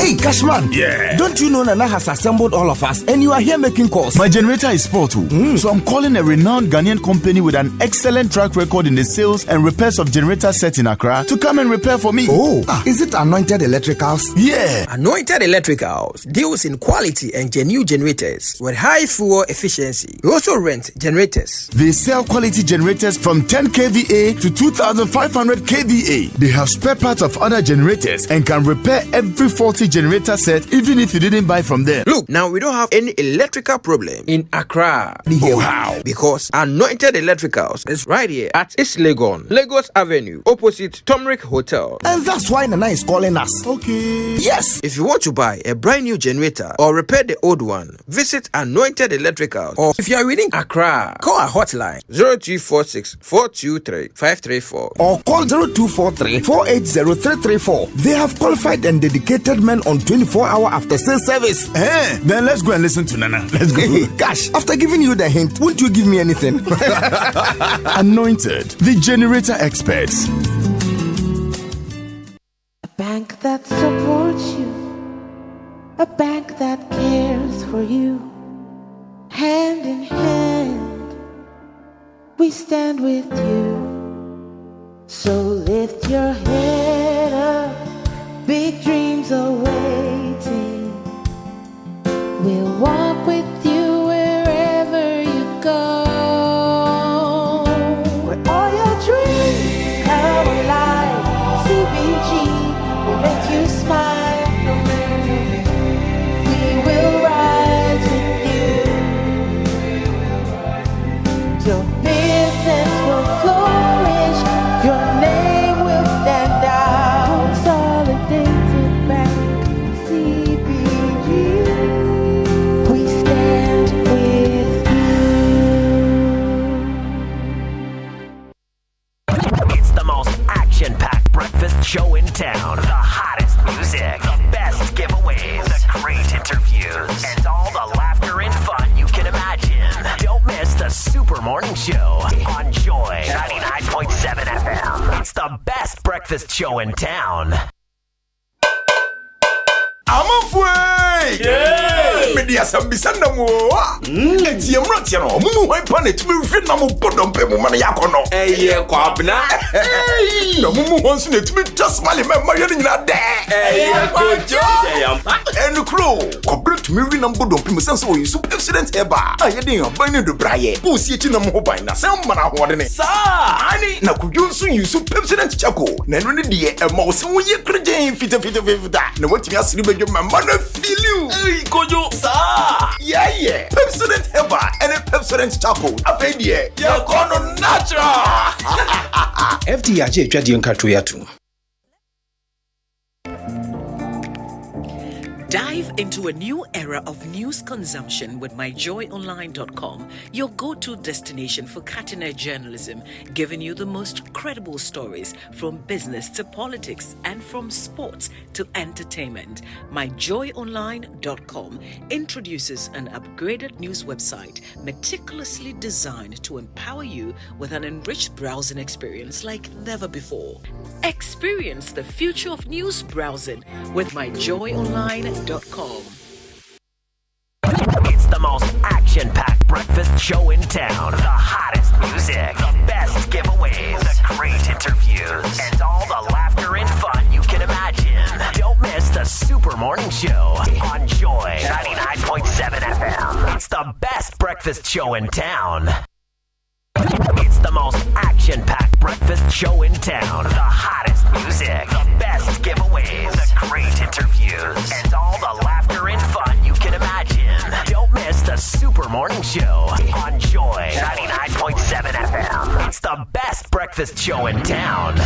Hey, Cashman. Yeah. Don't you know Nana has assembled all of us and you are here making calls? My generator is spoiled too. So I'm calling a renowned Ghanaian company with an excellent track record in the sales and repairs of generator sets in Accra to come and repair for me. Oh, is it Anointed Electricals? Yeah. Anointed Electricals deals in quality and genuine generators with high fuel efficiency. We also rent generators. They sell quality generators from 10 kVA to 2,500 kVA. They have spare parts of other generators and can repair every faulty generator set even if you didn't buy from them. Look, now we don't have any electrical problem in Accra. Oh, how? Because Anointed Electricals is right here at East Legon, Lagos Avenue, opposite Tomric Hotel. And that's why Nana is calling us. Okay. Yes. If you want to buy a brand new generator or repair the old one, visit Anointed Electricals. Or if you are within Accra, call our hotline 0246 423 534 or call 0243 480 334. They have qualified and dedicated men on 24-hour after sales service. Then let's go and listen to Nana. Let's go. Gosh, after giving you the hint, won't you give me anything? Anointed, the generator experts. A bank that supports you, a bank that cares for you. Hand in hand, we stand with you. So lift your head up, big dreams are waiting. We'll walk with you wherever you go. Where all your dreams come alive, CBG will make you smile. We will rise with you. Your business will flourish, your name will stand out. Consolidated Bank, CBG. We stand with you. It's the most action-packed breakfast show in town. The hottest music, the best giveaways, the great interviews, and all the laughter and fun Morning Show on Joy 99.7 FM. It's the best breakfast show in town. I'm afraid. Media Sambisanda mo. Eti emro ti no. Mumu hwan pa na tumi hwe na mo bodom pe mu ma na yakono. Eye kwabna. Na mumu hwan so na tumi twasmale me ma yene nyina de. Eye kojo. Enu kro. Kobre tumi hwe na bodom pe mu sense o yusu accident eba. Ayede yan ban ne do braye. Bu si echi na mo ban na sem ma na hoode ne. Sa. Ani na kudwo nso yusu accident chako. Na eno ne de e ma wo se wo ye kregen fita. Na watimi asiri my mother feel you. Hey, Kojo, sir. Yeah. Pepsodent Heba and a Pepsodent Charcoal. A baby, you're gonna natural. FDIJ Jadion Katuyatu. Dive into a new era of news consumption with myjoyonline.com, your go-to destination for cutting-edge journalism, giving you the most credible stories from business to politics and from sports to entertainment. Myjoyonline.com introduces an upgraded news website meticulously designed to empower you with an enriched browsing experience like never before. Experience the future of news browsing with myjoyonline.com. It's the most action-packed breakfast show in town. The hottest music, the best giveaways, the great interviews, and all the laughter and fun you can imagine. Don't miss the Super Morning Show on Joy 99.7 FM. It's the best breakfast show in town. It's the most action-packed breakfast show in town. The hottest music, the best giveaways, the great interviews, and all the laughter and fun you can imagine. Don't miss the Super Morning Show on Joy 99.7 FM. It's the best breakfast show in town.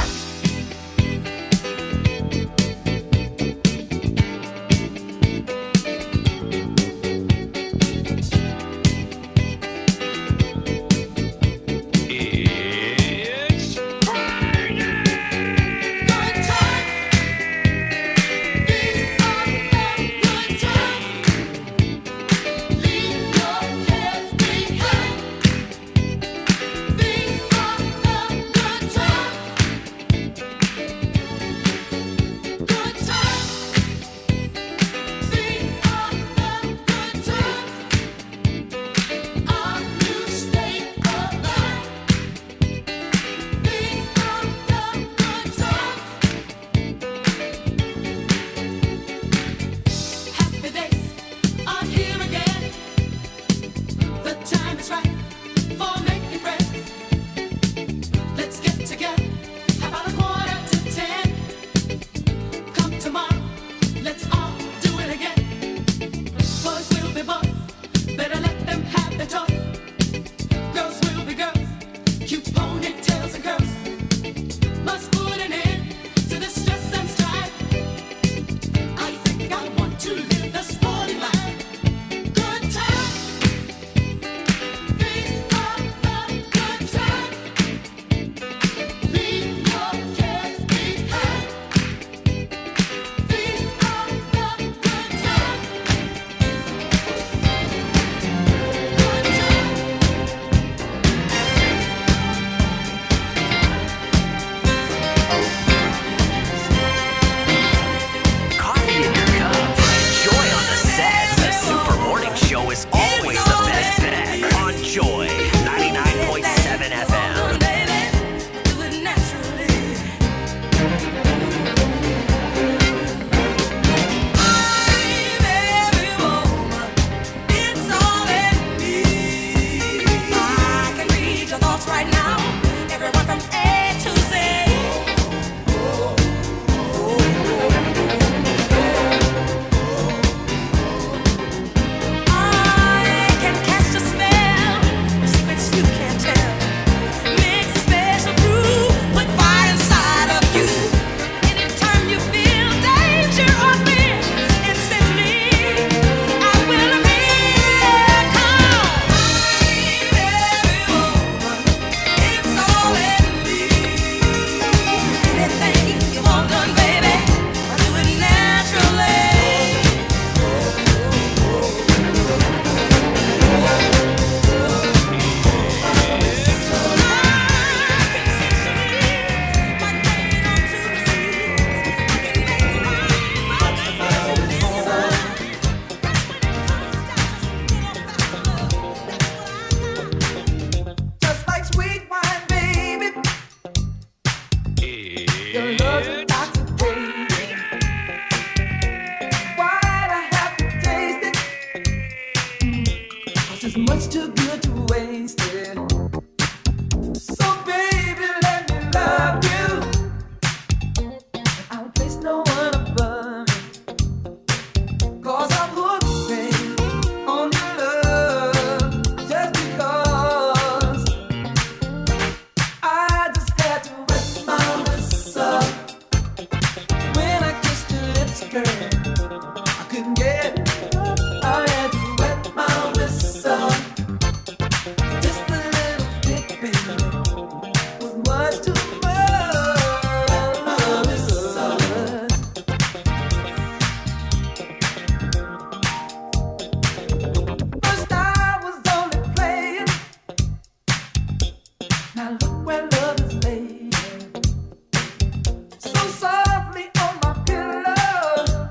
much too good to waste it. So baby, let me love you. I'll place no one above you. 'Cause I'm hooked, baby, on your love. Just because I just had to wet my lips up. When I kissed your lips, girl, I couldn't get it. I had to wet my lips up. Just a little bit, baby, was much too much. First I was only playing. Now look where love is laying. So softly on my pillow.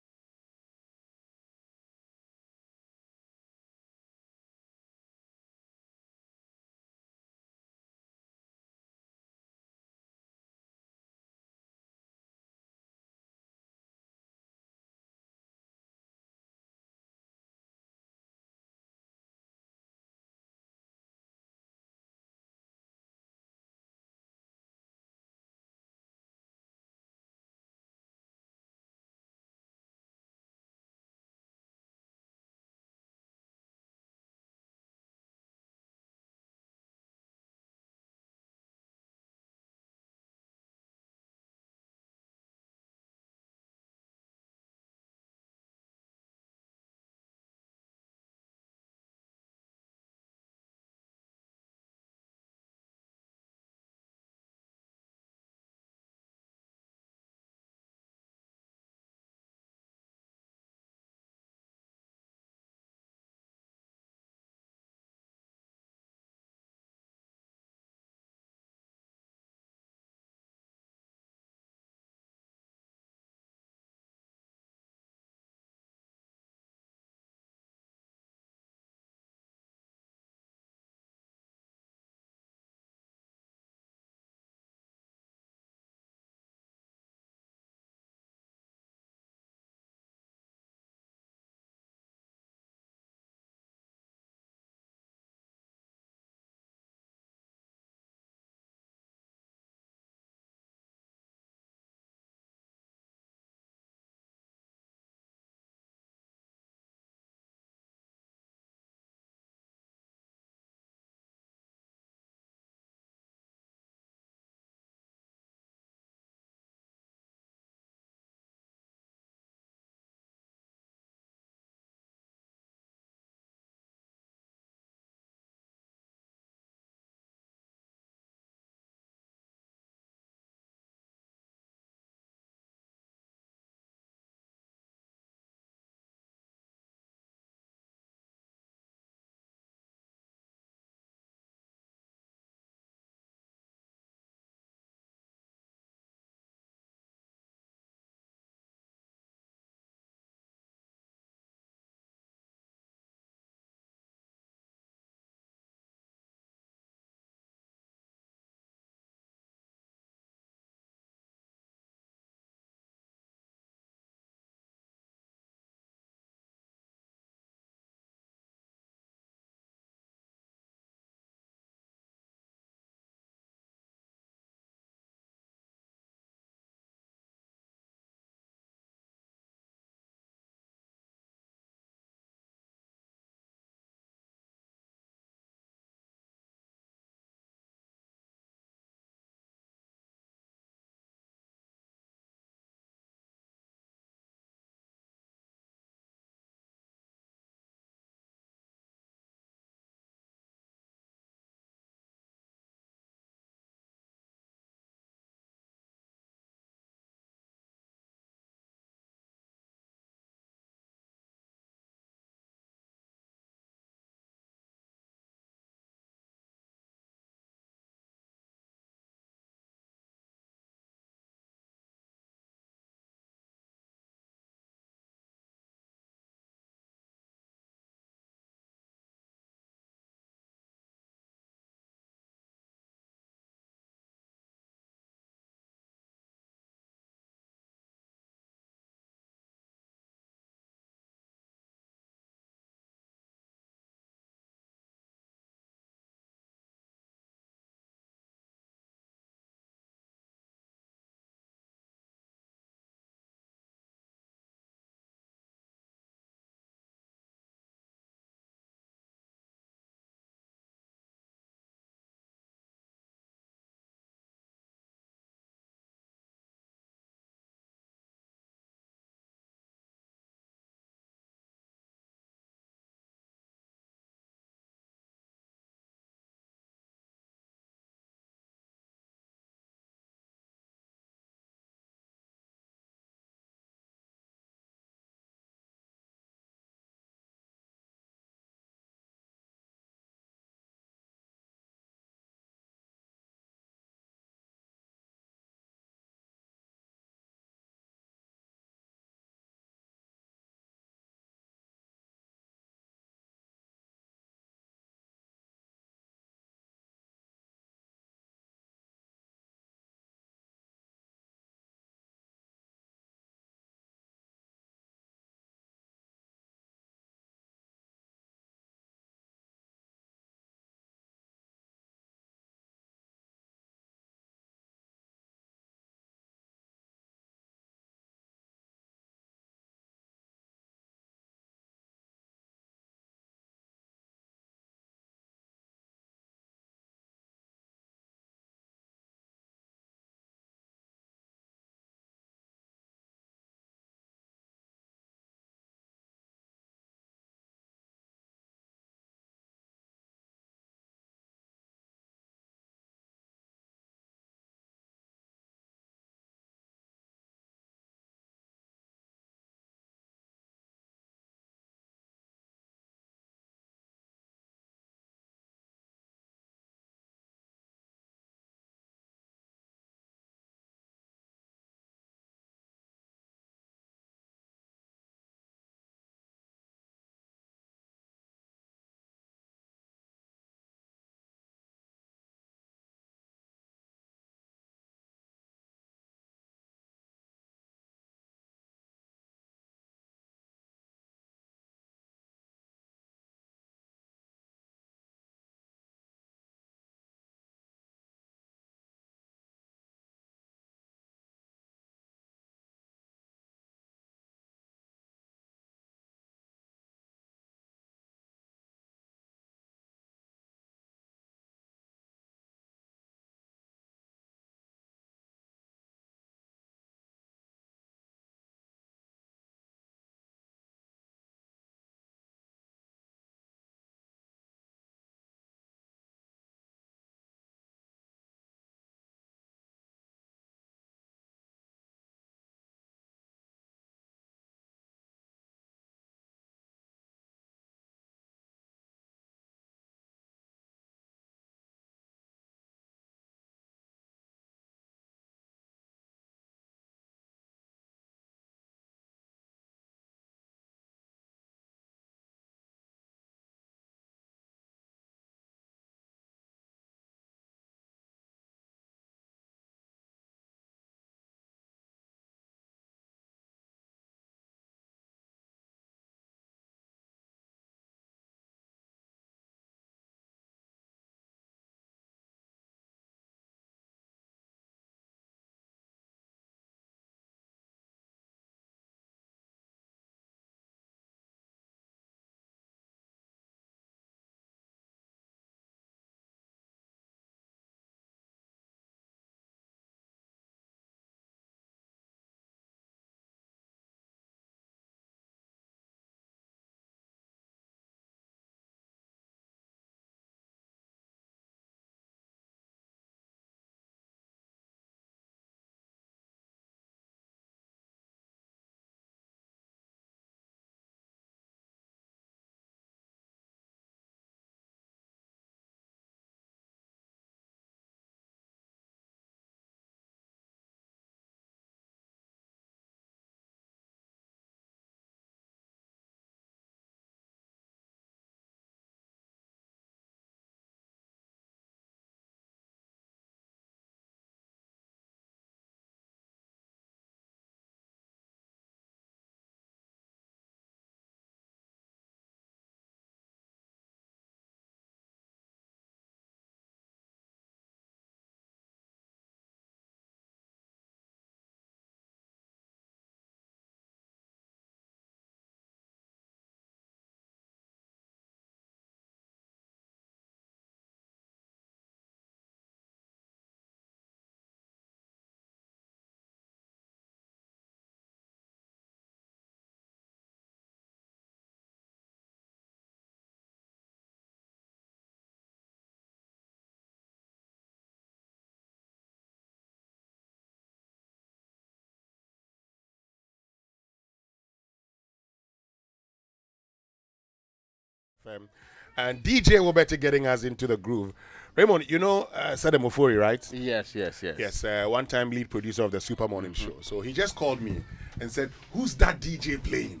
FM. And DJ Wobete getting us into the groove. Raymond, you know Sadem Ofori, right? Yes. Yes, one-time lead producer of the Super Morning Show. So he just called me and said, "Who's that DJ playing?"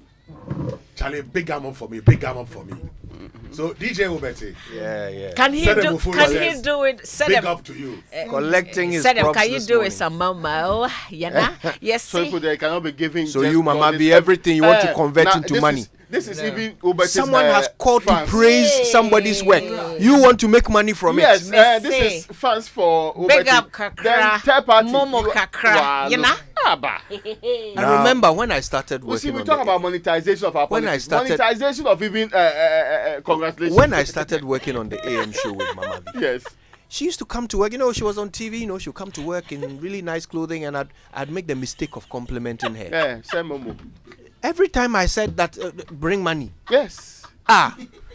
Charlie, big arm up for me. So DJ Wobete. Yeah. Can he do it? Big up to you. Collecting his Sadem, props can you this do morning. it some mama? Yes. So people they cannot be giving. So just you, Mama, God, be this- everything you want to convert into money. This is even Uber's, Someone has called fans. to praise somebody's work. You want to make money from Yes, it. this is fans for Big Ubeti. up Kakra. Then third party, Momo Kakra. You know? I remember when I started We see, working we on talk the- about monetization of our When I politics. started- Monetization of even congratulations. when I started working on the AM show with Mama V. Yes. She used to come to work. You know, she was on TV. You know, she'll come to work in really nice clothing, and I'd make the mistake of complimenting her. Yeah, same Momo. Every time I said that, bring money. Yes.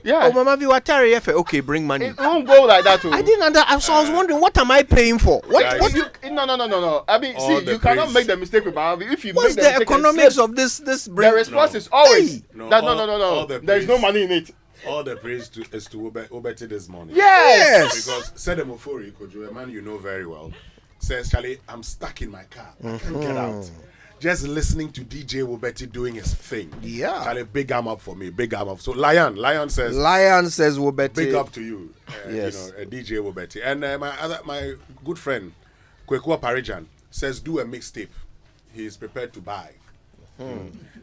Yeah. Oh, Mama V, what are you for? Okay, bring money. It won't go like that. I didn't understand. So I was wondering, what am I paying for? What You, no. I mean, All see, the you cannot praise. make the mistake with Baravi. If you What's make the mistake and economics slip, of this? the response is always No, that all no. the There is no praise. money in it. All the praise is to Obete this morning. Yes. Because Sadem Ofori, Kojo, a man you know very well, says, Charlie, I'm stuck in my car. I can't get out. Just listening to DJ Wobete doing his thing. Yeah. Charlie, big arm up for me. Big arm up. So Lion says, Wobete. big up to you. Yes. DJ Wobete. And my good friend, Kwekua Parijan, says, do a mixtape. He is prepared to buy.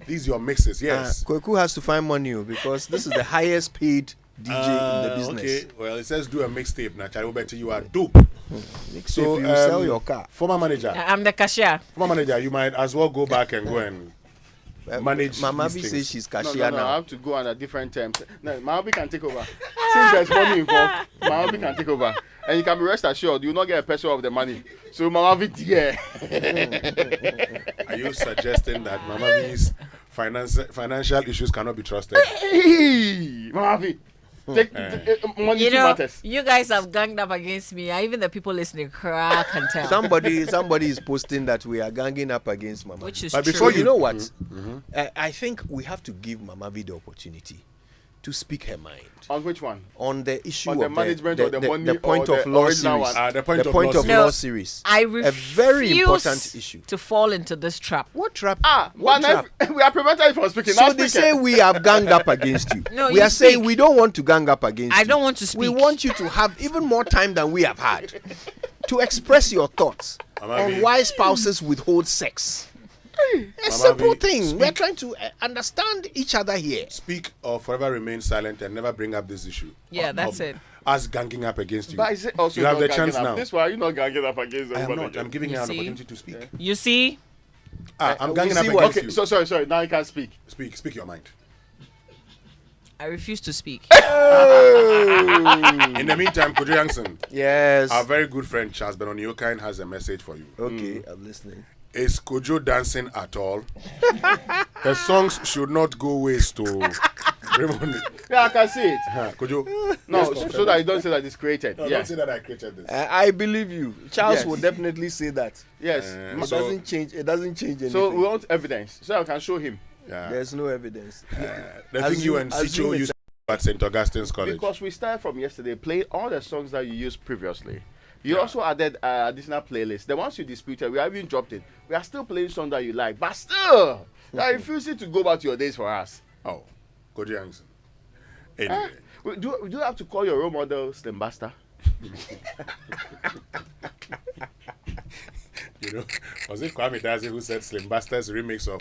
These are your mixes, yes. Kweku has to find money because this is the highest paid DJ in the business. Okay, well, it says do a mixtape. Now, Charlie Wobete, you are dope. Mixtape, So, you sell your car. Former manager. I'm the cashier. Former manager, you might as well go back and go and manage. Mama these B things. says she's No, cashier I now. have to go under different terms. No, Mama can take over. Since there's money involved, Mama can take over. And you can be rest assured, you will not get a peso of the money. So Mama yeah. Are you suggesting that Mama V's financial issues cannot be trusted? Hey, Mama take money You to know, matters. you guys have ganged up against me. Even the people listening can tell. Somebody is posting that we are ganging up against Mama. Which is But true. before you know what, I think we have to give Mama V the opportunity to speak her mind On which one? on the issue On the of management or the money the point or of the law original series. one? The point The of point law of series. law series. I A refuse very important issue. to fall into this trap. What trap? But What trap? we are prevented from speaking. So Now they speaking. say we have ganged up against you. No, we you are saying speak. we don't want to gang up against you. I don't want to speak. We want you to have even more time than we have had to express your thoughts Mama on V. why spouses withhold sex. A Mama simple V, thing. speak. We're trying to understand each other here. Speak or forever remain silent and never bring up this issue. Yeah, that's it. Us ganging up against you. But is it also You have not the ganging chance up? now. This why you not ganging up against I am everybody not. I'm giving You you an see? opportunity to speak. You see? I'm We ganging up see against what- you. Okay, sorry. Now you can speak. Speak your mind. I refuse to speak. In the meantime, Kojo Yankson, Yes. our very good friend Charles Benoniokain has a message for you. Okay, I'm listening. Is Kojo dancing at all? The songs should not go waste. Raymond. Yeah, I can see it. Kojo. No, let's so confirm that it. you don't say that it's created. No, Yeah. don't say that I created this. I believe you. Charles Yes. will definitely say that. Yes. It so- doesn't change. It doesn't change anything. So we want evidence so I can show him. Yeah. There's no evidence. The thing you and Assume Sicho it's used at St. Augustine's College. Because we started from yesterday playing all the songs that you used previously. You also added additional playlists. The ones you disputed, we haven't dropped it. We are still playing songs that you like, but still, you are refusing to go back to your days for us. Oh, Kojo Yankson. Anyway. Do you have to call your role model Slim Buster? You know, was it Kwame Dazi who said Slim Buster's remix of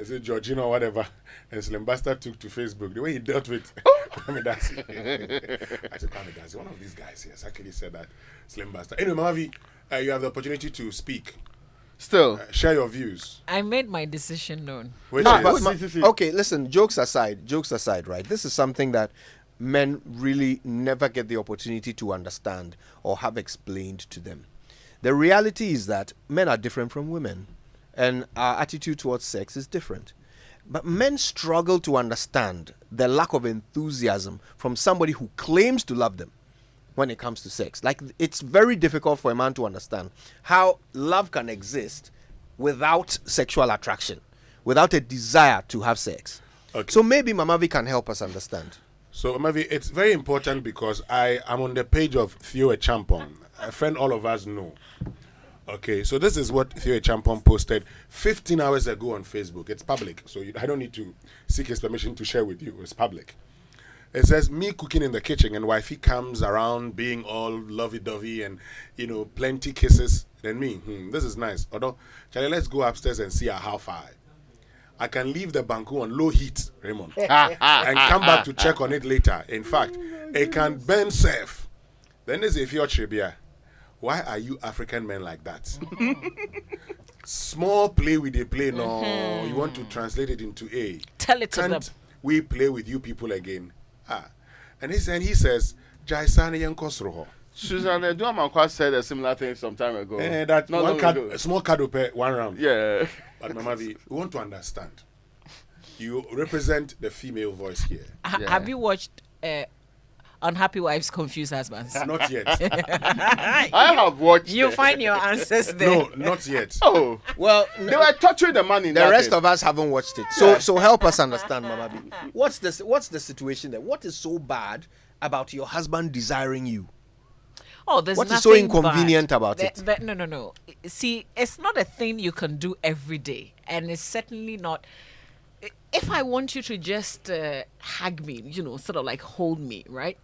is it Georgina or whatever? And Slim Buster took to Facebook the way he dealt with Kwame Dazi. I said Kwame Dazi, one of these guys here has actually said that Slim Buster. Anyway, Mamavi, you have the opportunity to speak. Still, share your views. I made my decision known. Okay, listen, jokes aside, right? This is something that men really never get the opportunity to understand or have explained to them. The reality is that men are different from women, and our attitude towards sex is different. But men struggle to understand the lack of enthusiasm from somebody who claims to love them when it comes to sex. Like, it's very difficult for a man to understand how love can exist without sexual attraction, without a desire to have sex. Okay. So maybe Mamavi can help us understand. So, Mavi, it's very important because I am on the page of Theo Echampong, a friend all of us know. Okay, so this is what Theo Echampong posted 15 hours ago on Facebook. It's public, so I don't need to seek his permission to share with you. It's public. It says, me cooking in the kitchen and wifey comes around being all lovey-dovey and, plenty kisses. Then me, this is nice. Although, Charlie, let's go upstairs and see how far. I can leave the banku on low heat, Raymond, and come back to check on it later. In fact, it can burn safe. Then there's a few trivia. Why are you African men like that? Small play with a play, no. You want to translate it into A. Tell it to them. Can't we play with you people again? And he says, Jaisane Yankosroho. Susan Eduamankwa said a similar thing some time ago. That a small card will pay 1 round. Yeah. But Mamavi, we want to understand. You represent the female voice here. Have you watched Unhappy Wives, Confused Husbands? Not yet. I have watched. You'll find your answers there. No, not yet. Oh, well, they were torturing the man in the that rest thing. of us haven't watched it. So help us understand, Mamavi. What's the situation there? What is so bad about your husband desiring you? Oh, there's what nothing is so inconvenient bad. about it? No. See, it's not a thing you can do every day, and it's certainly not. If I want you to just hug me, sort of like hold me, right?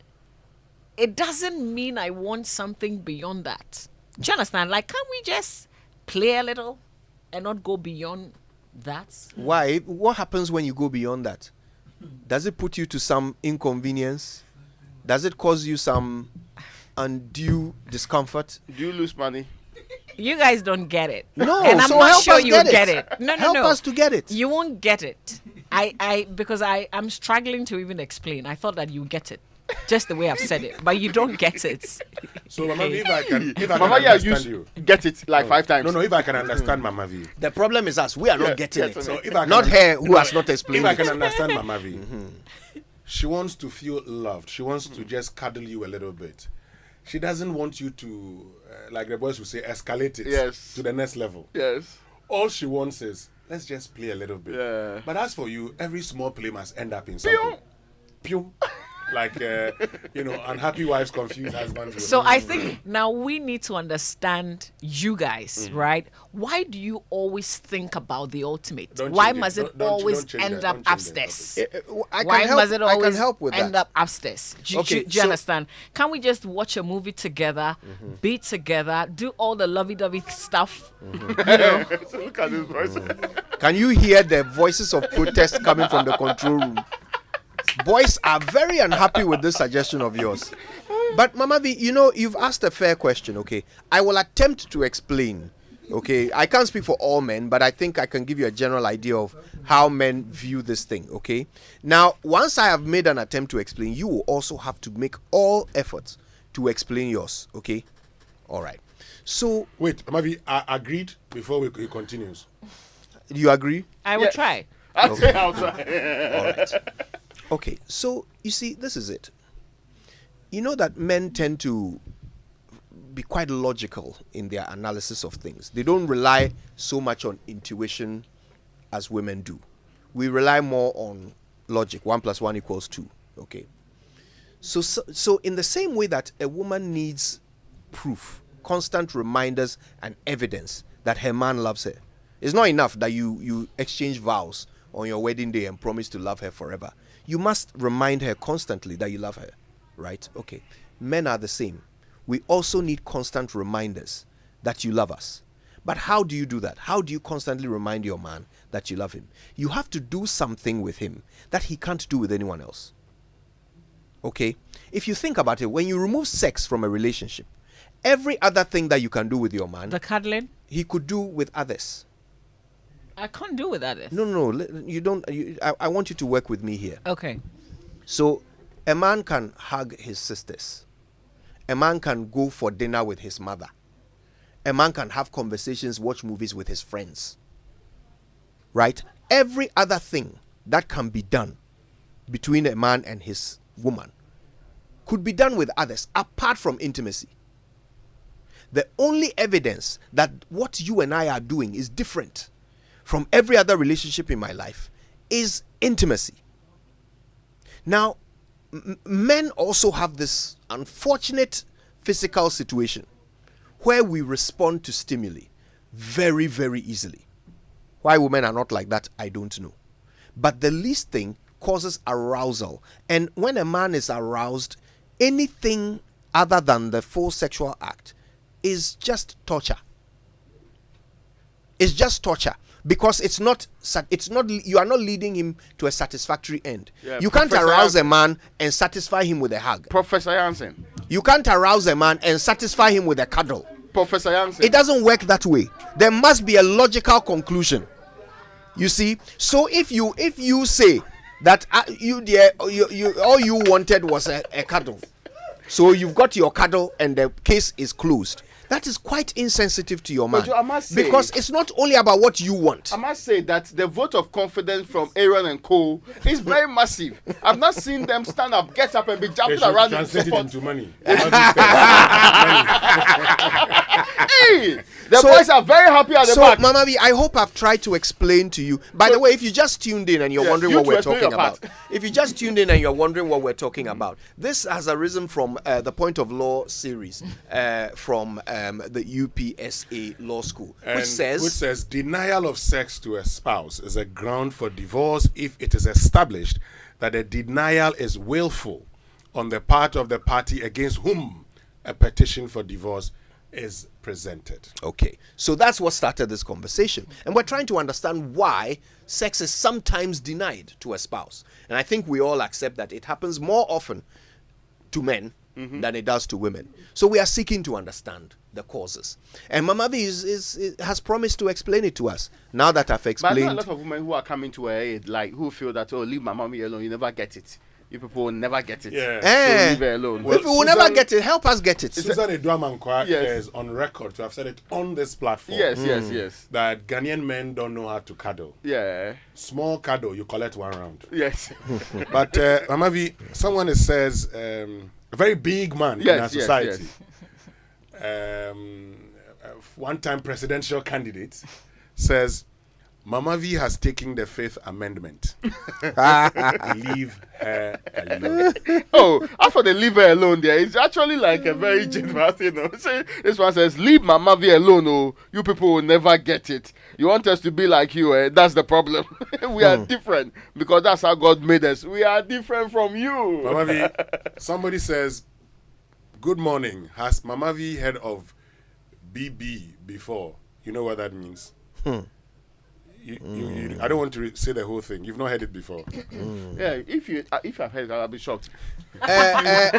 It doesn't mean I want something beyond that. Do you understand? Like, can't we just play a little and not go beyond that? Why? What happens when you go beyond that? Does it put you to some inconvenience? Does it cause you some undue discomfort? Do you lose money? You guys don't get it. No, and I'm so not help sure us you'll get get it. No. Help us to get it. You won't get it. Because I'm struggling to even explain. I thought that you get it, just the way I've said it, but you don't get it. So, Mama V, if I can Mama, understand you, get it like 5 times. No, if I can understand Mama V. The problem is us. We are not getting it. So if I not can, her who has not explained If I it. can understand Mama V, she wants to feel loved. She wants to just cuddle you a little bit. She doesn't want you to, like the boys would say, escalate it to the next level. Yes. All she wants is, let's just play a little bit. Yeah. But as for you, every small play must end up in something. Pew. Like, unhappy wives, confused husbands. So I think now we need to understand you guys, right? Why do you always think about the ultimate? Why must it always end up upstairs? Why must it always help with end that. up upstairs? Do Okay, you understand? Can we just watch a movie together, be together, do all the lovey-dovey stuff? So look at this voice. Can you hear the voices of protest coming from the control room? Boys are very unhappy with this suggestion of yours. But Mama V, you've asked a fair question, okay? I will attempt to explain, okay? I can't speak for all men, but I think I can give you a general idea of how men view this thing, okay? Now, once I have made an attempt to explain, you will also have to make all efforts to explain yours, okay? All right. So... Wait, Mama V, agreed before he continues. Do you agree? I will try. I'll Okay. try. All right. Okay, so you see, this is it. You know that men tend to be quite logical in their analysis of things. They don't rely so much on intuition as women do. We rely more on logic. 1 + 1 = 2. Okay. So in the same way that a woman needs proof, constant reminders and evidence that her man loves her. It's not enough that you exchange vows on your wedding day and promise to love her forever. You must remind her constantly that you love her, right? Okay. Men are the same. We also need constant reminders that you love us. But how do you do that? How do you constantly remind your man that you love him? You have to do something with him that he can't do with anyone else. Okay? If you think about it, when you remove sex from a relationship, every other thing that you can do with your man, The cuddling? he could do with others. I can't do with that. No, you don't. I want you to work with me here. Okay. So, a man can hug his sisters. A man can go for dinner with his mother. A man can have conversations, watch movies with his friends. Right? Every other thing that can be done between a man and his woman could be done with others apart from intimacy. The only evidence that what you and I are doing is different from every other relationship in my life is intimacy. Now, men also have this unfortunate physical situation where we respond to stimuli very, very easily. Why women are not like that, I don't know. But the least thing causes arousal. And when a man is aroused, anything other than the full sexual act is just torture. It's just torture. Because it's not, you are not leading him to a satisfactory end. Yeah, you can't Professor arouse a man and satisfy him with a hug. Professor Jansen. You can't arouse a man and satisfy him with a cuddle. Professor Jansen. It doesn't work that way. There must be a logical conclusion. You see? So if you say that all you wanted was a cuddle, so you've got your cuddle and the case is closed. That is quite insensitive to your man. But I must say, because it's not only about what you want. I must say that the vote of confidence from Aaron and Co is very massive. I've not seen them stand up, get up, and be jumping around. Translate it into money. Hey, the boys are very happy at the back. So, Mama B, I hope I've tried to explain to you. By the way, if you just tuned in and you're wondering what we're talking about, this has arisen from the Point of Law series from the UPSA Law School, which says denial of sex to a spouse is a ground for divorce if it is established that the denial is willful on the part of the party against whom a petition for divorce is presented. Okay, so that's what started this conversation, and we're trying to understand why sex is sometimes denied to a spouse. And I think we all accept that it happens more often to men than it does to women. So we are seeking to understand the causes. And Mama V has promised to explain it to us. Now that I've explained... But there are a lot of women who are coming to her aid, like, who feel that, oh, leave my mommy alone, you never get it. You people will never get it. Yeah. So leave her alone. Well, if we will never get it, help us get it. Susan Eduamankwa is on record to have said it on this platform. Yes. That Ghanaian men don't know how to cuddle. Yeah. Small cuddle, you collect one round. Yes. But Mama V, someone says a very big man in our society. One-time presidential candidate says Mama V has taken the 5th Amendment. Leave her alone. Oh, after they leave her alone there, it's actually like a very generous, Say, this one says, leave Mama V alone, oh, you people will never get it. You want us to be like you, eh? That's the problem. We are different because that's how God made us. We are different from you. Mama V, somebody says, good morning. Has Mama V heard of BB before? You know what that means? I don't want to say the whole thing. You've not heard it before. Yeah, if I've heard it, I'll be shocked. I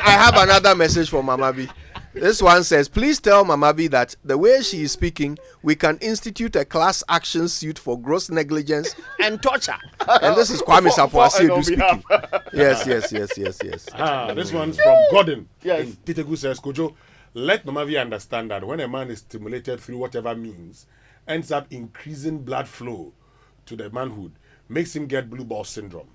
have another message for Mama B. This one says, please tell Mama B that the way she is speaking, we can institute a class action suit for gross negligence and torture. And this is Kwame Sapuasiedu speaking. Yes. This one's from Gordon. Yes. Titegu says, Kojo, let Mama V understand that when a man is stimulated through whatever means, ends up increasing blood flow to the manhood, makes him get blue ball syndrome.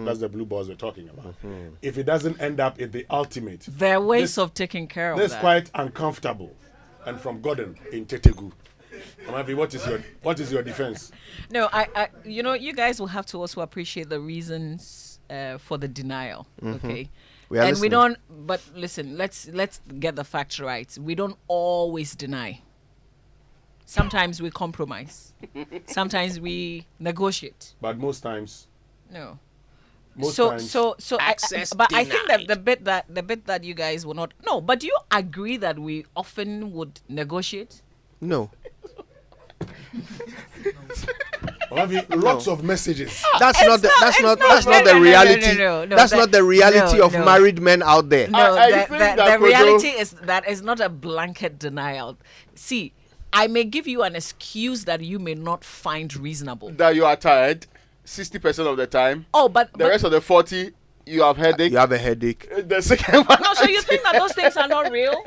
That's the blue balls we're talking about. If it doesn't end up in the ultimate, there are ways of taking care of that. This is quite uncomfortable. And from Gordon in Tetegu. Mama, what is your defense? No, I you guys will have to also appreciate the reasons for the denial. Okay. We don't. But listen, let's get the facts right. We don't always deny. Sometimes we compromise. Sometimes we negotiate. But most times, no. I think that the bit that you guys will not. No, but do you agree that we often would negotiate? No. Lots of messages. That's not the reality. That's not the reality of married men out there. No, the reality is that it's not a blanket denial. See, I may give you an excuse that you may not find reasonable. That you are tired 60% of the time. Oh, but the rest of the 40, you have headache. You have a headache. The second one. No, so you think that those things are not real?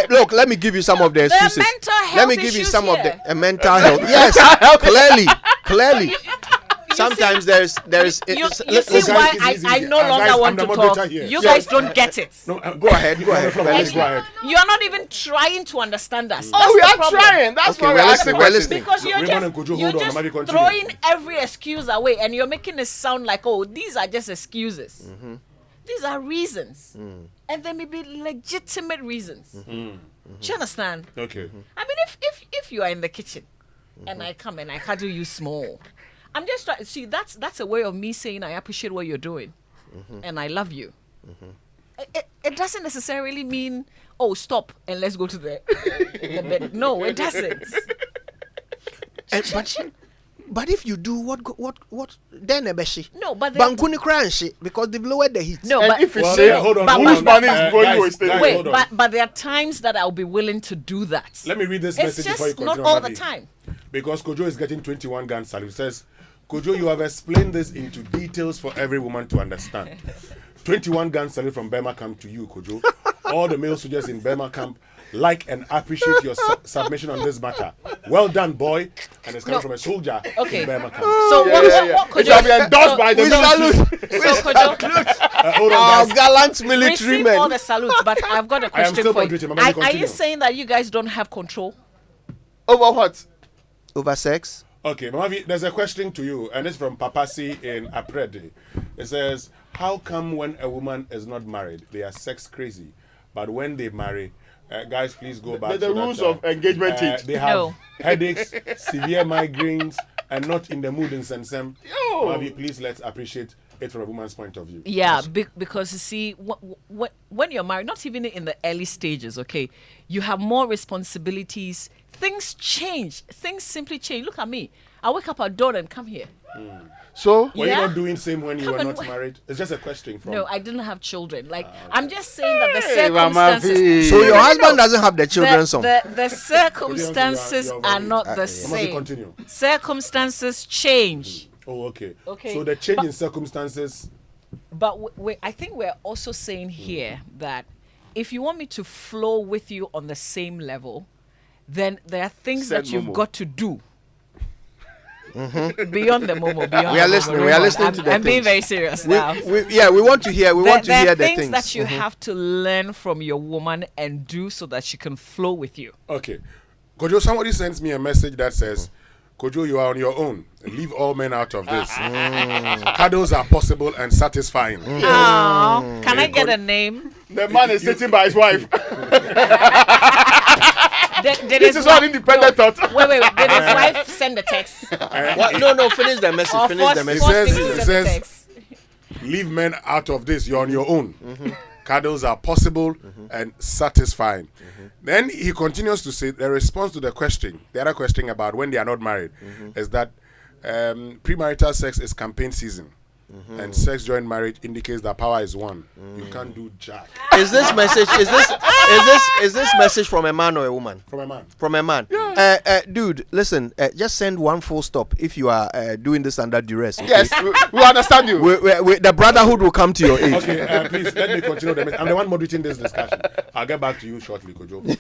Look, let me give you some of the excuses. Mental health let me give you some here. of the mental health. Yes, clearly. sometimes there's You see why I no longer want to talk. You guys don't get it. No, go ahead. Go ahead. You are not even trying to understand us. Oh, we That's are the problem. trying. That's why we're asking questions. Because you're just throwing every excuse away, and you're making it sound like, oh, these are just excuses. These are reasons, and they may be legitimate reasons. Do you understand? Okay. I mean, if you are in the kitchen, and I come and I cuddle you small, I'm just trying. See, that's a way of me saying I appreciate what you're doing, and I love you. It doesn't necessarily mean, oh, stop and let's go to the bed. No, it doesn't. But if you do what then ebeshi? No, but Bankuni cranshi because they've lowered the heat. No, and but if you well, say yeah, hold on, whose money is going guys, to wait, but there are times that I'll be willing to do that. Let me read this It's message just before you continue. not all Mavi. the time. Because Kojo is getting 21 gun salute. It says, Kojo, you have explained this into details for every woman to understand. 21 gun salute from Burma camp to you, Kojo. All the male soldiers in Burma camp like and appreciate your submission on this matter. Well done, boy. And it's coming from a soldier in Burma camp. So what Kojo? It shall be endorsed by the So Kojo, hold on, guys. gallant military receive men. all the salutes, but I've got a I am question still for you. moderating. Mama, Are continue. you saying that you guys don't have control? Over what? Over sex? Okay, Mamavi, there's a question to you, and it's from Papasi in Aprede. It says, how come when a woman is not married, they are sex crazy, but when they marry, guys, please go back The to rules that, of engagement teach. they have headaches, severe migraines, and not in the mood in Sensem. Mamavi, please let's appreciate it from a woman's point of view. Yeah, because you see, when you're married, not even in the early stages, okay, you have more responsibilities. Things change. Things simply change. Look at me. I wake up at dawn and come here. So were you not doing same when you were not married? It's just a question from. No, I didn't have children. Like I'm just saying that the circumstances. So your husband doesn't have the children song. The circumstances are not the same. Continue. Circumstances change. Oh, okay. Okay. So the change in circumstances. But I think we're also saying here that if you want me to flow with you on the same level, then there are things that you've got to do. Beyond the momo, beyond we are the listening. momo. We are listening to the I'm being things. very serious now. We want to hear. We want to hear the things things that you have to learn from your woman and do so that she can flow with you. Okay. Kojo, somebody sends me a message that says, Kojo, you are on your own. Leave all men out of this. Cuddles are possible and satisfying. Oh, can I get a name? The man is sitting by his wife. This is all independent thought. Wait. Did his wife send the text? What? No. Finish the message. Or Finish the force message. him to send the text. Leave men out of this. You're on your own. Cuddles are possible and satisfying. Then he continues to say the response to the question, the other question about when they are not married, is that premarital sex is campaign season. And sex during marriage indicates that power is won. You can't do jack. Is this message? Is this message from a man or a woman? From a man. From a man. Dude, listen. Just send one full stop if you are doing this under duress. Okay? Yes, we understand you. The brotherhood will come to your aid. Okay, please let me continue the message. I'm the one moderating this discussion. I'll get back to you shortly, Kojo.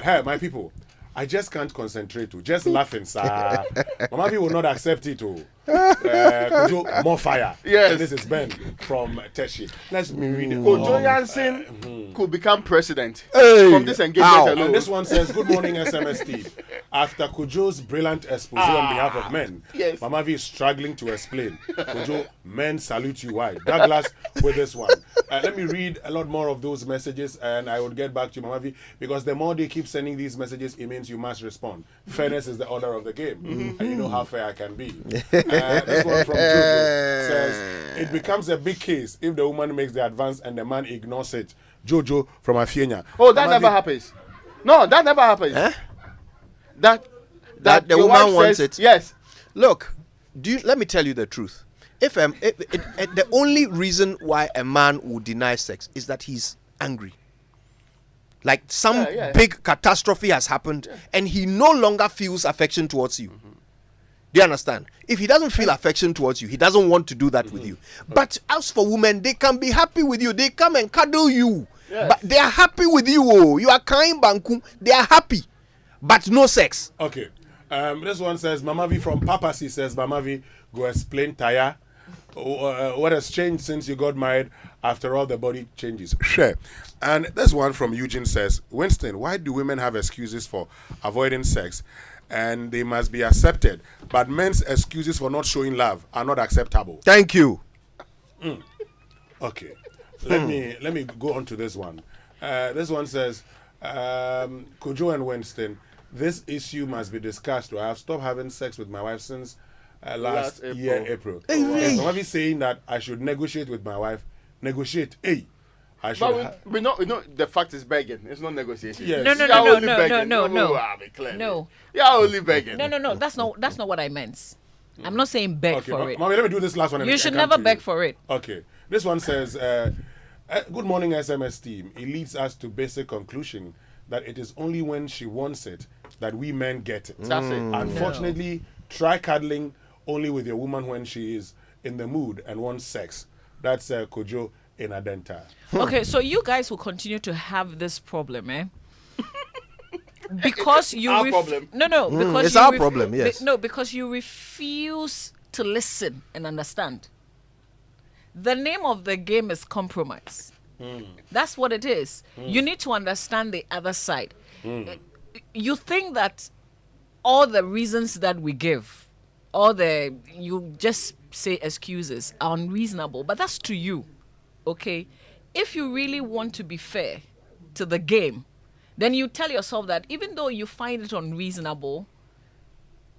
Hey, my people. I just can't concentrate. Just laughing, sir. Mama will not accept it. Kojo, more fire. Yes. This is Ben from Teshi. Let's me read it. Kojo Jansen could become president Hey. from this engagement alone. And this one says, good morning, SMS Steve. After Kojo's brilliant expose on behalf of men, Yes. Mama V is struggling to explain. Kojo, men salute you. Why? Douglas with this one. Let me read a lot more of those messages and I will get back to you, Mama V, because the more they keep sending these messages, it means you must respond. Fairness is the order of the game. And you know how fair I can be. This one from Jojo says, it becomes a big case if the woman makes the advance and the man ignores it. Jojo from Afienya. Oh, that never happens. No, that never happens. Eh? That The your woman wife wants says, it. Yes. Look, let me tell you the truth. If the only reason why a man will deny sex is that he's angry, like some big catastrophe has happened, and he no longer feels affection towards you. Do you understand? If he doesn't feel affection towards you, he doesn't want to do that with you. But as for women, they can be happy with you. They come and cuddle you, but they are happy with you. Oh, you are kind banku. They are happy, but no sex. Okay. This one says, Mama V from Papasi says, Mama V, Go explain, Taya. What has changed since you got married? After all, the body changes. Sure. And this one from Eugene says, Winston, why do women have excuses for avoiding sex? And they must be accepted. But men's excuses for not showing love are not acceptable. Thank you. Okay. Let me go on to this one. This one says, Kojo and Winston, this issue must be discussed. I have stopped having sex with my wife since last year, April. Hey. Somebody saying that I should negotiate with my wife. Negotiate. Hey. I should But we know the fact is begging. It's not negotiation. Yes. No. You're only begging. No. That's not what I meant. I'm not saying beg for it. Mommy, let me do this last one. You should never beg for it. Okay. This one says, good morning, SMS team. It leads us to basic conclusion that it is only when she wants it that we men get it. That's it. Unfortunately, try cuddling only with your woman when she is in the mood and wants sex. That's Kojo in Adenta. Okay, so you guys will continue to have this problem, eh? Because you Our problem. Because it's you our problem, yes. Because you refuse to listen and understand. The name of the game is compromise. That's what it is. You need to understand the other side. You think that all the reasons that we give, you just say excuses are unreasonable, but that's to you. Okay? If you really want to be fair to the game, then you tell yourself that even though you find it unreasonable,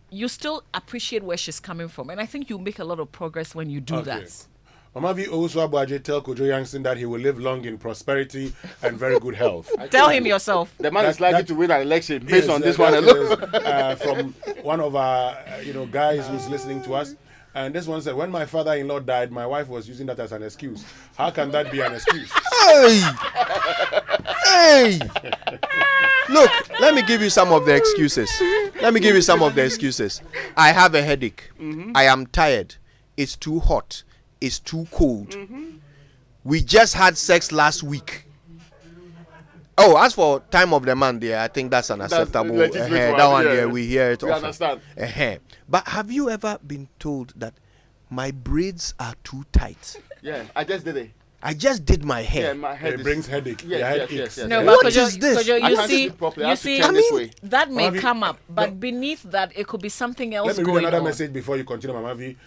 you still appreciate where she's coming from. And I think you make a lot of progress when you do that. Mama V also Abuaje tell Kojo Youngson that he will live long in prosperity and very good health. Tell him yourself. The man is likely to win an election based on this one alone. From one of our guys who's listening to us. And this one said, when my father-in-law died, my wife was using that as an excuse. How can that be an excuse? Hey! Look, let me give you some of the excuses. I have a headache. I am tired. It's too hot. It's too cold. We just had sex last week. Oh, as for time of the month, I think that's an acceptable. That one, we hear it often. Understand. But have you ever been told that my braids are too tight? Yeah, I just did it. I just did my hair. Yeah, my head brings headache. Yes. No, What but is this? You see, that may come up, but beneath that, it could be something else Let me read going another on. message before you continue, Mama V.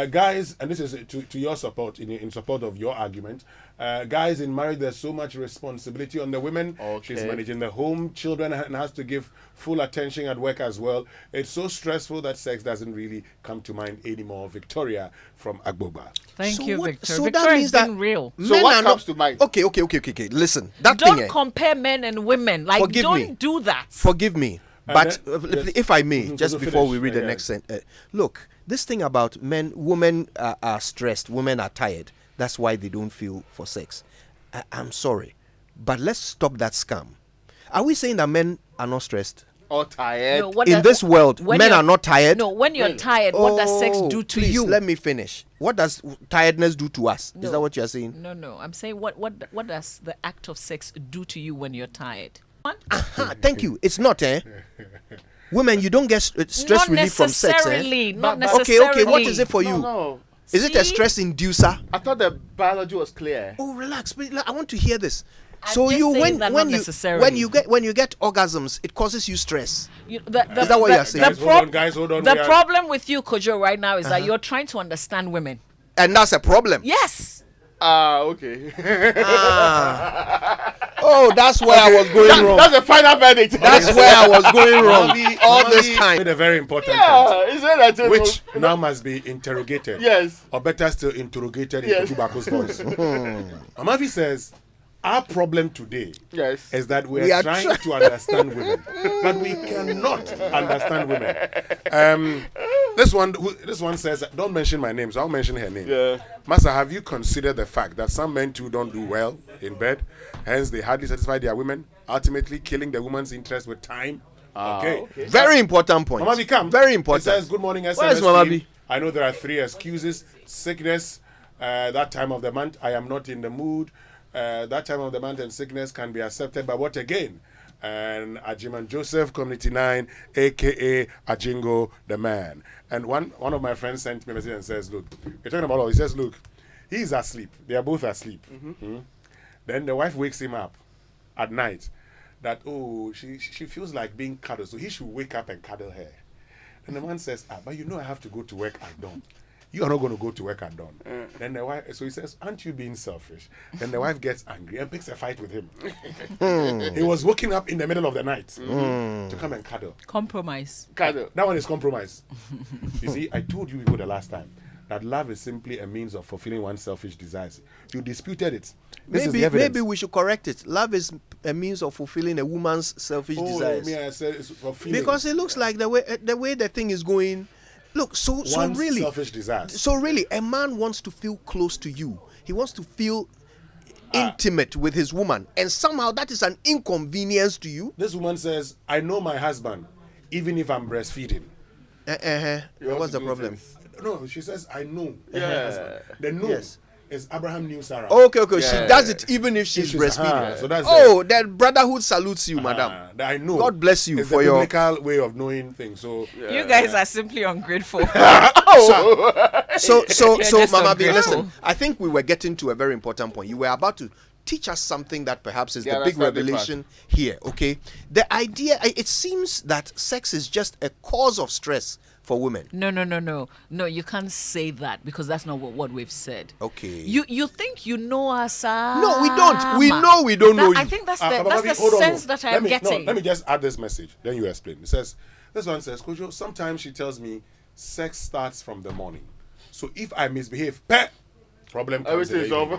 Guys, and this is to your support, in support of your argument. Guys, in marriage, there's so much responsibility on the women. Okay. She's managing the home, children, and has to give full attention at work as well. It's so stressful that sex doesn't really come to mind anymore. Victoria from Agboba. Thank you, Victor. So Victor that means is that being real. So what comes to mind? Okay. Listen, that Don't thing. compare men and women. Like, Forgive don't me. do that. Forgive me, but if I may, just so before we finish. read the next sentence, look, this thing about women are stressed, women are tired. That's why they don't feel for sex. I'm sorry, but let's stop that scam. Are we saying that men are not stressed? Or tired? No, what In does- this world, when men you're- are not tired. No, when you're tired, what does sex do to please, you? Let me finish. What does tiredness do to us? No. Is that what you're saying? No. I'm saying what does the act of sex do to you when you're tired? Thank you. It's not, Women, you don't get stress relief from sex, Not Okay, necessarily. what is it for you? No. Is it a See? stress inducer? I thought the biology was clear. Oh, relax. I want to hear this. I'm So just you saying when that when not you necessarily. when you get orgasms, it causes you stress. Is Is that what you're saying? Guys, hold on. The problem with you, Kojo, right now is that you're trying to understand women. And that's a problem. Yes. Okay. Oh, that's where I was going wrong. That's the final verdict. That's where I was going wrong all this time. Made a very important Yeah, is it that which now must be interrogated. Yes. Or better still, interrogated Yes. in Kubako's voice. Amavi says, our problem today Yes. is that We we are are trying to understand women, but we cannot understand women. This one says, don't mention my name, so I'll mention her name. Yeah. Masa, have you considered the fact that some men too don't do well in bed, hence they hardly satisfy their women, ultimately killing the woman's interest with time? Okay. Very important point. Mama B, come. Very It important. says, good morning, SMS Where's Mama team. B? I know there are 3 excuses. Sickness, that time of the month, I am not in the mood. That time of the month and sickness can be accepted, but what again? and Ajiman Joseph, Community 9, aka Ajingo the Man. And one of my friends sent me a message and says, look, you're talking about all. He says, look, he's asleep. They are both asleep. Then the wife wakes him up at night that, she feels like being cuddled, so he should wake up and cuddle her. And the man says, but you know I have to go to work at dawn. You are not going to go to work at dawn. Then the wife, so he says, aren't you being selfish? Then the wife gets angry and picks a fight with him. He was waking up in the middle of the night to come and cuddle. Compromise. Cuddle. That one is compromise. You see, I told you people the last time that love is simply a means of fulfilling one's selfish desires. You disputed it. This is the evidence. Maybe we should correct it. Love is a means of fulfilling a woman's selfish desires. I said it's fulfilling. Because it looks like the way the thing is going. Look, so really, selfish desires. So really, a man wants to feel close to you. He wants to feel intimate with his woman, and somehow that is an inconvenience to you. This woman says, "I know my husband, even if I'm breastfeeding." What's the problem? No, she says, "I know." Yeah. The no is Abraham knew Sarah. Okay. She does it even if she's breastfeeding. So that's that brotherhood salutes you, madam. I know. God bless you it's for the your biblical way of knowing things. So you guys are simply ungrateful. So, Mama B, ungrateful. listen. I think we were getting to a very important point. You were about to teach us something that perhaps is the big revelation here. Okay, the idea. It seems that sex is just a cause of stress for women. No, you can't say that because that's not what we've said. Okay. You think you know us? No, we don't. We know we don't know you. I think that's the sense that I'm getting. Let me just add this message. Then you explain. It says, this one says, Kojo, sometimes she tells me sex starts from the morning. So if I misbehave, problem comes. Everything is over.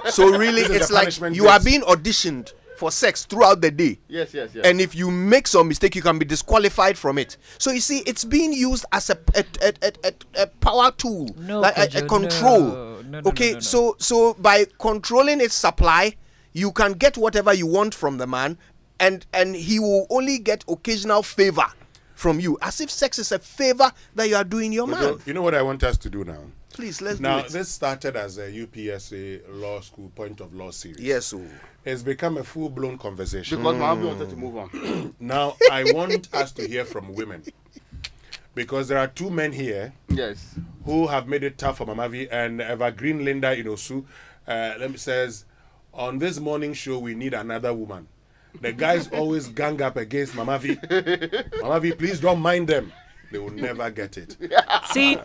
So really, it's like you are being auditioned for sex throughout the day. Yes. And if you make some mistake, you can be disqualified from it. So you see, it's being used as a power tool, a control. No. So by controlling its supply, you can get whatever you want from the man, and he will only get occasional favor from you, as if sex is a favor that you are doing your man. You know what I want us to do now? Please, let's now, do it. This started as a UPSA law school point of law series. Yes, it's become a full-blown conversation. Because Mama wanted to move on. Now, I want us to hear from women. Because there are two men here who have made it tough for Mamavi, and Evergreen Linda Inosu says, on this morning show, we need another woman. The guys always gang up against Mamavi. Mamavi, please don't mind them. They will never get it. See,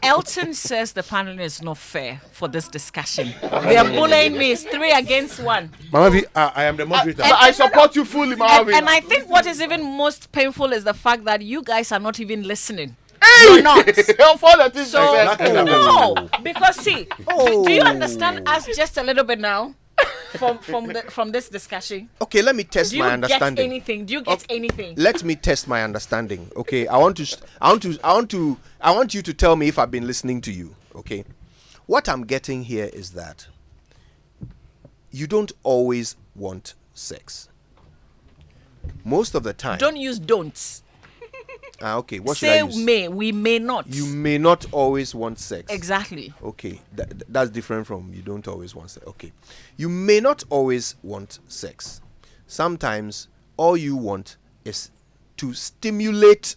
Elton says the panel is not fair for this discussion. They are bullying me. It's 3 against 1. Mamavi, I am the moderator. I support you fully, Mamavi. And I think what is even most painful is the fact that you guys are not even listening. You're not. So, no, because see, do you understand us just a little bit now? From this discussion. Okay, let me test my understanding. Do you get anything? Let me test my understanding. Okay, I want you to tell me if I've been listening to you. Okay, what I'm getting here is that you don't always want sex. Most of the time. Don't use don'ts. Okay, what should I use? May. We may not. You may not always want sex. Exactly. Okay, that's different from you don't always want sex. Okay, you may not always want sex. Sometimes all you want is to stimulate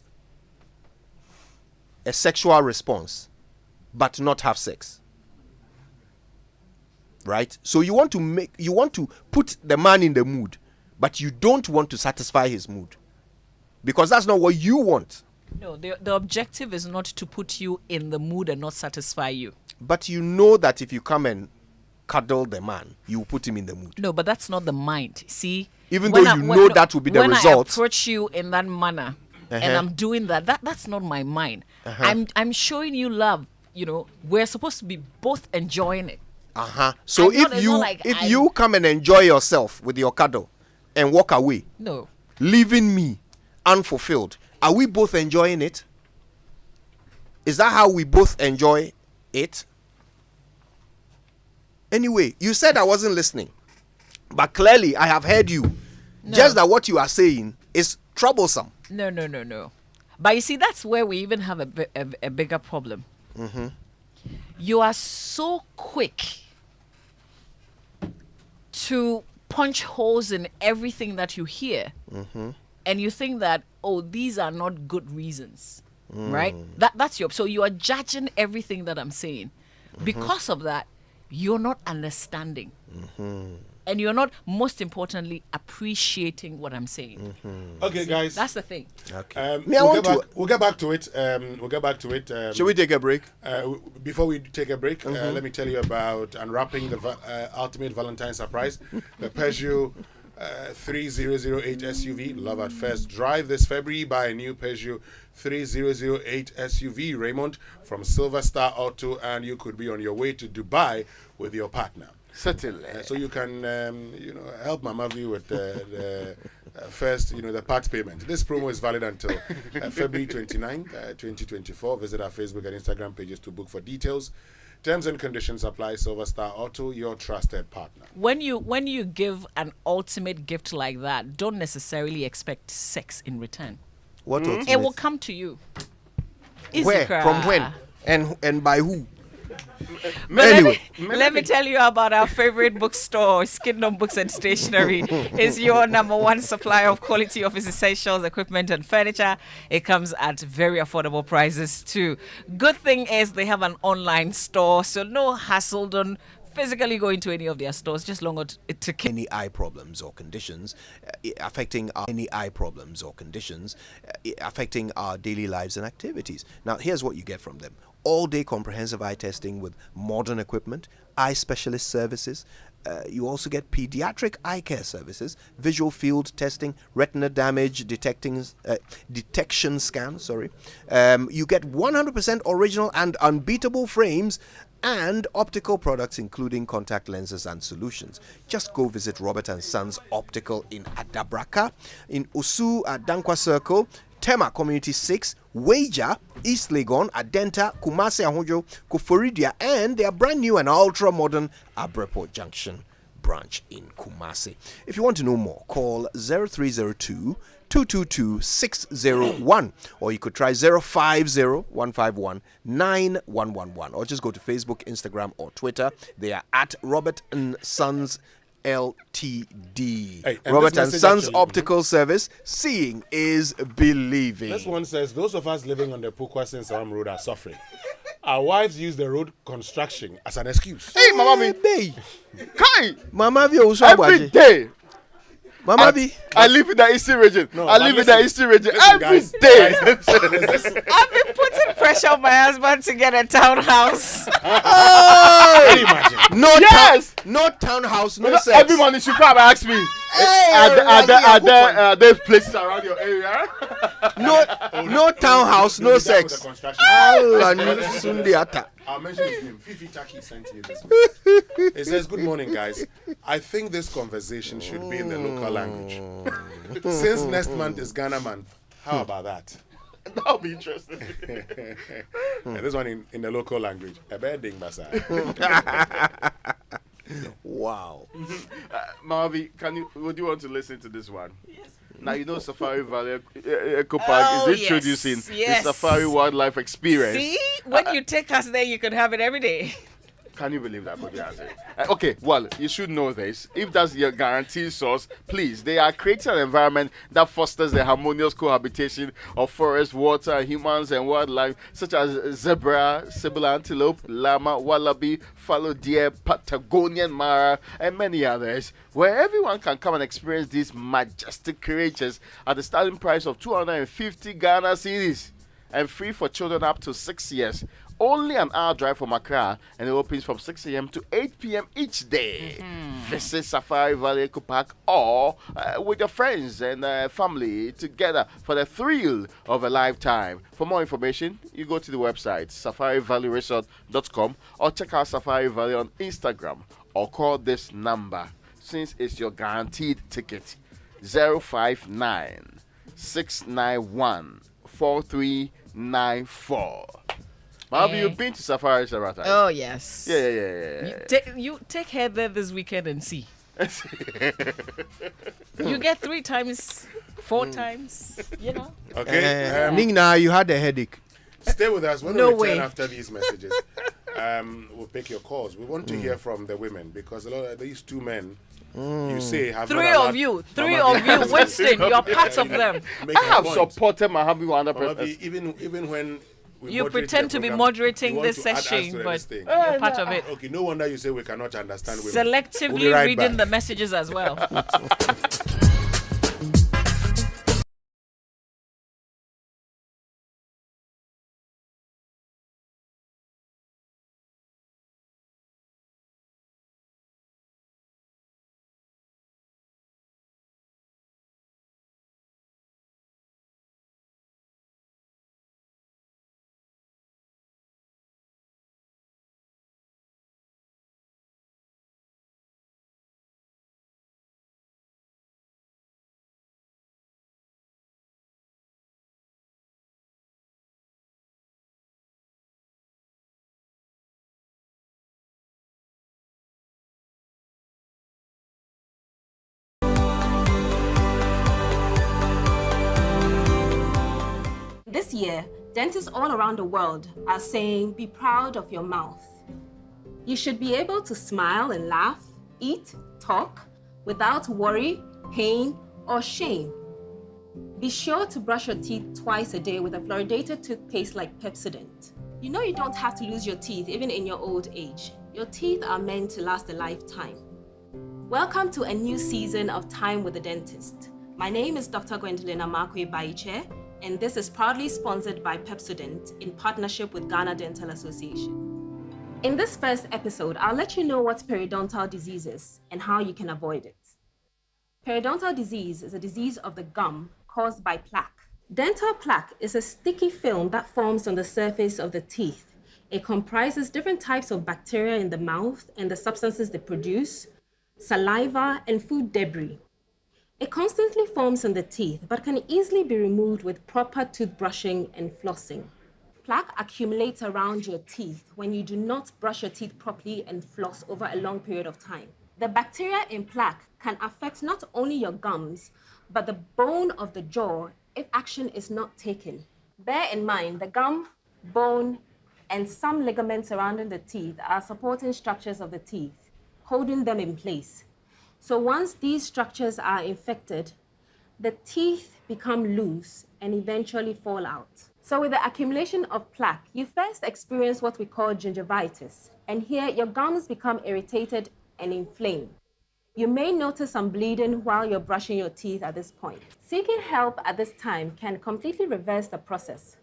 a sexual response, but not have sex. Right? So you want to put the man in the mood, but you don't want to satisfy his mood. Because that's not what you want. No, the objective is not to put you in the mood and not satisfy you. But you know that if you come and cuddle the man, you will put him in the mood. No, but that's not the mind. See? Even though you know that will be the result. When I approach you in that manner and I'm doing that's not my mind. I'm showing you love. You know, we're supposed to be both enjoying it. So if you come and enjoy yourself with your cuddle and walk away, leaving me unfulfilled, are we both enjoying it? Is that how we both enjoy it? Anyway, you said I wasn't listening, but clearly I have heard you. No. Just that what you are saying is troublesome. No. But you see, that's where we even have a bigger problem. You are so quick to punch holes in everything that you hear, and you think that, oh, these are not good reasons, right? That's so you are judging everything that I'm saying. Because of that, you're not understanding. And you're not, most importantly, appreciating what I'm saying. Okay, guys. That's the thing. Okay. We'll get back to it. Should we take a break? Before we take a break, let me tell you about unwrapping the ultimate Valentine surprise, the Peugeot 3008 SUV. Love at first drive this February. Buy a new Peugeot 3008 SUV, Raymond, from Silver Star Auto, and you could be on your way to Dubai with your partner. Certainly. So you can, help Mama V with the first, the part payment. This promo is valid until February 29th, 2024. Visit our Facebook and Instagram pages to book for details. Terms and conditions apply. Silver Star Auto, your trusted partner. When you give an ultimate gift like that, don't necessarily expect sex in return. What ultimate? It will come to you. Where? Izikra. From when? And by who? But let me tell you about our favorite bookstore, Skindom Books and Stationery. Is your number one supplier of quality office essentials, equipment, and furniture. It comes at very affordable prices too. Good thing is they have an online store, so no hassle. Don't physically go into any of their stores. Just log on to any eye problems or conditions affecting our daily lives and activities. Now, here's what you get from them. All-day comprehensive eye testing with modern equipment, eye specialist services. You also get pediatric eye care services, visual field testing, retina damage detection scan. You get 100% original and unbeatable frames and optical products, including contact lenses and solutions. Just go visit Robert and Sons Optical in Adabraka, in Osu at Dankwa Circle, Tema Community 6, Wager, East Legon, Adenta, Kumasi Ahojo, Kuforidia, and their brand new and ultra modern Abreport Junction branch in Kumasi. If you want to know more, call 0302 222 601, or you could try 050 151 9111, or just go to Facebook, Instagram, or Twitter. They are at Robert and Sons LTD. Robert and Sons Optical Service. Seeing is believing. This one says, those of us living on the Pukwasin Saram Road are suffering. Our wives use the road construction as an excuse. Hey, Mama V. Kai! Mama V also every day. Mama V. I live in the eastern region. No, I live in the eastern region every guys, day. I've been putting pressure on my husband to get a townhouse. Can you imagine? No townhouse, no sex. Everyone should come and ask me. Are there places around your area? No townhouse, no sex. I'll mention his name. Fifi Taki sent me this message. It says, good morning, guys. I think this conversation should be in the local language. Since next month is Ghana month, how about that? That'll be interesting. And this one in the local language. Wow. Marvi, would you want to listen to this one? Yes. Now, you know Safari Valley Eco Park is introducing the Safari Wildlife Experience. See? When you take us there, you can have it every day. Can you believe that? Okay, well, you should know this. If that's your guaranteed source, please, they are creating an environment that fosters the harmonious cohabitation of forest, water, humans, and wildlife, such as zebra, sable antelope, llama, wallaby, fallow deer, Patagonian mara, and many others, where everyone can come and experience these majestic creatures at the starting price of 250 Ghana cedis and free for children up to 6 years. Only an hour drive from Accra, and it opens from 6 a.m. to 8 p.m. each day. Visit Safari Valley Eco Park or with your friends and family together for the thrill of a lifetime. For more information, you go to the website safarivalleyresort.com or check out Safari Valley on Instagram or call this number since it's your guaranteed ticket. 059 691 4394. Have you been to Safari several times? Oh, yes. Yeah. You take her there this weekend and see. You get 3 times, 4 times, Okay. Ningna, you had a headache. Stay with us. When we return after these messages, we'll pick your calls. We want to hear from the women because a lot of these two men you say have Three not of you, allowed- Winston, you're part of them. Make I a have point. supported my hubby 100%. Maybe even when we You moderate pretend the to be program, moderating you want this to add us session, to but this thing. you're part of it. Okay, no wonder you say we cannot understand women. Selectively We'll be right reading back. the messages as well. This year, dentists all around the world are saying, be proud of your mouth. You should be able to smile and laugh, eat, talk, without worry, pain, or shame. Be sure to brush your teeth twice a day with a fluoridated toothpaste like Pepsodent. You know you don't have to lose your teeth even in your old age. Your teeth are meant to last a lifetime. Welcome to a new season of Time with the Dentist. My name is Dr. Gwendolyn Amakwe Baiche, and this is proudly sponsored by Pepsodent in partnership with Ghana Dental Association. In this first episode, I'll let you know what periodontal disease is and how you can avoid it. Periodontal disease is a disease of the gum caused by plaque. Dental plaque is a sticky film that forms on the surface of the teeth. It comprises different types of bacteria in the mouth and the substances they produce, saliva, and food debris. It constantly forms on the teeth, but can easily be removed with proper toothbrushing and flossing. Plaque accumulates around your teeth when you do not brush your teeth properly and floss over a long period of time. The bacteria in plaque can affect not only your gums, but the bone of the jaw if action is not taken. Bear in mind, the gum, bone, and some ligaments surrounding the teeth are supporting structures of the teeth, holding them in place. So once these structures are infected, the teeth become loose and eventually fall out. So with the accumulation of plaque, you first experience what we call gingivitis. And here, your gums become irritated and inflamed. You may notice some bleeding while you're brushing your teeth at this point. Seeking help at this time can completely reverse the process.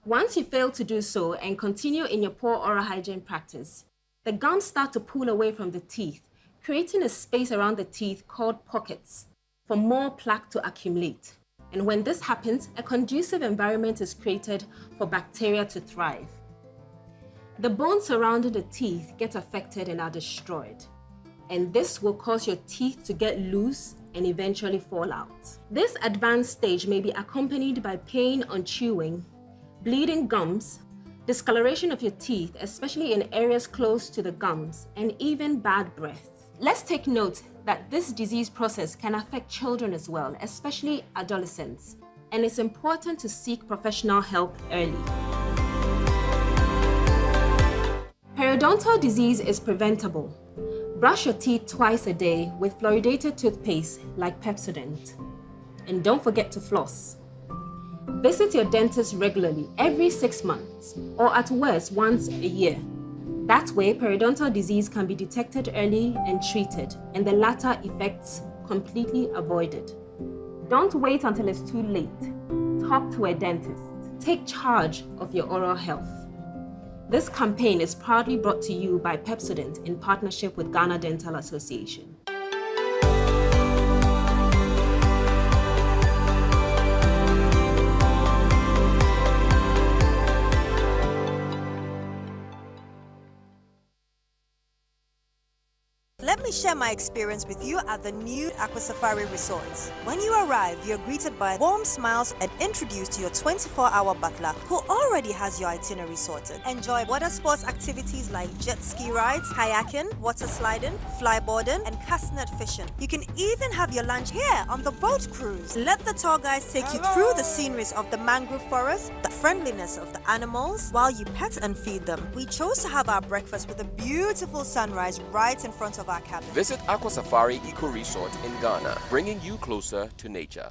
Once you fail to do so and continue in your poor oral hygiene practice, the gums start to pull away from the teeth, creating a space around the teeth called pockets for more plaque to accumulate. And when this happens, a conducive environment is created for bacteria to thrive. The bones surrounding the teeth get affected and are destroyed. And this will cause your teeth to get loose and eventually fall out. This advanced stage may be accompanied by pain on chewing, bleeding gums, discoloration of your teeth, especially in areas close to the gums, and even bad breath. Let's take note that this disease process can affect children as well, especially adolescents, and it's important to seek professional help early. Periodontal disease is preventable. Brush your teeth twice a day with fluoridated toothpaste like Pepsodent. And don't forget to floss. Visit your dentist regularly every 6 months, or at worst once a year. That way, periodontal disease can be detected early and treated, and the latter effects completely avoided. Don't wait until it's too late. Talk to a dentist. Take charge of your oral health. This campaign is proudly brought to you by Pepsodent in partnership with Ghana Dental Association. Let me share my experience with you at the new Aqua Safari Resorts. When you arrive, you're greeted by warm smiles and introduced to your 24-hour butler who already has your itinerary sorted. Enjoy water sports activities like jet ski rides, kayaking, water sliding, flyboarding, and castnet fishing. You can even have your lunch here on the boat cruise. Let the tour guides take you through the sceneries of the mangrove forest, the friendliness of the animals, while you pet and feed them. We chose to have our breakfast with a beautiful sunrise right in front of our cabin. Visit Aqua Safari Eco Resort in Ghana, bringing you closer to nature.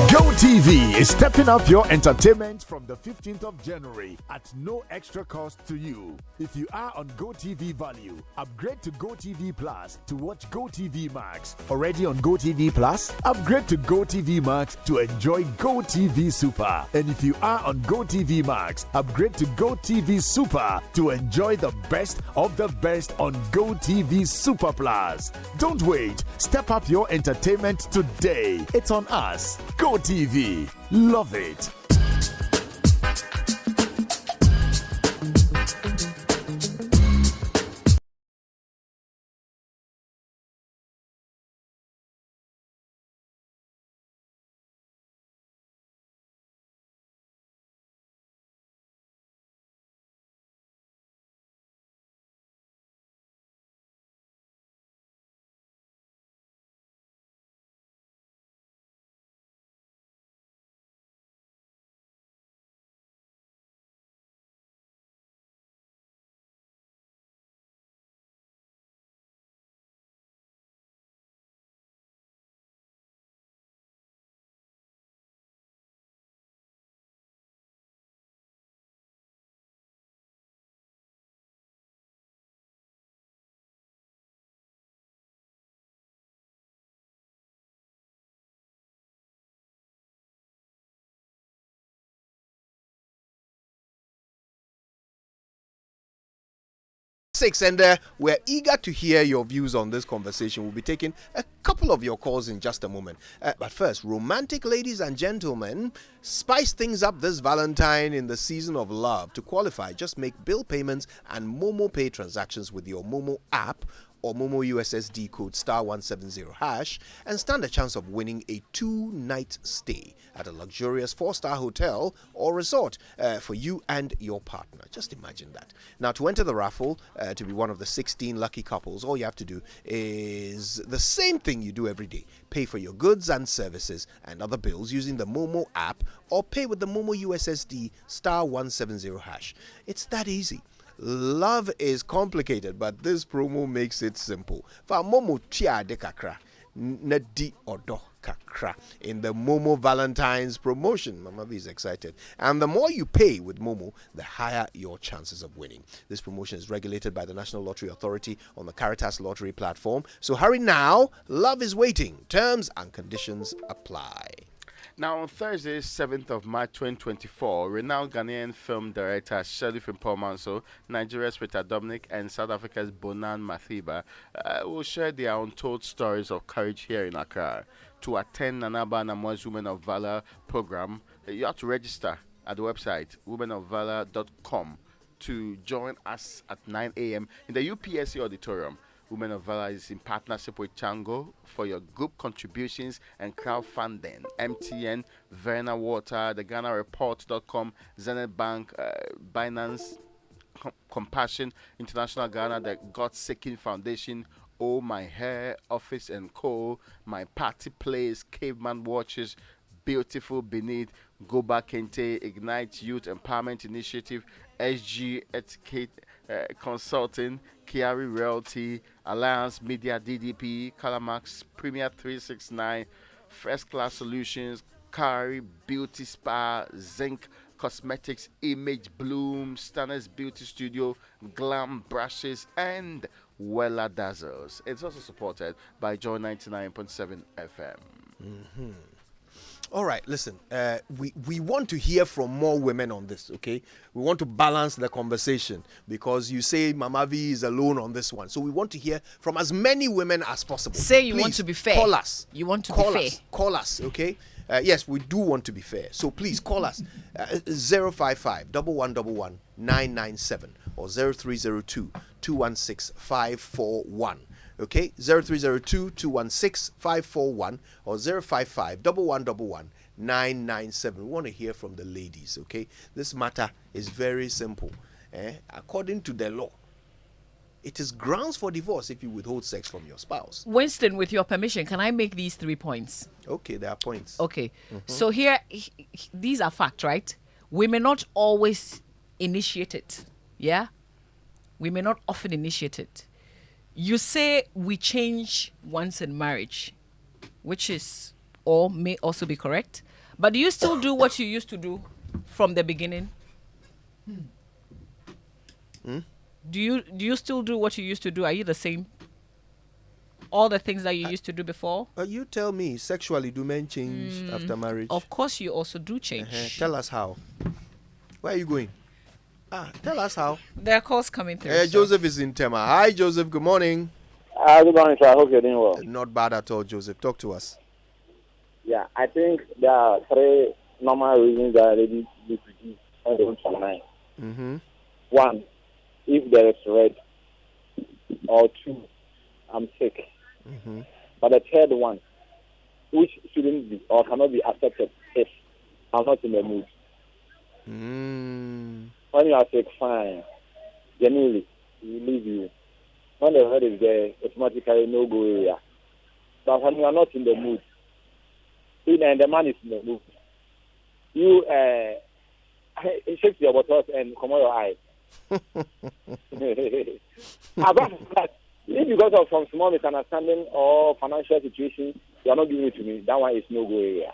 GoTV is stepping up your entertainment from the 15th of January at no extra cost to you. If you are on GoTV Value, upgrade to GoTV Plus to watch GoTV Max. Already on GoTV Plus, upgrade to GoTV Max to enjoy GoTV Super. And if you are on GoTV Max, upgrade to GoTV Super to enjoy the best of the best on GoTV Super Plus. Don't wait. Step up your entertainment today. It's on us. GoTV. Love it. And we're eager to hear your views on this conversation. We'll be taking a couple of your calls in just a moment. But first, romantic ladies and gentlemen, spice things up this Valentine in the season of love. To qualify, just make bill payments and Momo Pay transactions with your Momo app or Momo USSD code *170# and stand a chance of winning a 2-night stay at a luxurious 4-star hotel or resort for you and your partner. Just imagine that. Now, to enter the raffle, to be one of the 16 lucky couples, all you have to do is the same thing you do every day. Pay for your goods and services and other bills using the Momo app or pay with the Momo USSD *170#. It's that easy. Love is complicated, but this promo makes it simple. For Momo Chia de Kakra, Nadi Odo Kakra in the Momo Valentine's promotion. Mama V is excited. And the more you pay with Momo, the higher your chances of winning. This promotion is regulated by the National Lottery Authority on the Caritas Lottery platform. So hurry now. Love is waiting. Terms and conditions apply. Now, on Thursday, 7th of March 2024, renowned Ghanaian film director Shirley Frimpong-Manso, Nigeria's Peter Dominic, and South Africa's Bonan Mathiba will share their untold stories of courage here in Accra. To attend Nanaba Namoi's Women of Valor program, you have to register at the website womenofvalor.com to join us at 9 a.m. in the UPSC auditorium. Women of Valor is in partnership with Chango for your group contributions and crowdfunding. MTN, Verna Water, the GhanaReport.com, Zenith Bank, Binance, Compassion International Ghana, the God Seeking Foundation, Oh My Hair, Office and Co., My Party Place, Caveman Watches, Beautiful Beneath, Go Back Kente, Ignite Youth Empowerment Initiative, SG Etiquette Consulting, Kiari Realty, Alliance Media DDP, Calamax, Premier 369, First Class Solutions, Kari Beauty Spa, Zinc Cosmetics, Image Bloom, Stanners Beauty Studio, Glam Brushes, and Wella Dazzles. It's also supported by Joy 99.7 FM. Mm-hmm. All right, listen, we want to hear from more women on this, okay? We want to balance the conversation because you say Mama V is alone on this one. So we want to hear from as many women as possible. Say you Please, want to be fair. Call us. You want to call be us. fair. Call us, okay? Yes, we do want to be fair. So please call us 055 1111 997 or 0302 216 541. Okay, 0302-216-541 or 055-1111-997. We want to hear from the ladies, okay? This matter is very simple. According to the law, it is grounds for divorce if you withhold sex from your spouse. Winston, with your permission, can I make these 3 points? Okay, there are points. Okay, so here, these are facts, right? We may not always initiate it, yeah? We may not often initiate it. You say we change once in marriage, which is or may also be correct. But do you still do what you used to do from the beginning? Do you still do what you used to do? Are you the same? All the things that you used to do before? You tell me, sexually, do men change after marriage? Of course, you also do change. Tell us how. Where are you going? Tell us how. There are calls coming through. Joseph is in Tema. Hi, Joseph. Good morning. Good morning, sir. I hope you're doing well. Not bad at all, Joseph. Talk to us. Yeah, I think there are 3 normal reasons that ladies need to give when they want to marry. Mm-hmm. 1, if there is red, or 2, I'm sick. Mm-hmm. But the third one, which shouldn't be or cannot be accepted, is I'm not in the mood. When you are sick, fine. Genuinely, we leave you. When the red is there, automatically no go area. But when you are not in the mood, and the man is in the mood, you shake your bottles and come on your eye. Apart from that, if because of some small misunderstanding or financial situation, you are not giving it to me, that one is no go area.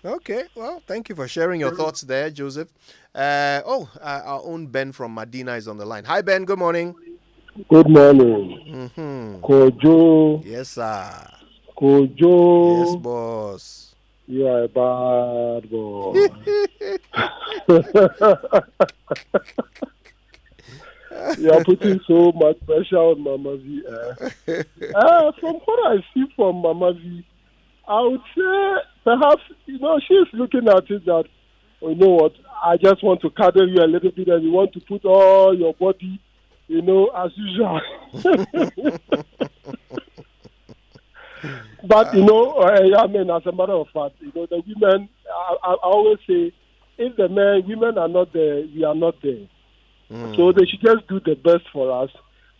Okay, well, thank you for sharing your thoughts there, Joseph. Our own Ben from Medina is on the line. Hi, Ben. Good morning. Good morning. Kojo. Yes, sir. Kojo. Yes, boss. You are a bad boy. You are putting so much pressure on Mama V. From what I see from Mama V, I would say perhaps, she's looking at it that, you know what, I just want to cuddle you a little bit and you want to put all your body, as usual. But, as a matter of fact, the women, I always say, if the women are not there, we are not there. So they should just do the best for us.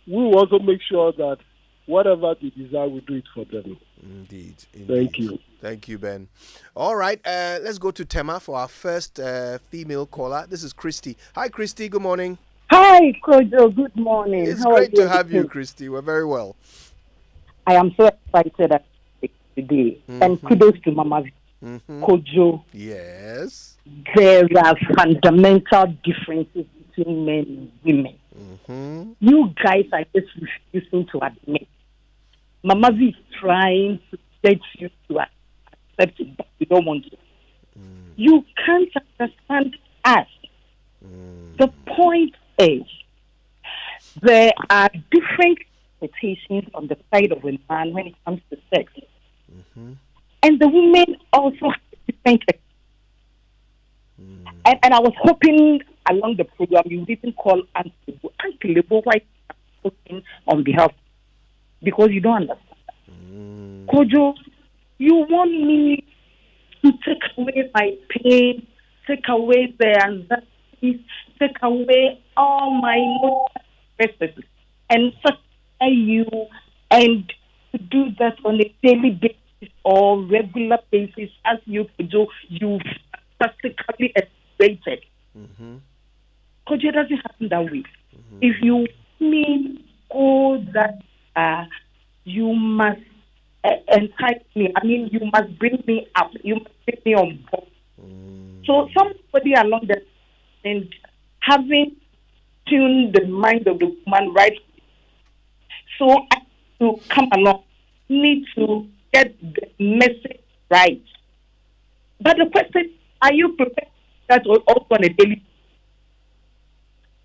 We will also make sure that whatever they desire, we do it for them. Indeed. Thank you. Thank you, Ben. All right, let's go to Tema for our first female caller. This is Christy. Hi, Christy. Good morning. Hi, Kojo. Good morning. It's How great are to have you, Christy. We're very well. I am so excited today. And kudos to Mama V. Kojo. Yes. There are fundamental differences between men and women. You guys are just refusing to admit. Mama V is trying to get you to accept it, but you don't want to. You can't understand us. The point is, there are different expectations on the side of a man when it comes to sex. And the women also have different and I was hoping along the program you didn't call Uncle Lebo White on behalf, because you don't understand. Kojo, you want me to take away my pain, take away the anxiety, take away all my stresses, and satisfy you, and to do that on a daily basis or regular basis, as you do, you practically expected. Kojo, it doesn't happen that way. If you mean that you must entice me, you must bring me up, you must bring me on board. So somebody along the and having tuned the mind of the woman right, so I to come along, need to get the message right. But the question, are you prepared that also on a daily basis?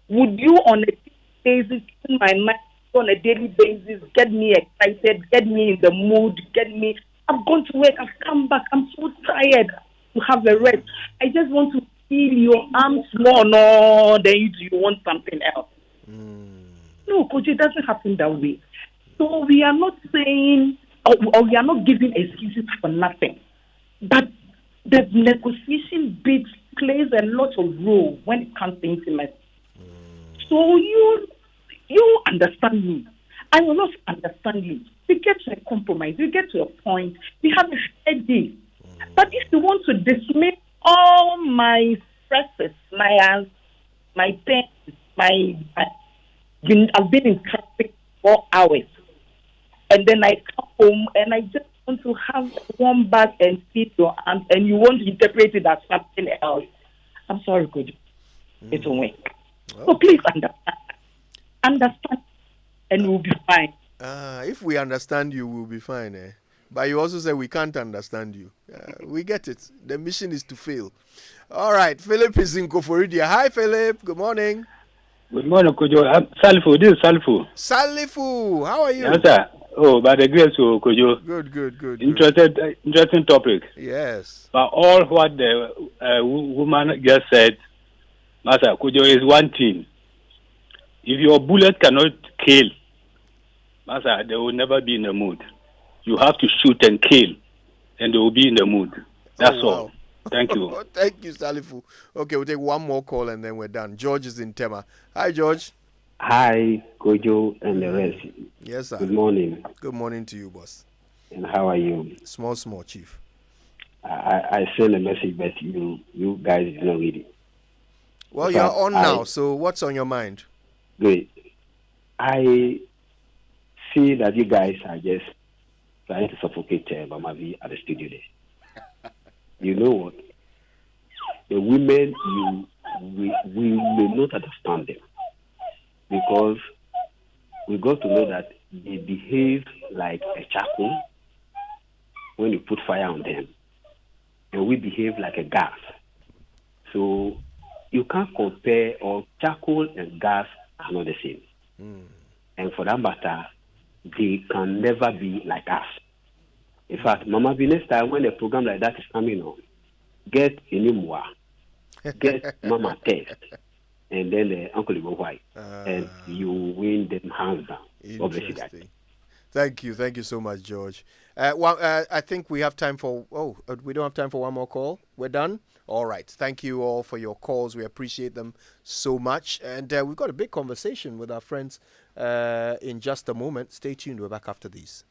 Would you on a daily basis, in my mind, on a daily basis, get me excited, get me in the mood, get me, I've gone to work, I've come back, I'm so tired to have a rest. I just want to feel your arms more, no, then you want something else. No, Coach, it doesn't happen that way. So we are not saying, or we are not giving excuses for nothing. But the negotiation bit plays a lot of role when it comes to intimacy. So you understand me. I will not understand you. We get to a compromise. We get to a point. We have a fair deal. But if you want to dismiss all my stresses, my pain, I've been in trouble, 4 hours. And then I come home and I just want to have a warm bath and feed your arms, and you want to interpret it as something else. I'm sorry, could you? It won't work. So please understand, and we'll be fine. If we understand you, we'll be fine. But you also say we can't understand you. We get it. The mission is to fail. All right, Philip is in Koforidia. Hi, Philip. Good morning. Good morning, Kojo. Salfu, this is Salfu. Salifu, how are you? Yes, sir. Oh, by the grace of Kojo. Good. Interesting topic. Yes. But all what the woman just said, Master Kojo, is one thing. If your bullet cannot kill, Master, they will never be in the mood. You have to shoot and kill, and they will be in the mood. That's all. Thank you. Thank you, Salifu. Okay, we'll take one more call and then we're done. George is in Tema. Hi, George. Hi, Kojo and the rest. Yes, sir. Good morning. Good morning to you, boss. And how are you? Small, Chief. I sent a message, but you guys did not read it. Well, you're on now, so what's on your mind? Great. I see that you guys are just trying to suffocate Mama V at the studio there. You know what? The women, we may not understand them, because we got to know that they behave like a charcoal when you put fire on them, and we behave like a gas. So you can't compare, or charcoal and gas are not the same. And for that matter, they can never be like us. In fact, Mama V, next time when a program like that is coming on, get Inimwa, get Mama Test, and then Uncle Ibo White, and you win them hands down. God bless you guys. Thank you so much, George. I think we have time for. We don't have time for one more call. We're done. All right. Thank you all for your calls. We appreciate them so much, and we've got a big conversation with our friends in just a moment. Stay tuned. We're back after these.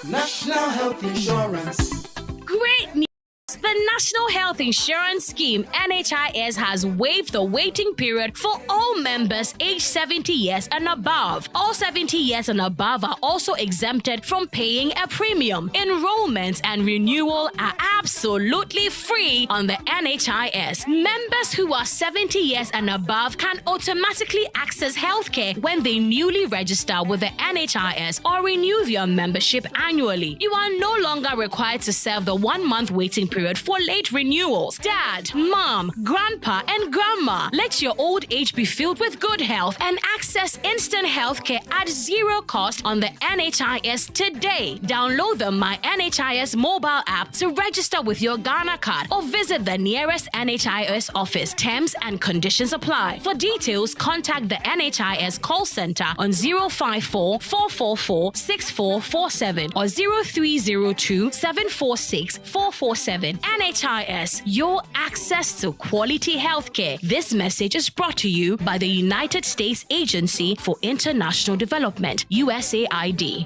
National Health Insurance. Great news! The National Health Insurance Scheme, NHIS, has waived the waiting period for all members aged 70 years and above. All 70 years and above are also exempted from paying a premium. Enrollment and renewal are absolutely free on the NHIS. Members who are 70 years and above can automatically access healthcare when they newly register with the NHIS or renew their membership annually. You are no longer required to serve the 1 month waiting period for late renewals. Dad, mom, grandpa, and grandma, let your old age be filled with good health and access instant healthcare at zero cost on the NHIS today. Download the My NHIS mobile app to register with your Ghana card or visit the nearest NHIS office. Terms and conditions apply. For details, contact the NHIS call center on 054 444 6447 or 0302 746 447. NHIS, your access to quality healthcare. This message is brought to you by the United States Agency for International Development, USAID.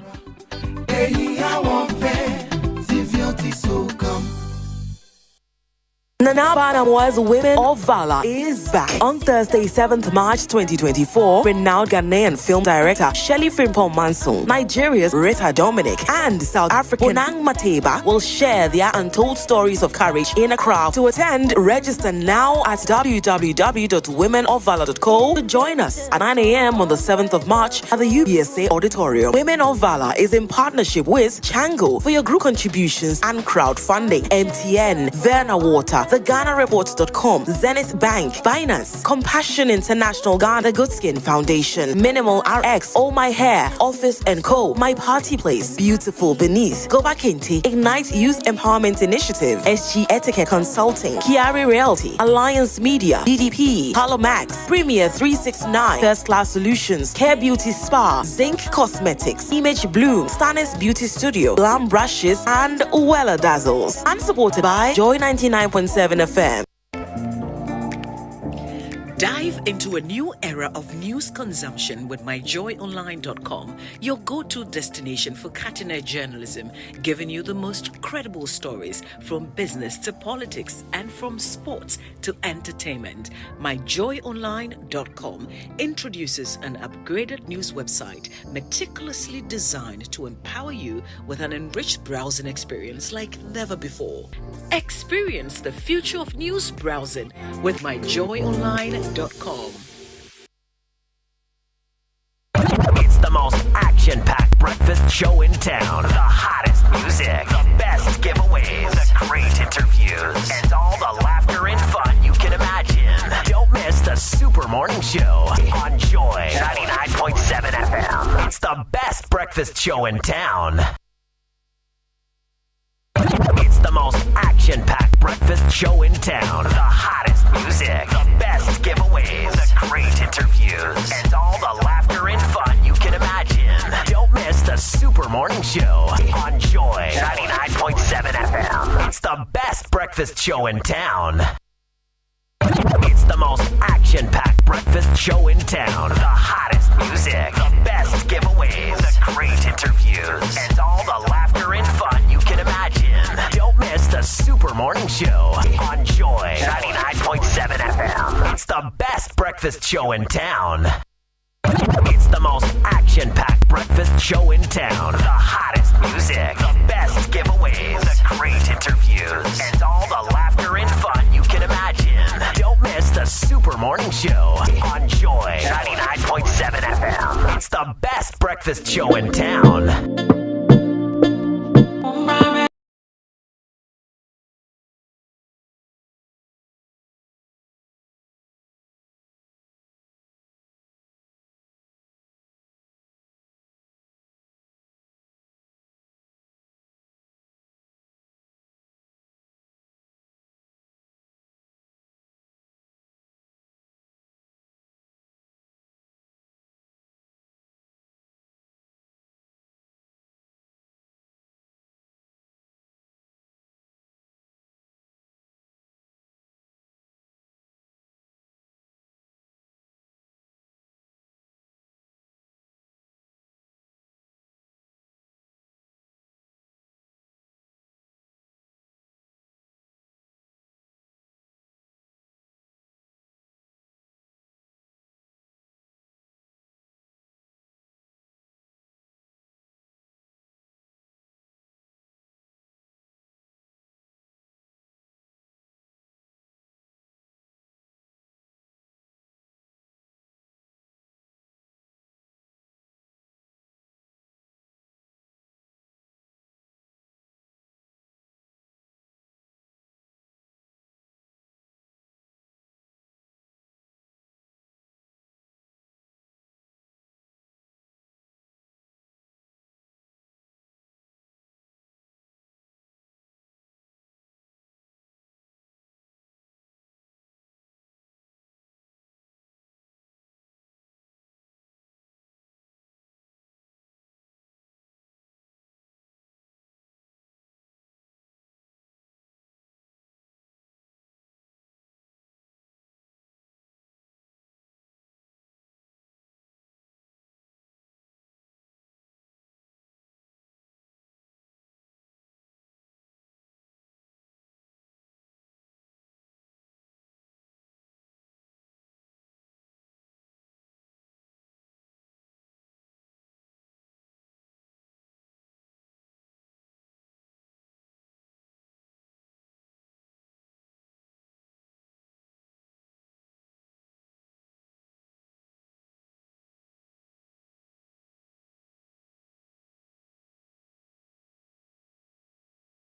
Nana Banamoa's Women of Valor is back. On Thursday, 7th March 2024, renowned Ghanaian film director Shirley Frimpong Manson, Nigeria's Rita Dominic, and South African Bonang Mateba will share their untold stories of courage in a crowd. To attend, register now at www.womenofvalor.co to join us at 9 a.m. on the 7th of March at the UBSA Auditorium. Women of Valor is in partnership with Chango for your group contributions and crowdfunding. MTN, Verna Water, TheGhanaReports.com, Zenith Bank, Binance, Compassion International, Ghana Goodskin Foundation, Minimal RX, All My Hair, Office & Co, My Party Place, Beautiful Beneath, Goba Kente, Ignite Youth Empowerment Initiative, SG Etiquette Consulting, Kiari Realty, Alliance Media, DDP, Palomax, Premier 369, First Class Solutions, Care Beauty Spa, Zinc Cosmetics, Image Bloom, Stannis Beauty Studio, Glam Brushes, and Uwella Dazzles. And supported by Joy 99.7 FM. Dive into a new era of news consumption with myjoyonline.com, your go-to destination for cutting-edge journalism, giving you the most credible stories from business to politics and from sports to entertainment. Myjoyonline.com introduces an upgraded news website meticulously designed to empower you with an enriched browsing experience like never before. Experience the future of news browsing with myjoyonline.com. It's the most action-packed breakfast show in town. The hottest music, the best giveaways, the great interviews, and all the laughter and fun you can imagine. Don't miss the Super Morning Show on Joy 99.7 FM. It's the best breakfast show in town. It's the most action-packed breakfast show in town. The hottest music, the best giveaways, the great interviews, and all the laughter and fun you can imagine. Don't miss the Super Morning Show on Joy 99.7 FM. It's the best breakfast show in town. It's the most action-packed breakfast show in town. The hottest music, the best giveaways, the great interviews, and all the laughter and fun you can imagine. Don't miss the Super Morning Show on Joy 99.7 FM. It's the best breakfast show in town. It's the most action-packed breakfast show in town. The hottest music, the best giveaways, the great interviews, and all the laughter and fun you can imagine. Don't miss the Super Morning Show on Joy 99.7 FM. It's the best breakfast show in town.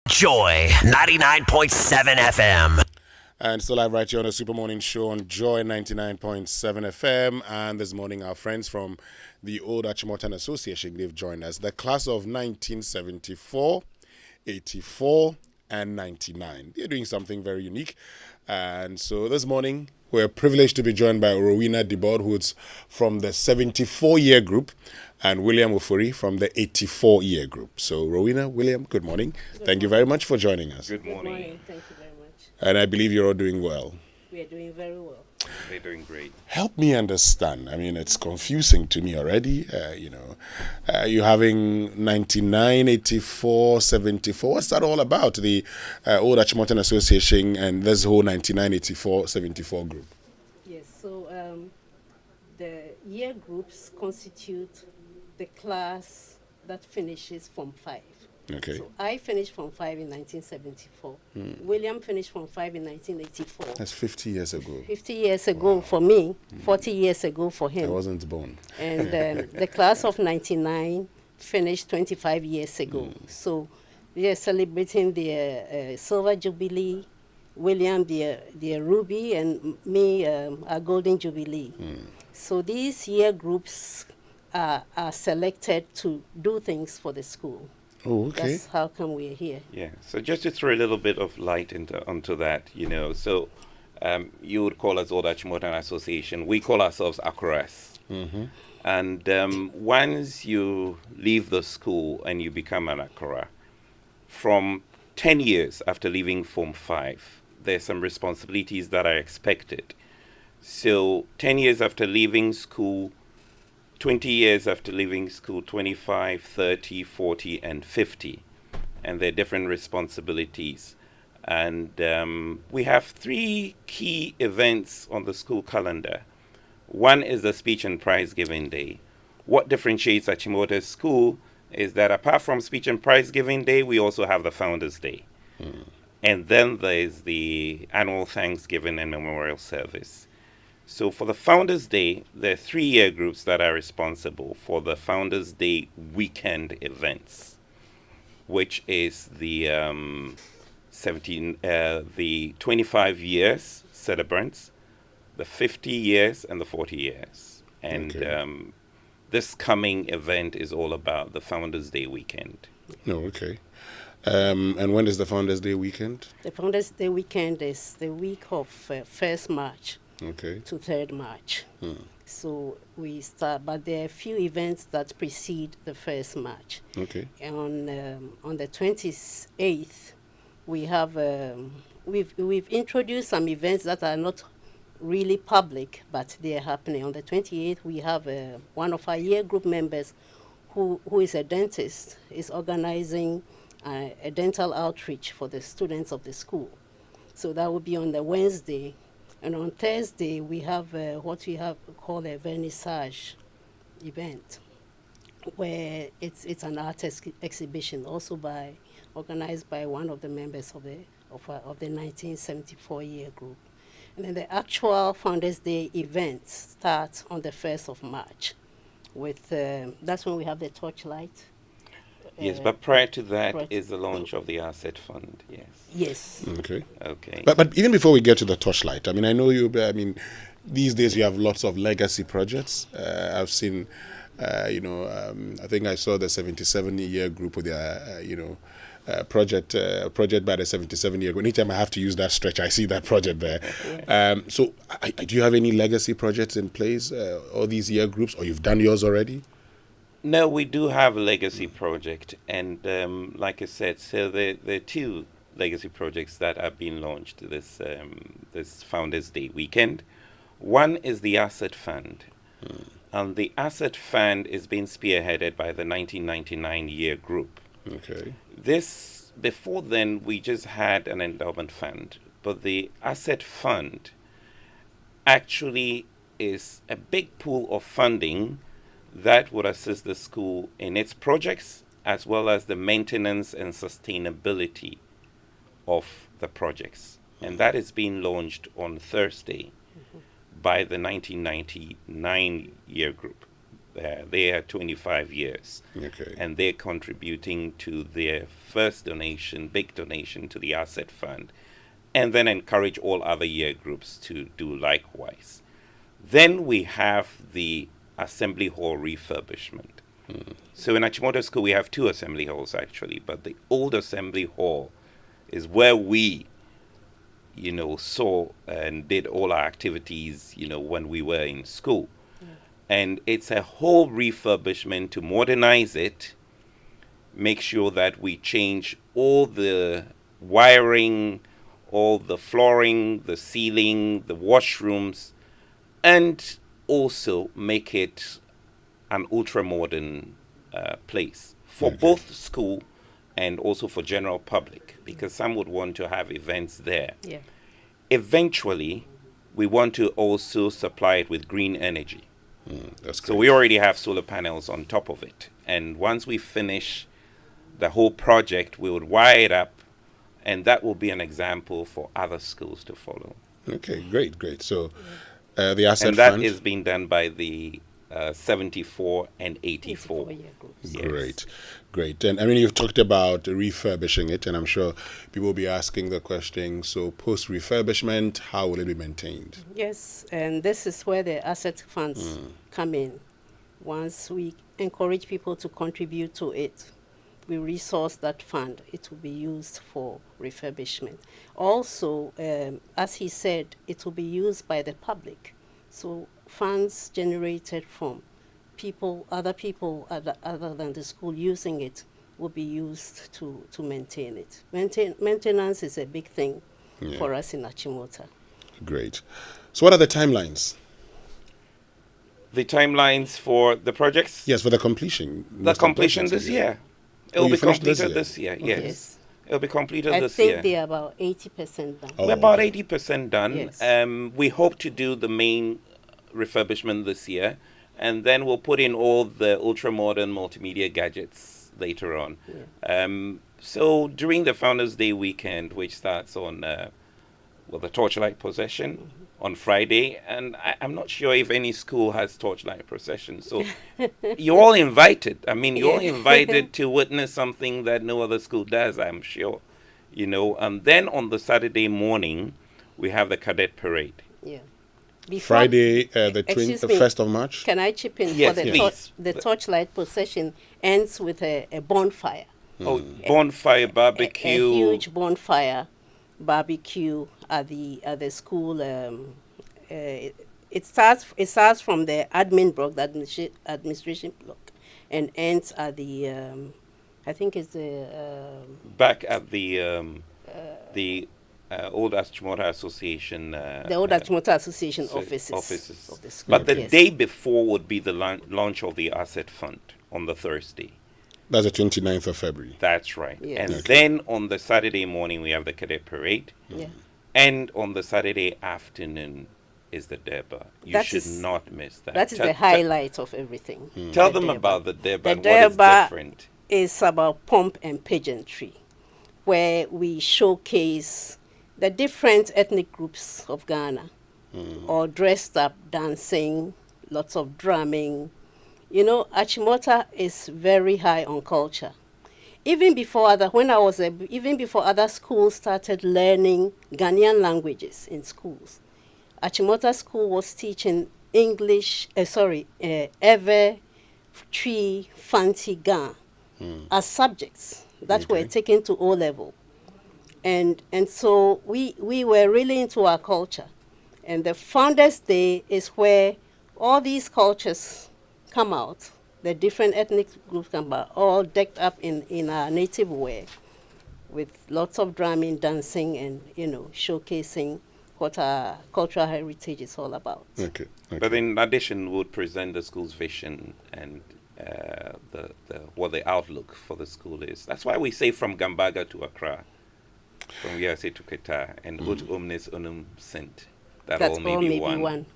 Joy 99.7 FM. And still live right here on the Super Morning Show on Joy 99.7 FM. And this morning, our friends from the Old Achimota Association, they've joined us. The class of 1974, 84, and 99. They're doing something very unique. And so this morning, we're privileged to be joined by Rowena DeBord, who's from the 74-year group, and William Ofori from the 84-year group. So Rowena, William, good morning. Thank you very much for joining us. Good morning. Thank you very much. And I believe you're all doing well. We are doing very well. They're doing great. Help me understand. I mean, it's confusing to me already. You're having 99, 84, 74. What's that all about? The Old Achimota Association and this whole 99, 84, 74 group. Yes, so the year groups constitute the class that finishes Form 5. Okay. So I finished Form 5 in 1974. William finished Form 5 in 1984. That's 50 years ago. 50 years ago for me, 40 years ago for him. I wasn't born. And the class of 99 finished 25 years ago. So they are celebrating their Silver Jubilee, William their Ruby, and me our Golden Jubilee. So these year groups are selected to do things for the school. Oh, okay. That's how come we're here. Yeah. So just to throw a little bit of light onto that, so you would call us Old Achimota Association. We call ourselves ACORAS. And once you leave the school and you become an ACORA, from 10 years after leaving Form 5, there's some responsibilities that are expected. So 10 years after leaving school, 20 years after leaving school, 25, 30, 40, and 50. And there are different responsibilities. And we have 3 key events on the school calendar. One is the speech and prize giving day. What differentiates Achimota School is that apart from speech and prize giving day, we also have the Founders Day. And then there's the annual Thanksgiving and Memorial Service. So for the Founders Day, there are 3 year groups that are responsible for the Founders Day weekend events, which is the the 25 years celebrants, the 50 years, and the 40 years. And this coming event is all about the Founders Day weekend. Oh, okay. And when is the Founders Day weekend? The Founders Day weekend is the week of 1st March. Okay. To 3rd March. So we start, but there are a few events that precede the 1st March. Okay. On the 28th, we have we've introduced some events that are not really public, but they are happening. On the 28th, we have one of our year group members, who is a dentist, is organizing a dental outreach for the students of the school. So that will be on the Wednesday. And on Thursday, we have what we have called a vernissage event, where it's an art exhibition, also organized by one of the members of the 1974 year group. And then the actual Founders Day event starts on the 1st of March. That's when we have the torchlight. Yes, but prior to that is the launch of the Asset Fund, yes. Yes. Okay. Okay. But even before we get to the torchlight, I mean, I know these days you have lots of legacy projects. I've seen, I think I saw the 77-year group with their, project by the 77-year group. Anytime I have to use that stretch, I see that project there. So do you have any legacy projects in place, all these year groups, or you've done yours already? No, we do have a legacy project, and like I said, so there are 2 legacy projects that are being launched this Founders Day weekend. One is the Asset Fund, and the Asset Fund is being spearheaded by the 1999 year group. Okay. Before then, we just had an endowment fund, but the Asset Fund actually is a big pool of funding that would assist the school in its projects, as well as the maintenance and sustainability of the projects. And that is being launched on Thursday by the 1999 year group. They are 25 years. Okay. And they're contributing to their first big donation to the Asset Fund, and then encourage all other year groups to do likewise. Then we have the Assembly Hall refurbishment. So in Achimota School, we have 2 assembly halls actually, but the old Assembly Hall is where we, saw and did all our activities, when we were in school. And it's a whole refurbishment to modernize it, make sure that we change all the wiring, all the flooring, the ceiling, the washrooms, and also make it an ultra-modern place for both school and also for general public, because some would want to have events there. Yeah. Eventually, we want to also supply it with green energy. That's so we already have solar panels on top of it. And once we finish the whole project, we would wire it up, and that will be an example for other schools to follow. Okay, great. So the asset and that fund is being done by the 74 and 84. Yes. Great. And I mean, you've talked about refurbishing it, and I'm sure people will be asking the question, so post refurbishment, how will it be maintained? Yes, and this is where the asset funds come in. Once we encourage people to contribute to it, we resource that fund. It will be used for refurbishment. Also, as he said, it will be used by the public. So funds generated from other people other than the school using it will be used to maintain it. Maintenance is a big thing for us in Achimota. Great. So what are the timelines? The timelines for the projects? Yes, for the completion. The completion this year. It will be completed this year, yes. Yes. It will be completed I this year. think they're about 80% done. We're about 80% done. Yes. We hope to do the main refurbishment this year, and then we'll put in all the ultra-modern multimedia gadgets later on. So during the Founders Day weekend, which starts on the Torchlight Procession on Friday, and I'm not sure if any school has Torchlight Procession, so you're all invited. I mean, you're all invited to witness something that no other school does, I'm sure. And then on the Saturday morning, we have the cadet parade. Yeah. Friday, the 1st of March. Can I chip in? Yes, for please. The torchlight procession ends with a bonfire. Oh, bonfire barbecue. A huge bonfire barbecue at the school. It starts from the admin block, the administration block, and ends at the I think it's the back at the Old Achimota Association. The Old Achimota Association offices. Of the school. But the day before would be the launch of the asset fund on the Thursday. That's the 29th of February. That's right. Yes. And then on the Saturday morning, we have the cadet parade. Yeah. And on the Saturday afternoon is the Durbar. You should not miss that. That is the highlight of everything. Tell them about the Durbar and the what is Durbar different. Is about pomp and pageantry, where we showcase the different ethnic groups of Ghana, all dressed up, dancing, lots of drumming. Achimota is very high on culture. Even before other schools started learning Ghanaian languages in schools, Achimota School was teaching English, Ewe, Twi, Fanti, Ga as subjects that were taken to O level. And so we were really into our culture. And the Founders Day is where all these cultures come out, the different ethnic groups come out, all decked up in our native wear, with lots of drumming, dancing, and showcasing what our cultural heritage is all about. Okay. But in addition, we'll present the school's vision and what the outlook for the school is. That's why we say from Gambaga to Accra, from Yase to Qatar, and ut omnes unum sint. That all may be one.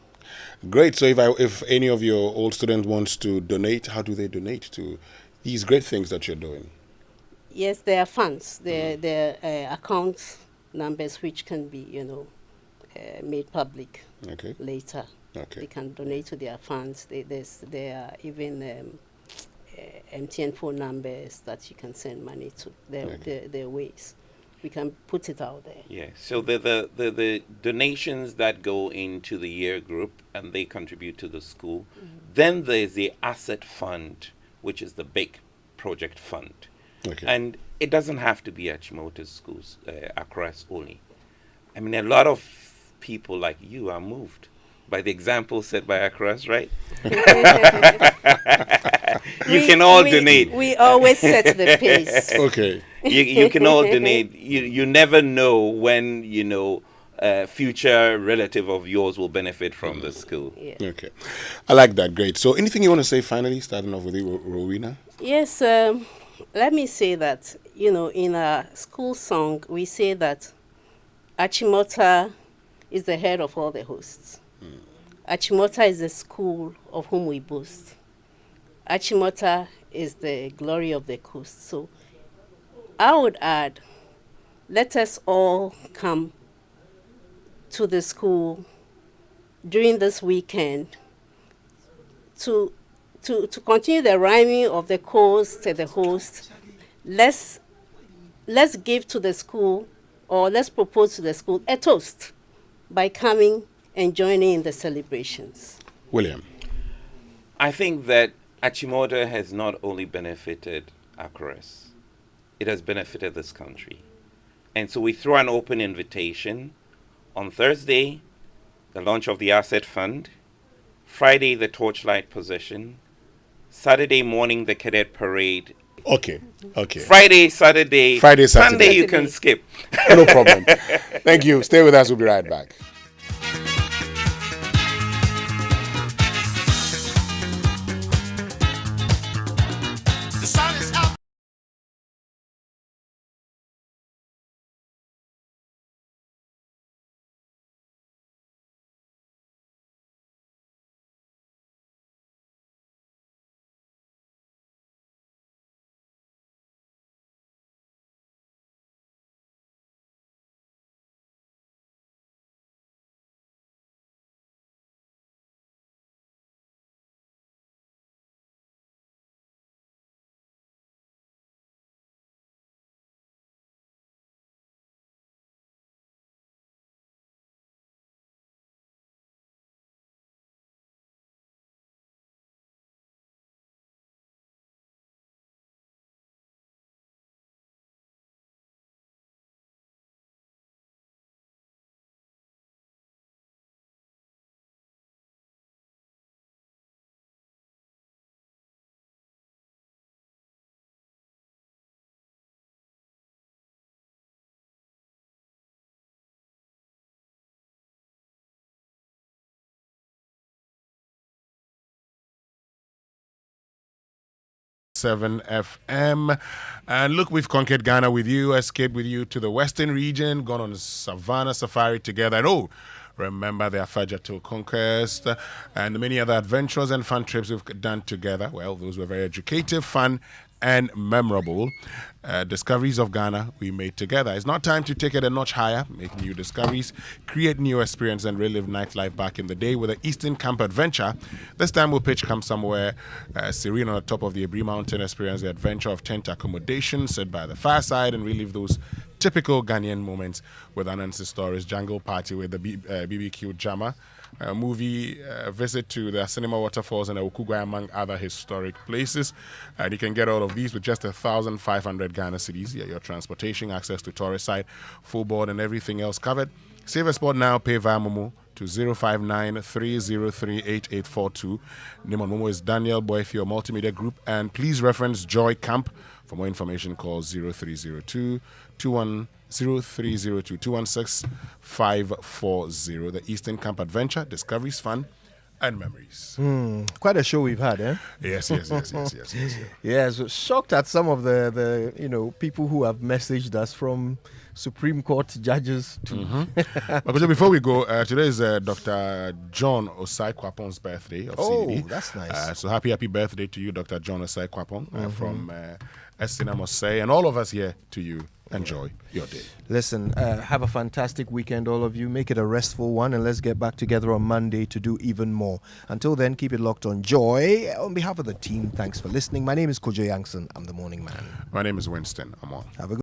Great. So if any of your old students wants to donate, how do they donate to these great things that you're doing? Yes, there are funds. There are account numbers which can be, made public later. Okay. They can donate to their funds. There are even MTN phone numbers that you can send money to. There are ways. We can put it out there. Yeah. So the donations that go into the year group and they contribute to the school. Then there's the asset fund, which is the big project fund. Okay. And it doesn't have to be Achimota schools, Accra's only. I mean, a lot of people like you are moved by the example set by Accra's, right? You can all donate. We always set the pace. Okay. You can all donate. You never know when future relative of yours will benefit from the school. Okay. I like that. Great. So anything you want to say finally, starting off with you, Rowena? Yes, let me say that, in our school song, we say that Achimota is the head of all the hosts. Achimota is the school of whom we boast. Achimota is the glory of the coast. So I would add, let us all come to the school during this weekend to continue the rhyming of the coast and the host. Let's give to the school, or let's propose to the school a toast by coming and joining in the celebrations. William? I think that Achimota has not only benefited Akures, it has benefited this country. And so we throw an open invitation. On Thursday, the launch of the Asset Fund. Friday, the Torchlight Procession. Saturday morning, the Cadet Parade. Okay. Friday, Saturday. Sunday you can skip. No problem. Thank you. Stay with us. We'll be right back. The sun is out. FM. And look, we've conquered Ghana with you, escaped with you to the western region, gone on a savannah safari together. And remember the Afajato Conquest and the many other adventures and fun trips we've done together. Well, those were very educative, fun, and memorable discoveries of Ghana we made together. It's now time to take it a notch higher, make new discoveries, create new experience, and relive nightlife back in the day with the Eastern Camp Adventure. This time we'll pitch camp somewhere serene on the top of the Abri Mountain, experience the adventure of tent accommodation, sit by the fireside, and relive those typical Ghanaian moments with Anansi Stories, jungle party with the BBQ Jama, movie visit to the Cinema Waterfalls and Okugwa, among other historic places. And you can get all of these with just 1,500 Ghana cedis. Your transportation, access to tourist site, full board, and everything else covered. Save a spot now, pay via Momo to 059-303-8842. Name on Momo is Daniel Boyfio Multimedia Group. And please reference Joy Camp. For more information, call 0302-216-540. The Eastern Camp Adventure, discoveries, fun, and memories. Quite a show we've had, eh? Yes. Yes, shocked at some of the people who have messaged us, from Supreme Court judges to. But before we go, today is Dr. John Osai Kwapong's birthday of CDD. That's nice. So happy birthday to you, Dr. John Osai Kwapong, from Estina Mosai, and all of us here to you. Enjoy your day. Listen, have a fantastic weekend, all of you. Make it a restful one, and let's get back together on Monday to do even more. Until then, keep it locked on Joy. On behalf of the team, thanks for listening. My name is Kojo Yankson. I'm the morning man. My name is Winston Amon. Have a good